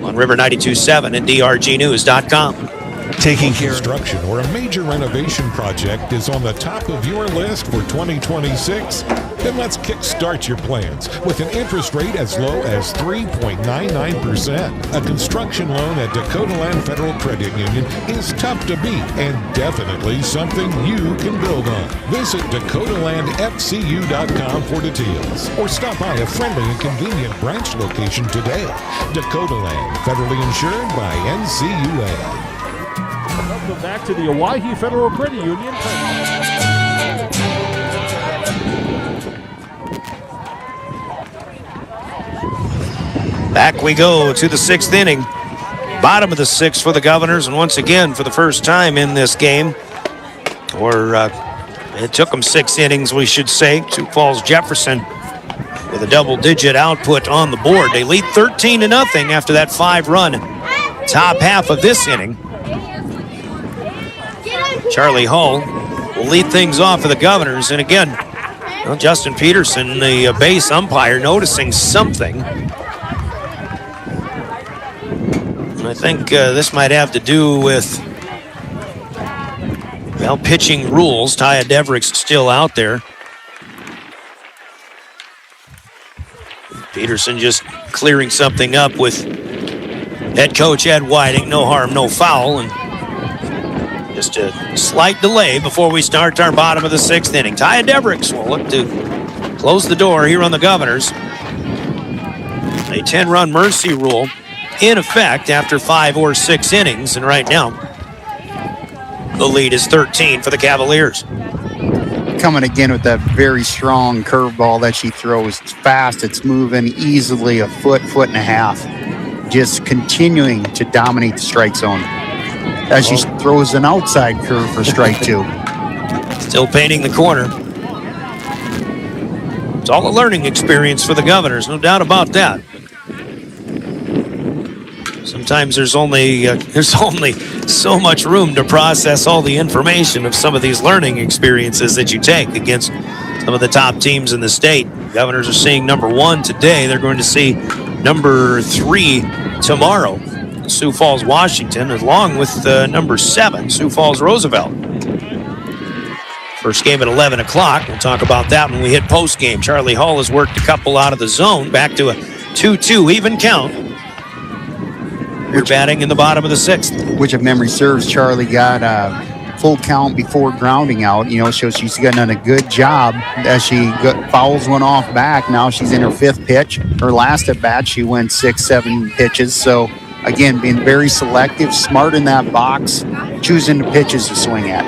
on River 92.7 and drgnews.com. Taking care of construction or a major renovation project is on the top of your list for 2026. Then let's kickstart your plans with an interest rate as low as 3.99%. A construction loan at Dakota Land Federal Credit Union is tough to beat and definitely something you can build on. Visit DakotaLandFCU.com for details or stop by a friendly and convenient branch location today. Dakota Land, federally insured by NCUA. Welcome back to the Owyhee Federal Credit Union. Back we go to the 6th inning. Bottom of the 6th for the Governors, and once again, for the first time in this game, or it took them 6 innings, we should say. Sioux Falls Jefferson with a double-digit output on the board. They lead 13-0 after that 5-run top half of this inning. Charlie Hull will lead things off for the Governors, and again, Justin Peterson, the base umpire, noticing something. I think this might have to do with, well, pitching rules. Taya Deverick's still out there. Peterson just clearing something up with head coach Ed Whiting. No harm, no foul. And just a slight delay before we start our bottom of the 6th inning. Taya Deverick's will look to close the door here on the Governors. A 10-run mercy rule in effect after 5 or 6 innings, and right now the lead is 13 for the Cavaliers. Coming again with that very strong curveball that she throws. It's fast, it's moving easily, a foot and a half. Just continuing to dominate the strike zone as she throws an outside curve for strike 2. Still painting the corner. It's all a learning experience for the Governors, no doubt about that. Sometimes there's only so much room to process all the information of some of these learning experiences that you take against some of the top teams in the state. Governors are seeing number 1 today. They're going to see number 3 tomorrow, Sioux Falls, Washington, along with number 7, Sioux Falls, Roosevelt. First game at 11 o'clock. We'll talk about that when we hit post game. Charlie Hull has worked a couple out of the zone, back to a 2-2 even count. You're batting in the bottom of the 6th. Which, if memory serves, Charlie got a full count before grounding out. So she's done a good job as she fouls one off back. Now she's in her 5th pitch. Her last at bat, she went 6-7 pitches. So, again, being very selective, smart in that box, choosing the pitches to swing at.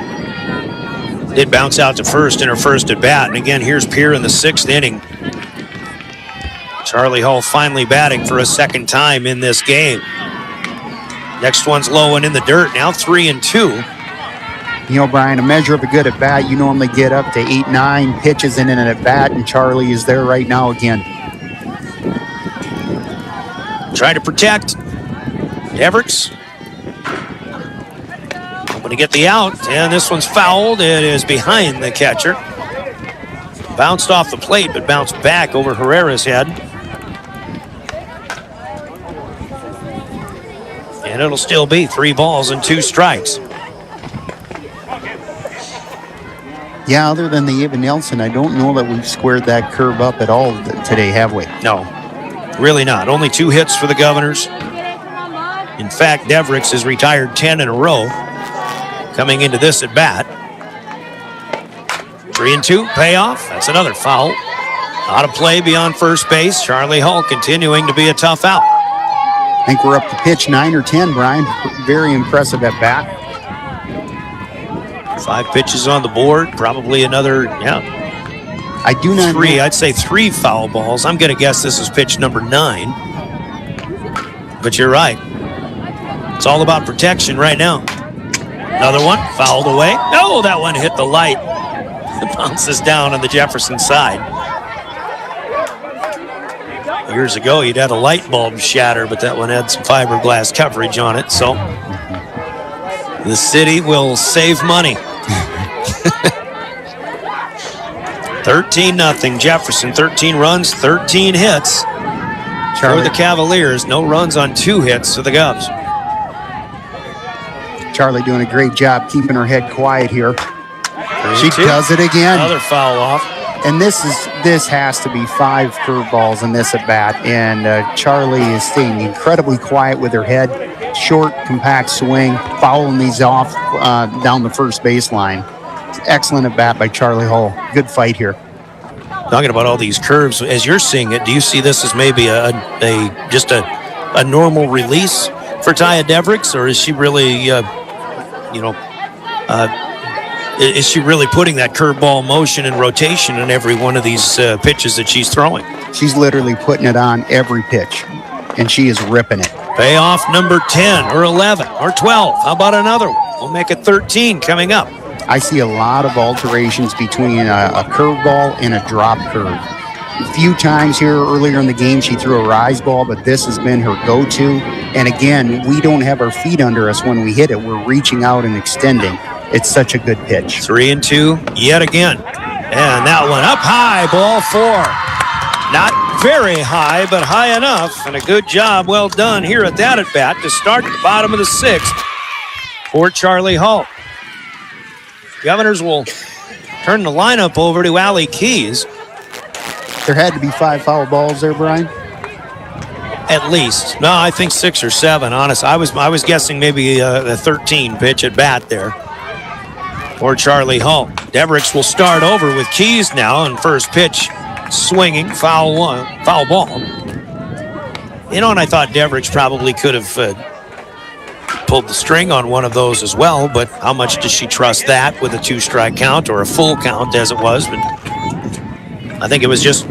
Did bounce out to first in her first at bat. And again, here's Pierre in the 6th inning. Charlie Hull finally batting for a second time in this game. Next one's low and in the dirt. Now 3-2. Brian, a measure of a good at bat, you normally get up to 8-9 pitches in an at bat, and Charlie is there right now again. Try to protect. Devericks. Hoping to get the out, and this one's fouled. It is behind the catcher. Bounced off the plate, but bounced back over Herrera's head. And it'll still be 3 balls and 2 strikes. Yeah, other than the Ava Nelson, I don't know that we've squared that curve up at all today, have we? No, really not. Only 2 hits for the Governors. In fact, Devericks has retired 10 in a row coming into this at bat. 3-2, payoff. That's another foul. Out of play beyond first base. Charlie Hull continuing to be a tough out. I think we're up to pitch 9 or 10, Brian. Very impressive at bat. 5 pitches on the board. Probably another, I do not 3. know. I'd say 3 foul balls. I'm going to guess this is pitch number 9. But you're right. It's all about protection right now. Another one fouled away. No, that one hit the light. It bounces down on the Jefferson side. Years ago, you'd had a light bulb shatter, but that one had some fiberglass coverage on it. So the city will save money. 13-0 Jefferson. 13 runs, 13 hits for the Cavaliers. No runs on 2 hits to the Govs. Charlie doing a great job keeping her head quiet here. She does it again. Another foul off. And this has to be 5 curveballs in this at bat. And Charlie is staying incredibly quiet with her head. Short, compact swing, fouling these off down the first baseline. Excellent at bat by Charlie Hull. Good fight here. Talking about all these curves, as you're seeing it, do you see this as maybe just a normal release for Taya Devricks, or is she really, is she really putting that curveball motion and rotation in every one of these pitches that she's throwing? She's literally putting it on every pitch, and she is ripping it. Payoff number 10 or 11 or 12. How about another one? We'll make it 13 coming up. I see a lot of alterations between a curveball and a drop curve. A few times here earlier in the game, she threw a rise ball, but this has been her go-to. And again, we don't have our feet under us when we hit it. We're reaching out and extending. It's such a good pitch. 3-2 yet again. And that one up high, ball 4. Not very high, but high enough. And a good job, well done here at that at-bat to start the bottom of the 6th for Charlie Hull. Governors will turn the lineup over to Allie Keys. There had to be 5 foul balls there, Brian. At least. No, I think 6 or 7, honest. I was guessing maybe a 13 pitch at bat there for Charlie Hull. Devricks will start over with Keys now, and first pitch swinging, foul ball. And I thought Devricks probably could have pulled the string on one of those as well, but how much does she trust that with a 2-strike count or a full count as it was? But I think it was just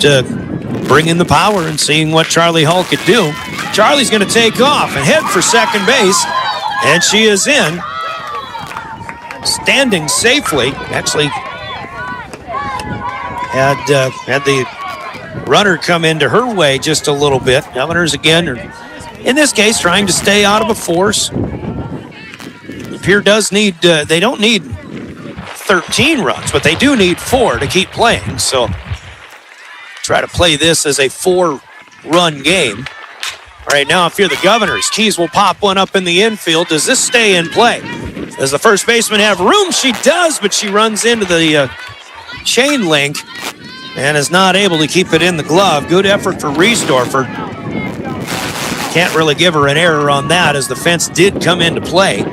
bringing the power and seeing what Charlie Hull could do. Charlie's going to take off and head for second base, and she is in, standing safely. Actually had the runner come into her way just a little bit. Governors again are, in this case, trying to stay out of a force. Pierre does need, they don't need 13 runs, but they do need 4 to keep playing. So try to play this as a 4-run game. All right, now if you're the Governors, Keys will pop one up in the infield. Does this stay in play? Does the first baseman have room? She does, but she runs into the chain link and is not able to keep it in the glove. Good effort for Riesdorfer. Can't really give her an error on that, as the fence did come into play.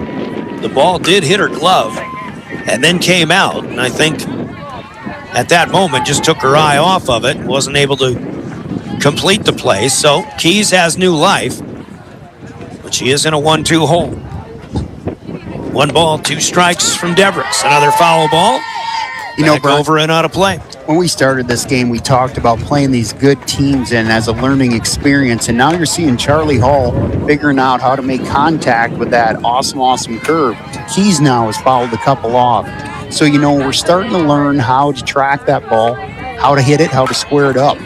The ball did hit her glove and then came out, and I think at that moment just took her eye off of it, wasn't able to complete the play. So Keys has new life, but she is in a 1-2 hole. 1 ball, 2 strikes from Devricks. Another foul ball. Back over and out of play. When we started this game, we talked about playing these good teams and as a learning experience. And now you're seeing Charlie Hull figuring out how to make contact with that awesome curve. Keys now has fouled a couple off. So, we're starting to learn how to track that ball, how to hit it, how to square it up.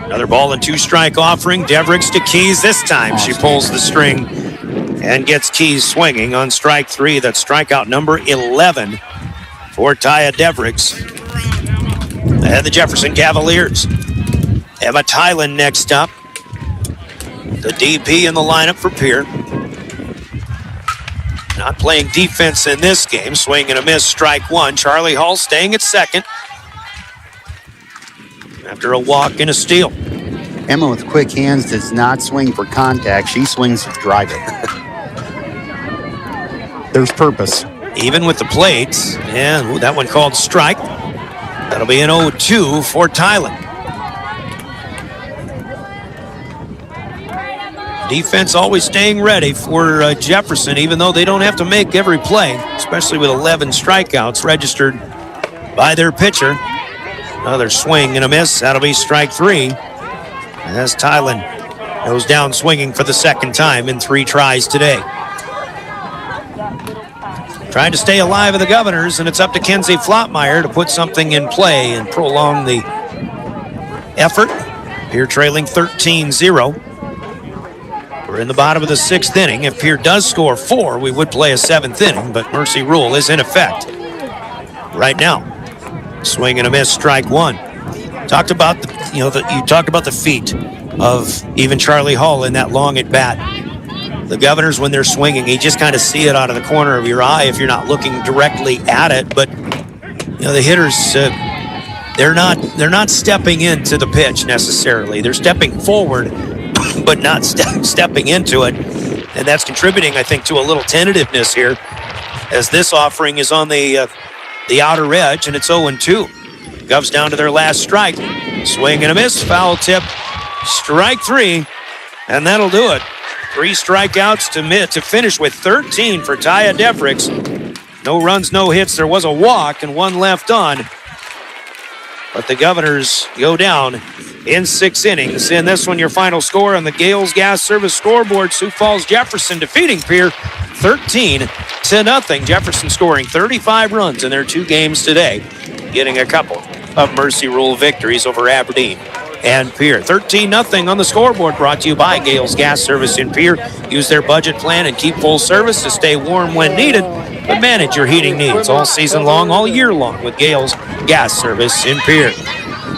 Another ball and 2-strike offering. Devricks to Keys. This time she pulls the string and gets Keys swinging on strike 3. That's strikeout number 11 for Taya Devricks. And the Jefferson Cavaliers. Emma Tylen next up. The DP in the lineup for Pierre. Not playing defense in this game. Swing and a miss, strike 1. Charlie Hull staying at second after a walk and a steal. Emma with quick hands does not swing for contact. She swings to drive it. There's purpose. Even with the plates. And that one called strike. That'll be an 0-2 for Tylen. Defense always staying ready for Jefferson, even though they don't have to make every play, especially with 11 strikeouts registered by their pitcher. Another swing and a miss. That'll be strike 3. As Tylen goes down swinging for the second time in 3 tries today. Trying to stay alive of the Governors, and it's up to Kenzie Flottmeyer to put something in play and prolong the effort. Pierre trailing 13-0. We're in the bottom of the 6th inning. If Pierre does score 4, we would play a 7th inning, but mercy rule is in effect right now. Swing and a miss, strike 1. Talked about you talked about the feet of even Charlie Hull in that long at bat. The Governors, when they're swinging, you just kind of see it out of the corner of your eye if you're not looking directly at it. But the hitters they're not stepping into the pitch necessarily. They're stepping forward, but not stepping into it. And that's contributing, I think, to a little tentativeness here, as this offering is on the outer edge, and it's 0-2. Govs down to their last strike. Swing and a miss, foul tip, strike 3, and that'll do it. 3 strikeouts to finish with 13 for Taya Defricks. No runs, no hits. There was a walk and 1 left on. But the Governors go down in 6 innings. In this one, your final score on the Gales Gas Service scoreboard, Sioux Falls Jefferson defeating Pierre 13-0. Jefferson scoring 35 runs in their 2 games today, getting a couple of Mercy Rule victories over Aberdeen and Pierre. 13-0 on the scoreboard, brought to you by Gales Gas Service in Pierre. Use their budget plan and keep full service to stay warm when needed, but manage your heating needs all season long, all year long with Gales Gas Service in Pierre.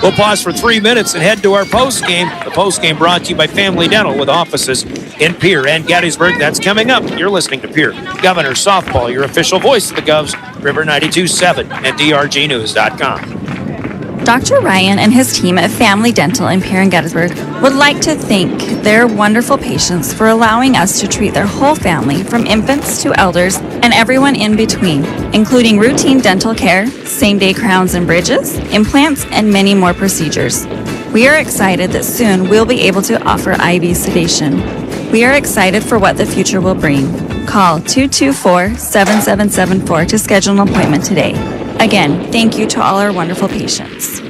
We'll pause for 3 minutes and head to our post game. The post game brought to you by Family Dental with offices in Pierre and Gettysburg. That's coming up. You're listening to Pierre Governor Softball, your official voice of the Govs, River 92.7 and DRGnews.com. Dr. Ryan and his team at Family Dental in Pierre and Gettysburg would like to thank their wonderful patients for allowing us to treat their whole family, from infants to elders and everyone in between, including routine dental care, same-day crowns and bridges, implants, and many more procedures. We are excited that soon we'll be able to offer IV sedation. We are excited for what the future will bring. Call 224-7774 to schedule an appointment today. Again, thank you to all our wonderful patients.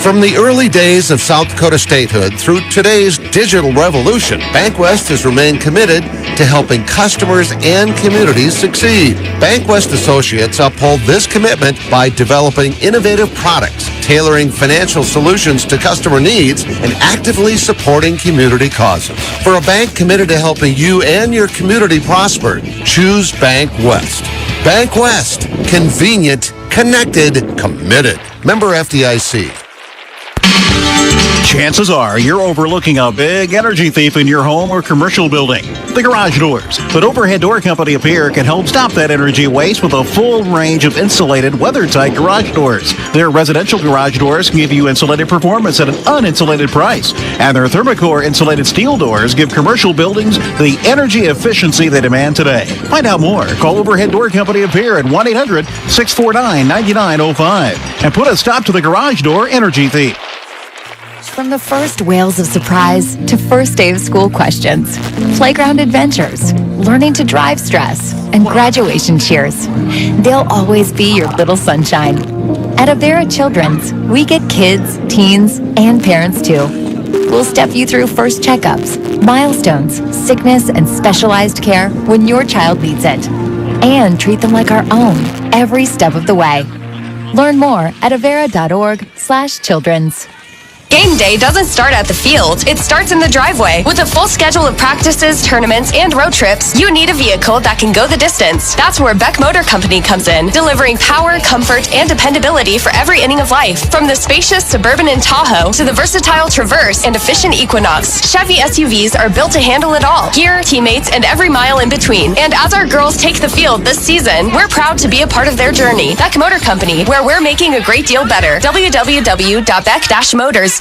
From the early days of South Dakota statehood through today's digital revolution, BankWest has remained committed to helping customers and communities succeed. BankWest Associates uphold this commitment by developing innovative products, tailoring financial solutions to customer needs, and actively supporting community causes. For a bank committed to helping you and your community prosper, choose BankWest. BankWest. Convenient, connected, committed. Member FDIC. Chances are you're overlooking a big energy thief in your home or commercial building, the garage doors. But Overhead Door Company of Pierre can help stop that energy waste with a full range of insulated, weather-tight garage doors. Their residential garage doors give you insulated performance at an uninsulated price. And their Thermocore insulated steel doors give commercial buildings the energy efficiency they demand today. Find out more. Call Overhead Door Company of Pierre at 1-800-649-9905 and put a stop to the garage door energy thief. From the first wails of surprise to first day of school questions, playground adventures, learning to drive stress, and graduation cheers, they'll always be your little sunshine. At Avera Children's, we get kids, teens, and parents too. We'll step you through first checkups, milestones, sickness, and specialized care when your child needs it, and treat them like our own every step of the way. Learn more at avera.org/children's. Game day doesn't start at the field. It starts in the driveway. With a full schedule of practices, tournaments, and road trips, you need a vehicle that can go the distance. That's where Beck Motor Company comes in, delivering power, comfort, and dependability for every inning of life. From the spacious Suburban and Tahoe to the versatile Traverse and efficient Equinox, Chevy SUVs are built to handle it all. Gear, teammates, and every mile in between. And as our girls take the field this season, we're proud to be a part of their journey. Beck Motor Company, where we're making a great deal better. www.beck-motors.com.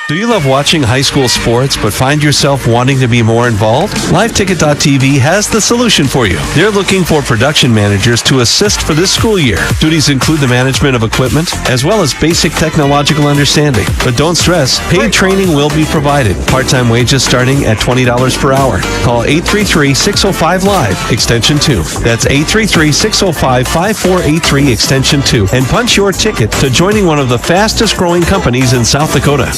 Do you love watching high school sports but find yourself wanting to be more involved? LiveTicket.tv has the solution for you. They're looking for production managers to assist for this school year. Duties include the management of equipment as well as basic technological understanding. But don't stress, paid training will be provided. Part-time wages starting at $20 per hour. Call 833-605-LIVE, extension 2. That's 833-605-5483, extension 2. And punch your ticket to joining one of the fastest growing companies in South Dakota.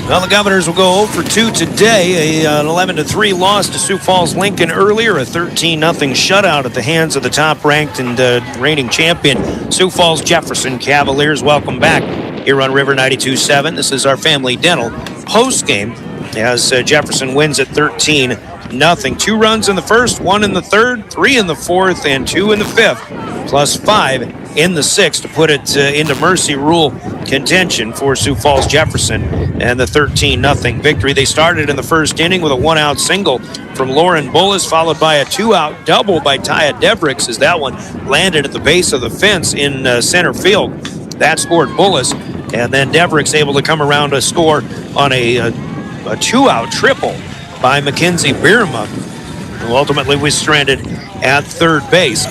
Well, the Governors will go 0-2 today. An 11-3 loss to Sioux Falls Lincoln earlier. A 13-0 shutout at the hands of the top-ranked and reigning champion Sioux Falls Jefferson Cavaliers. Welcome back here on River 92.7. This is our Family Dental post game as Jefferson wins at 13-0. 2 runs in the first, 1 in the third, 3 in the fourth, and 2 in the fifth, plus 5 in the 6th to put it into Mercy Rule contention for Sioux Falls Jefferson and the 13-0 victory. They started in the first inning with a 1-out single from Lauren Bullis, followed by a 2-out double by Taya Devricks as that one landed at the base of the fence in center field. That scored Bullis, and then Devricks able to come around to score on a 2-out triple by Mackenzie Bierma, who ultimately was stranded at third base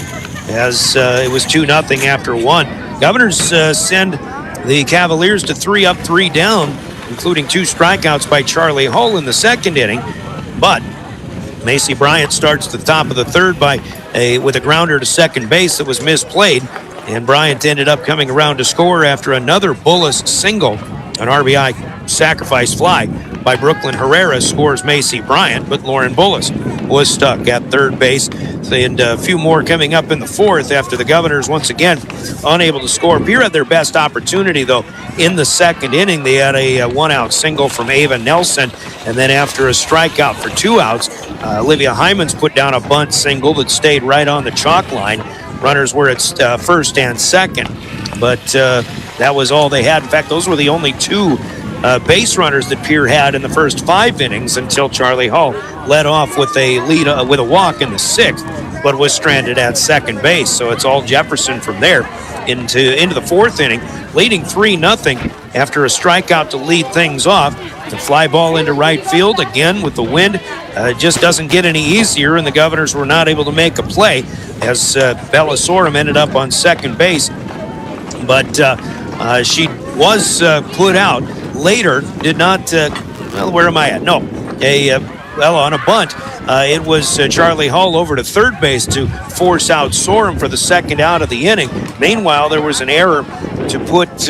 as it was 2-0 after one. Governors send the Cavaliers to 3 up, 3 down, including 2 strikeouts by Charlie Hull in the second inning. But Macy Bryant starts at the top of the third with a grounder to second base that was misplayed. And Bryant ended up coming around to score after another Bullis single, an RBI sacrifice fly by Brooklyn Herrera scores Macy Bryant, but Lauren Bullis was stuck at third base. And a few more coming up in the fourth after the Governors once again unable to score. Pierre had their best opportunity, though, in the second inning. They had a 1-out single from Ava Nelson, and then after a strikeout for 2 outs, Olivia Hyman's put down a bunt single that stayed right on the chalk line. Runners were at first and second, but that was all they had. In fact, those were the only 2 base runners that Pierre had in the first 5 innings until Charlie Hull led off with a lead with a walk in the 6th, but was stranded at second base. So it's all Jefferson from there into the 4th inning, leading 3-0 after a strikeout to lead things off. The fly ball into right field again with the wind. It just doesn't get any easier, and the Governors were not able to make a play as Bella Sorum ended up on second base. But she was put out later, did not, where am I at? No, on a bunt. It was Charlie Hull over to third base to force out Sorum for the second out of the inning. Meanwhile, there was an error to put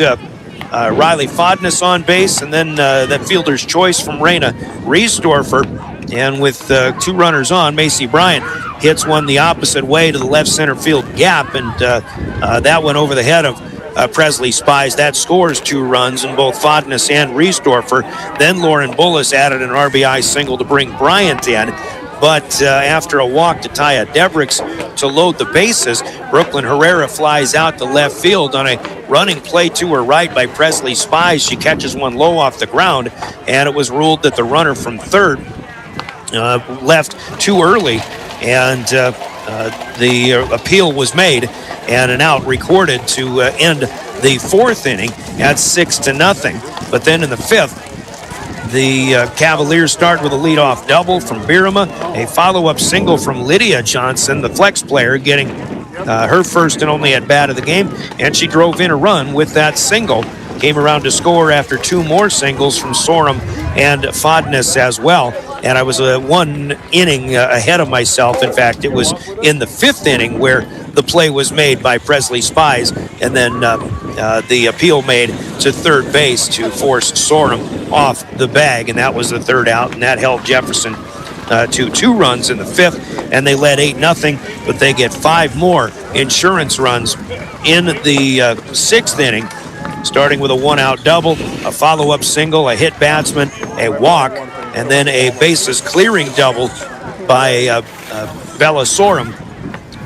Riley Fodness on base, and then that fielder's choice from Raina Riesdorfer. And with 2 runners on, Macy Bryant hits one the opposite way to the left center field gap, and that went over the head of Presley Spies. That scores 2 runs in both Fodness and Riesdorfer. Then Lauren Bullis added an RBI single to bring Bryant in. But after a walk to Taya Devricks to load the bases, Brooklyn Herrera flies out to left field on a running play to her right by Presley Spies. She catches one low off the ground, and it was ruled that the runner from third left too early, and the appeal was made and an out recorded to end the 4th inning at 6-0. But then in the 5th, the Cavaliers start with a leadoff double from Bierma, a follow-up single from Lydia Johnson, the flex player, getting her first and only at bat of the game, and she drove in a run with that single. Came around to score after 2 more singles from Sorum and Fodness as well. And I was 1 inning ahead of myself. In fact, it was in the 5th inning where the play was made by Presley Spies, and then the appeal made to third base to force Sorum off the bag, and that was the 3rd out, and that held Jefferson to 2 runs in the 5th, and they led 8-0, but they get 5 more insurance runs in the 6th inning, starting with a 1-out double, a follow-up single, a hit batsman, a walk, and then a bases clearing double by Bella Sorum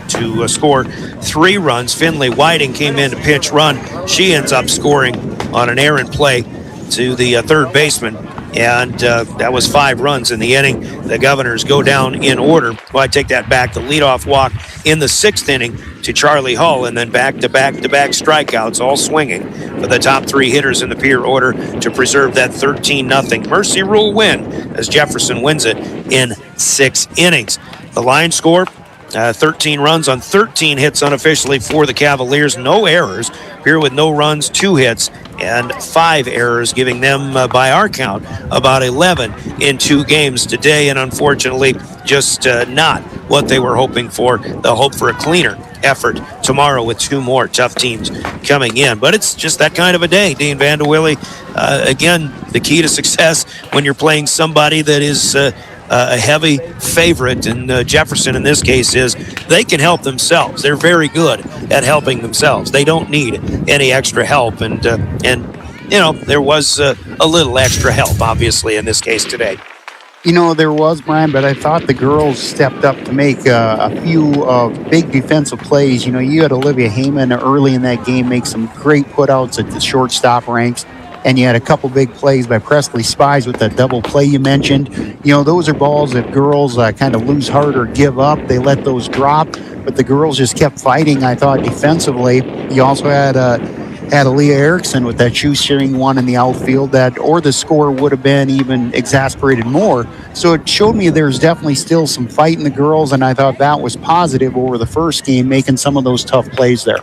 to score 3 runs. Finley Whiting came in to pinch run. She ends up scoring on an errant play to the third baseman, and that was 5 runs in the inning. The Governors go down in order. Well, I take that back. The leadoff walk in the 6th inning to Charlie Hull, and then back-to-back strikeouts, all swinging for the top 3 hitters in the Pierre order to preserve that 13-0 Mercy Rule win as Jefferson wins it in 6 innings. The line score, 13 runs on 13 hits unofficially for the Cavaliers. No errors. Pierre with no runs, 2 hits, and 5 errors, giving them, by our count, about 11 in 2 games today. And unfortunately, just not what they were hoping for. They'll hope for a cleaner effort tomorrow with 2 more tough teams coming in. But it's just that kind of a day. Dean Vanderwille, again, the key to success when you're playing somebody that is a heavy favorite, and Jefferson in this case is they can help themselves. They're very good at helping themselves. They don't need any extra help, and you know, there was a little extra help, obviously, in this case today. There was, Brian, but I thought the girls stepped up to make a few big defensive plays. You had Olivia Heyman early in that game make some great putouts at the shortstop ranks, and you had a couple big plays by Presley Spies with that double play you mentioned. Those are balls that girls kind of lose heart or give up. They let those drop, but the girls just kept fighting, I thought, defensively. You also had Aaliyah Erickson with that shoe-shearing one in the outfield or the score would have been even exasperated more. So it showed me there's definitely still some fight in the girls, and I thought that was positive over the first game, making some of those tough plays there.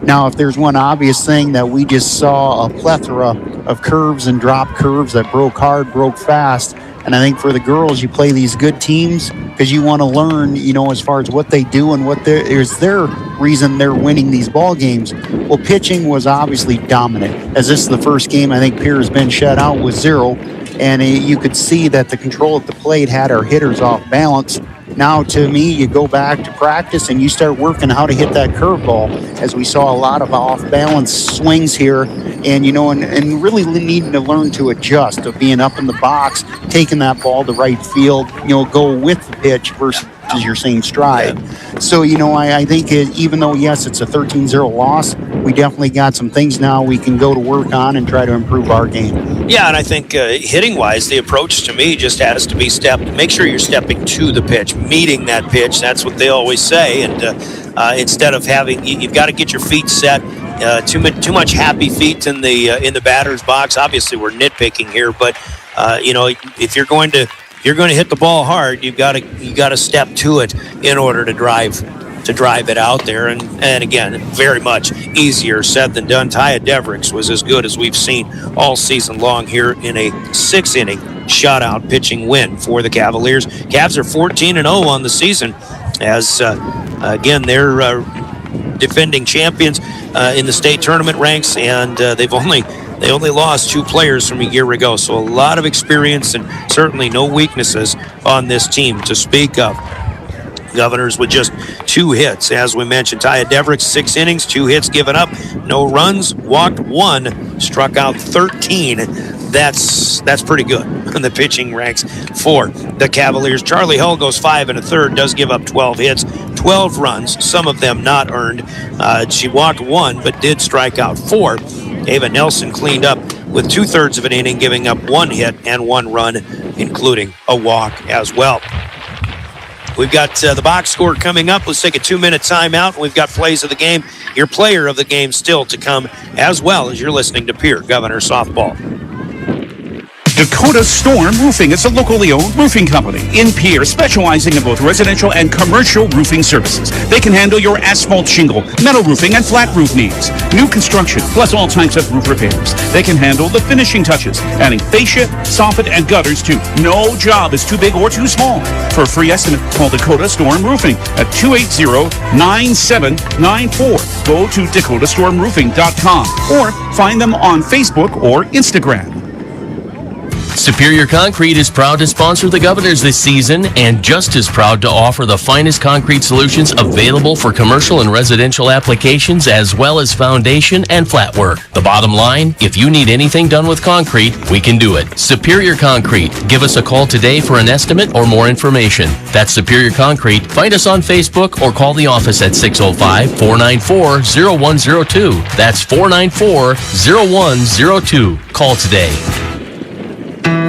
Now, if there's one obvious thing that we just saw a plethora of curves and drop curves that broke hard, broke fast. And I think for the girls, you play these good teams because you want to learn, as far as what they do and what is their reason they're winning these ball games. Well, pitching was obviously dominant. As this is the first game, I think Pierre has been shut out with 0. And you could see that the control at the plate had our hitters off balance. Now, to me, you go back to practice and you start working how to hit that curveball, as we saw a lot of off-balance swings here, and and really needing to learn to adjust of being up in the box, taking that ball to right field, go with the pitch versus your same stride. So, I think even though, yes, it's a 13-0 loss, we definitely got some things now we can go to work on and try to improve our game. Yeah, and I think hitting-wise, the approach to me just has to be make sure you're stepping to the pitch, meeting that pitch. That's what they always say. And instead of you've got to get your feet set. Too much happy feet in the batter's box. Obviously, we're nitpicking here, but if you're going to hit the ball hard, you got to step to it in order to drive it out there. And again, very much easier said than done. Taya Devricks was as good as we've seen all season long here in a 6-inning shutout pitching win for the Cavaliers. Cavs are 14-0 on the season, as again they're defending champions in the state tournament ranks, and they only lost 2 players from a year ago. So a lot of experience and certainly no weaknesses on this team to speak of. Governors with just 2 hits. As we mentioned, Taya Devricks, 6 innings, 2 hits given up, no runs, walked 1, struck out 13. That's pretty good in the pitching ranks for the Cavaliers. Charlie Hull goes 5 1/3, does give up 12 hits, 12 runs, some of them not earned. She walked 1, but did strike out 4. Ava Nelson cleaned up with 2/3 of an inning, giving up 1 hit and 1 run, including a walk as well. We've got the box score coming up. Let's take a 2-minute timeout. We've got plays of the game, your player of the game still to come, as well as you're listening to Pierre Governor Softball. Dakota Storm Roofing is a locally owned roofing company in Pierre, specializing in both residential and commercial roofing services. They can handle your asphalt shingle, metal roofing, and flat roof needs. New construction, plus all types of roof repairs. They can handle the finishing touches, adding fascia, soffit, and gutters too. No job is too big or too small. For a free estimate, call Dakota Storm Roofing at 280-9794. Go to dakotastormroofing.com or find them on Facebook or Instagram. Superior Concrete is proud to sponsor the Governors this season and just as proud to offer the finest concrete solutions available for commercial and residential applications, as well as foundation and flat work. The bottom line, if you need anything done with concrete, we can do it. Superior Concrete. Give us a call today for an estimate or more information. That's Superior Concrete. Find us on Facebook or call the office at 605-494-0102. That's 494-0102. Call today.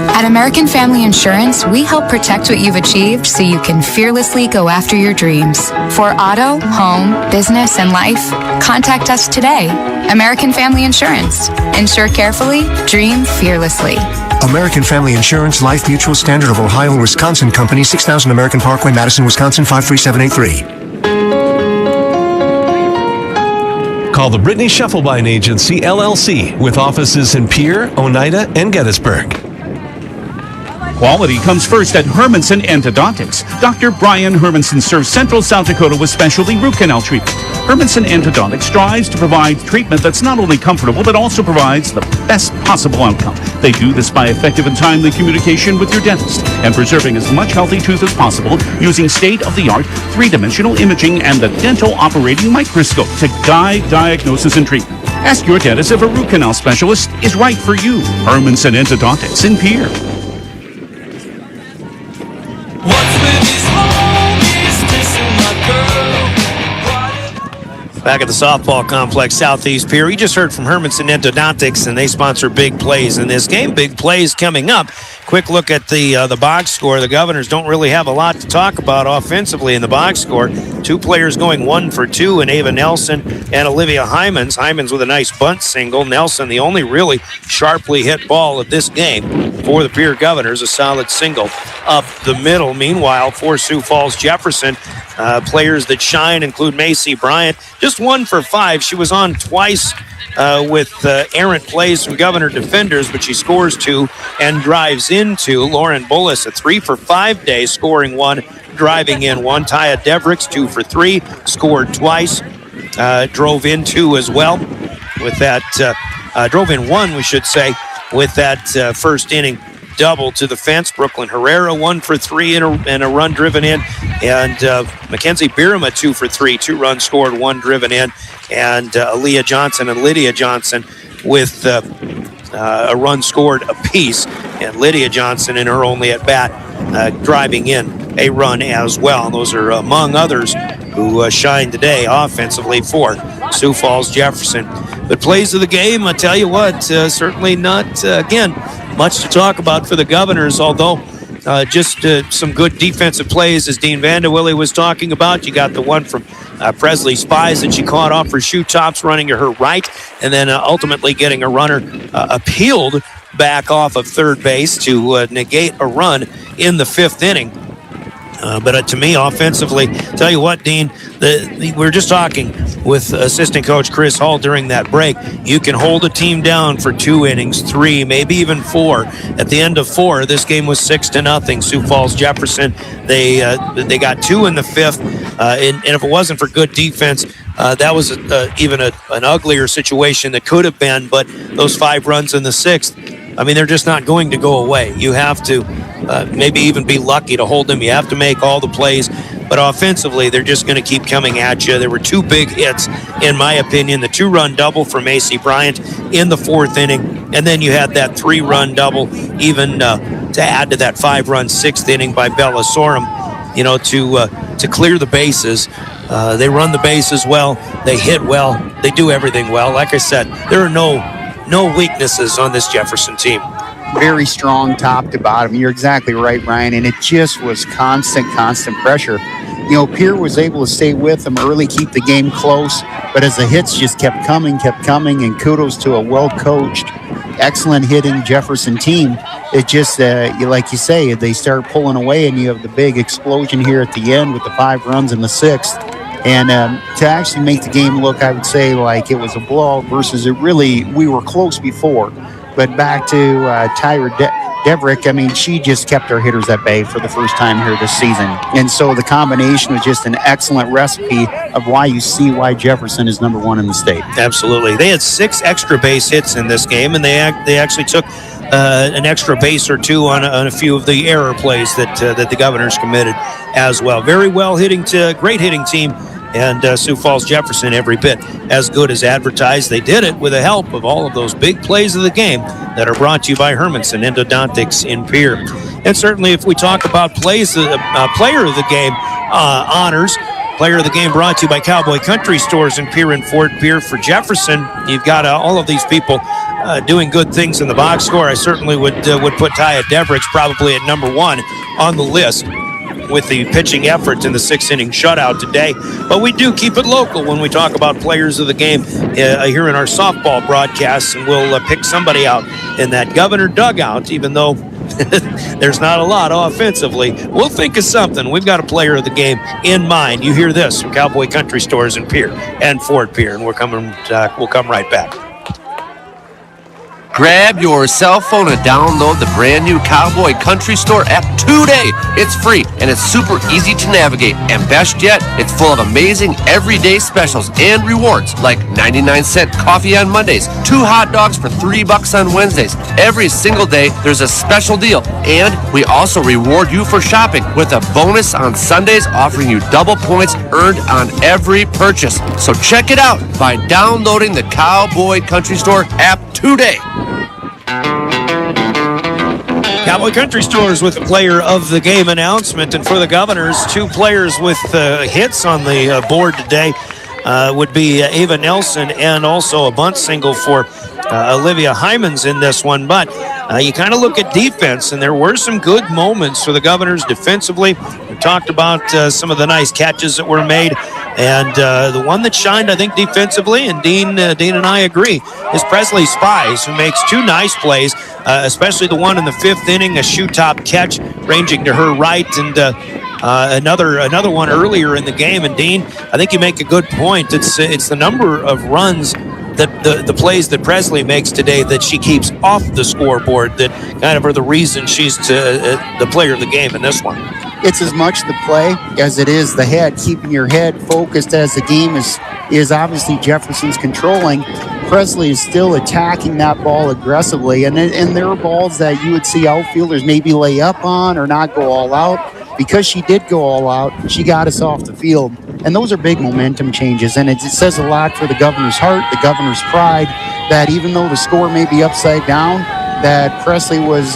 At American Family Insurance, we help protect what you've achieved so you can fearlessly go after your dreams. For auto, home, business, and life, contact us today. American Family Insurance. Insure carefully, dream fearlessly. American Family Insurance, Life Mutual, Standard of Ohio and Wisconsin Company, 6000 American Parkway, Madison, Wisconsin, 53783. Call the Brittany Scheffelbein Agency, LLC, with offices in Pierre, Oneida, and Gettysburg. Quality comes first at Hermanson Endodontics. Dr. Brian Hermanson serves Central South Dakota with specialty root canal treatment. Hermanson Endodontics strives to provide treatment that's not only comfortable, but also provides the best possible outcome. They do this by effective and timely communication with your dentist and preserving as much healthy tooth as possible using state-of-the-art three-dimensional imaging and the dental operating microscope to guide diagnosis and treatment. Ask your dentist if a root canal specialist is right for you. Hermanson Endodontics in Pierre. What's with these homies dissing my girl? Back at the softball complex, Southeast Pier. We just heard from Hermanson Endodontics, and they sponsor big plays in this game. Big plays coming up. Quick look at the box score. The Governors don't really have a lot to talk about offensively in the box score. 2 players going 1 for 2, and Ava Nelson and Olivia Hymans. Hymans with a nice bunt single. Nelson, the only really sharply hit ball of this game for the Pierre Governors, a solid single up the middle. Meanwhile, for Sioux Falls Jefferson, players that shine include Macy Bryant, just 1 for 5. She was on twice with errant plays from Governor defenders, but she scores 2 and drives into. Lauren Bullis, a 3 for 5 day, scoring 1, driving in 1. Taya Devricks, 2 for 3, scored twice, drove in 2 as well with that, drove in 1, we should say, with that first inning double to the fence. Brooklyn Herrera 1 for 3 and a run driven in, and Mackenzie Bierema 2 for 3, 2 runs scored, 1 driven in, and Aaliyah Johnson and Lydia Johnson with a run scored apiece, and Lydia Johnson in her only at bat driving in a run as well. And those are among others who shine today offensively for Sioux Falls Jefferson. But plays of the game, I tell you what, certainly not, again, much to talk about for the Governors, although just some good defensive plays, as Dean Vandewille was talking about. You got the one from Presley Spies that she caught off her shoe tops running to her right, and then ultimately getting a runner appealed back off of third base to negate a run in the 5th inning. But to me, offensively, tell you what, Dean, we were just talking with assistant coach Chris Hall during that break. You can hold a team down for 2 innings, 3, maybe even 4. At the end of 4, this game was 6-0. Sioux Falls Jefferson, they got 2 in the 5th, and if it wasn't for good defense, that was even an uglier situation that could have been. But those 5 runs in the 6th, I mean, they're just not going to go away. You have to maybe even be lucky to hold them. You have to make all the plays. But offensively, they're just going to keep coming at you. There were 2 big hits, in my opinion. The 2-run double for Macy Bryant in the 4th inning. And then you had that 3-run double, even to add to that 5-run 6th inning by Bella Sorum, to clear the bases. They run the bases well. They hit well. They do everything well. Like I said, there are no weaknesses on this Jefferson team. Very strong top to bottom. You're exactly right, Ryan, and it just was constant pressure. Pierre was able to stay with them early, keep the game close, but as the hits just kept coming, and kudos to a well-coached, excellent hitting Jefferson team. It just, like you say, they start pulling away, and you have the big explosion here at the end with the 5 runs in the 6th. And to actually make the game look, I would say, like it was a blowout versus we were close before. But back to Tyra Deverick, I mean, she just kept her hitters at bay for the first time here this season. And so the combination was just an excellent recipe of why Jefferson is number 1 in the state. Absolutely. They had 6 extra base hits in this game, and they actually took an extra base or 2 on a few of the error plays that the Governors committed as well. Very well great hitting team. And Sioux Falls Jefferson, every bit as good as advertised. They did it with the help of all of those big plays of the game that are brought to you by Hermanson Endodontics in Pierre. And certainly if we talk about player of the game honors, player of the game brought to you by Cowboy Country Stores in Pierre and Fort Pierre. For Jefferson, you've got all of these people doing good things in the box score. I certainly would put Taya Devricks probably at number 1 on the list with the pitching effort in the 6th inning shutout today. But we do keep it local when we talk about players of the game here in our softball broadcasts, and we'll pick somebody out in that Governor dugout, even though there's not a lot offensively. We'll think of something. We've got a player of the game in mind. You hear this from Cowboy Country Stores in Pierre and Fort Pierre, and we'll come right back. Grab your cell phone and download the brand new Cowboy Country Store app today. It's free and it's super easy to navigate. And best yet, it's full of amazing everyday specials and rewards like 99-cent coffee on Mondays, 2 hot dogs for $3 on Wednesdays. Every single day, there's a special deal. And we also reward you for shopping with a bonus on Sundays offering you double points earned on every purchase. So check it out by downloading the Cowboy Country Store app today. Cowboy Country Stores with the player of the game announcement. And for the Governors, 2 players with hits on the board today would be Ava Nelson and also a bunt single for Olivia Hymans in this one. But you kind of look at defense, and there were some good moments for the Governors defensively. We talked about some of the nice catches that were made. And the one that shined, I think, defensively, and Dean and I agree, is Presley Spies, who makes 2 nice plays, especially the one in the 5th inning, a shoe-top catch ranging to her right, and another one earlier in the game. And Dean, I think you make a good point. It's the number of runs that the plays that Presley makes today that she keeps off the scoreboard that kind of are the reason she's the player of the game in this one. It's as much the play as it is the head, keeping your head focused as the game is obviously Jefferson's controlling. Presley is still attacking that ball aggressively, and there are balls that you would see outfielders maybe lay up on or not go all out. Because she did go all out, she got us off the field. And those are big momentum changes, and it says a lot for the Governor's heart, the Governor's pride, that even though the score may be upside down, that Presley was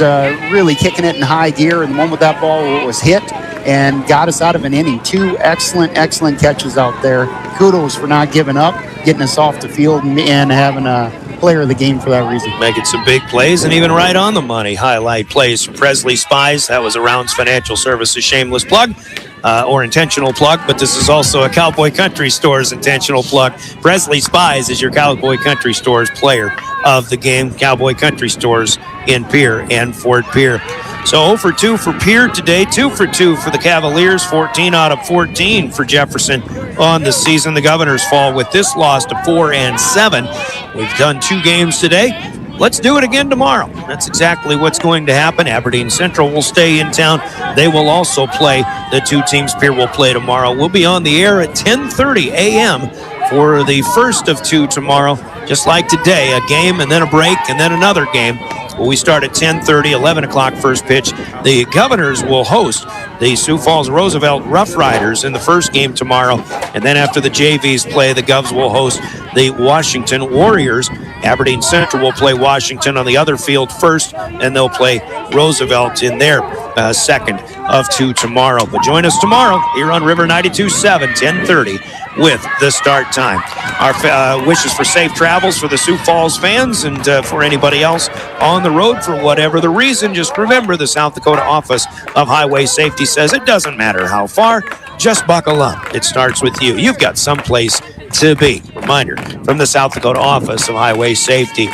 really kicking it in high gear, and the moment that ball was hit and got us out of an inning. 2 excellent catches out there. Kudos for not giving up, getting us off the field, and having a player of the game for that reason. Making some big plays and even right on the money. Highlight plays for Presley Spies. That was a Rounds Financial Services shameless plug. Or intentional plug, but this is also a Cowboy Country Stores intentional plug. Presley Spies is your Cowboy Country Stores player of the game. Cowboy Country Stores in Pierre and Fort Pierre. So 0 for 2 for Pierre today, 2 for 2 for the Cavaliers, 14 out of 14 for Jefferson on the season. The Governors fall with this loss to 4-7. We've done 2 games today. Let's do it again tomorrow. That's exactly what's going to happen. Aberdeen Central will stay in town. They will also play. The 2 teams Pierre will play tomorrow. We'll be on the air at 10:30 a.m. for the first of 2 tomorrow. Just like today, a game and then a break and then another game. We start at 10:30, 11 o'clock first pitch. The Governors will host the Sioux Falls Roosevelt Rough Riders in the first game tomorrow. And then after the JVs play, the Govs will host the Washington Warriors. Aberdeen Central will play Washington on the other field first, and they'll play Roosevelt in their second of 2 tomorrow. But join us tomorrow here on River 92.7, 10:30 with the start time. Our wishes for safe travels for the Sioux Falls fans and for anybody else on the road for whatever the reason. Just remember, the South Dakota Office of Highway Safety says it doesn't matter how far, just buckle up. It starts with you. You've got someplace to be. Reminder from the South Dakota Office of Highway Safety.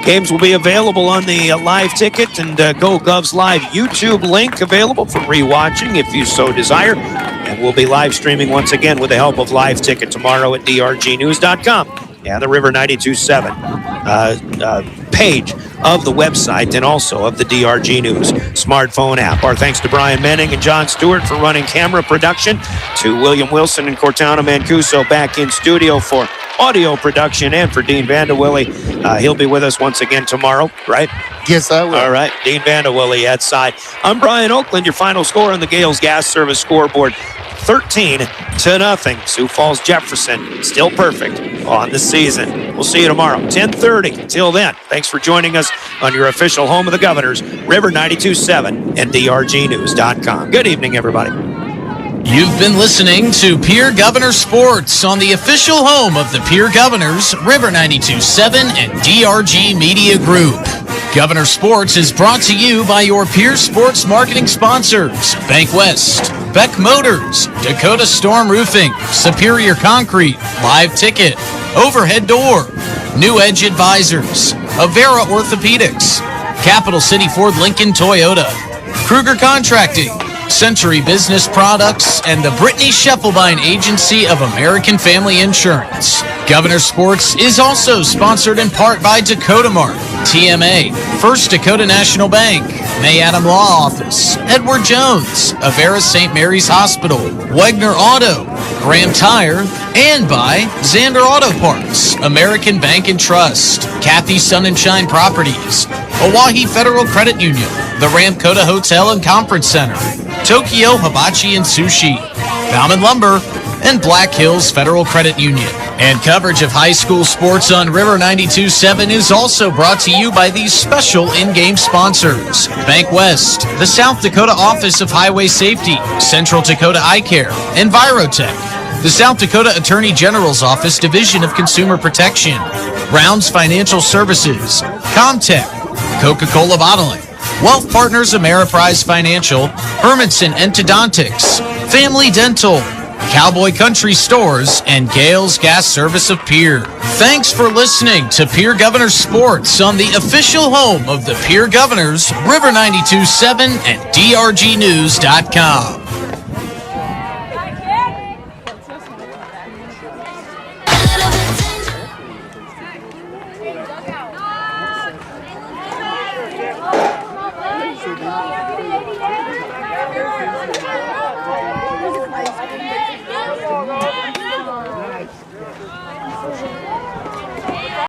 Games will be available on the live ticket and Go Govs Live YouTube link available for rewatching if you so desire. And we'll be live streaming once again with the help of Live Ticket tomorrow at drgnews.com and the River 92.7 page of the website and also of the DRG News smartphone app. Our thanks to Brian Menning and John Stewart for running camera production, to William Wilson and Cortana Mancuso back in studio for audio production, and for Dean Vandewille. He'll be with us once again tomorrow, right? Yes, I will. All right, Dean Vandewille at side. I'm Brian Oakland. Your final score on the Gales Gas Service scoreboard, 13-0. Sioux Falls Jefferson still perfect on the season. We'll see you tomorrow, 10:30. Till then, thanks for joining us on your official home of the Governors, River 92.7 and drgnews.com. Good evening, everybody. You've been listening to Pierre Governor Sports on the official home of the Pierre Governors, River 92.7 and DRG Media Group. Governor Sports is brought to you by your Pierre Sports marketing sponsors: Bank West, Beck Motors, Dakota Storm Roofing, Superior Concrete, Live Ticket, Overhead Door, New Edge Advisors, Avera Orthopedics, Capital City Ford Lincoln Toyota, Kruger Contracting, Century Business Products, and the Brittany Scheffelbein Agency of American Family Insurance. Governor Sports is also sponsored in part by Dakota Mart, TMA, First Dakota National Bank, May Adam Law Office, Edward Jones, Avera St. Mary's Hospital, Wegner Auto, Graham Tire, and by Xander Auto Parts, American Bank and Trust, Kathy Sun and Shine Properties, Oahe Federal Credit Union, the Ramkota Hotel and Conference Center, Tokyo Hibachi and Sushi, Bauman Lumber, and Black Hills Federal Credit Union. And coverage of high school sports on River 92.7 is also brought to you by these special in-game sponsors. Bank West, the South Dakota Office of Highway Safety, Central Dakota Eye Care, Envirotech, the South Dakota Attorney General's Office Division of Consumer Protection, Brown's Financial Services, Comtech, Coca-Cola Bottling, Wealth Partners Ameriprise Financial, Hermanson Endodontics, Family Dental, Cowboy Country Stores, and Gale's Gas Service of Pierre. Thanks for listening to Pierre Governors Sports on the official home of the Pierre Governors, River 92.7 and DRGnews.com.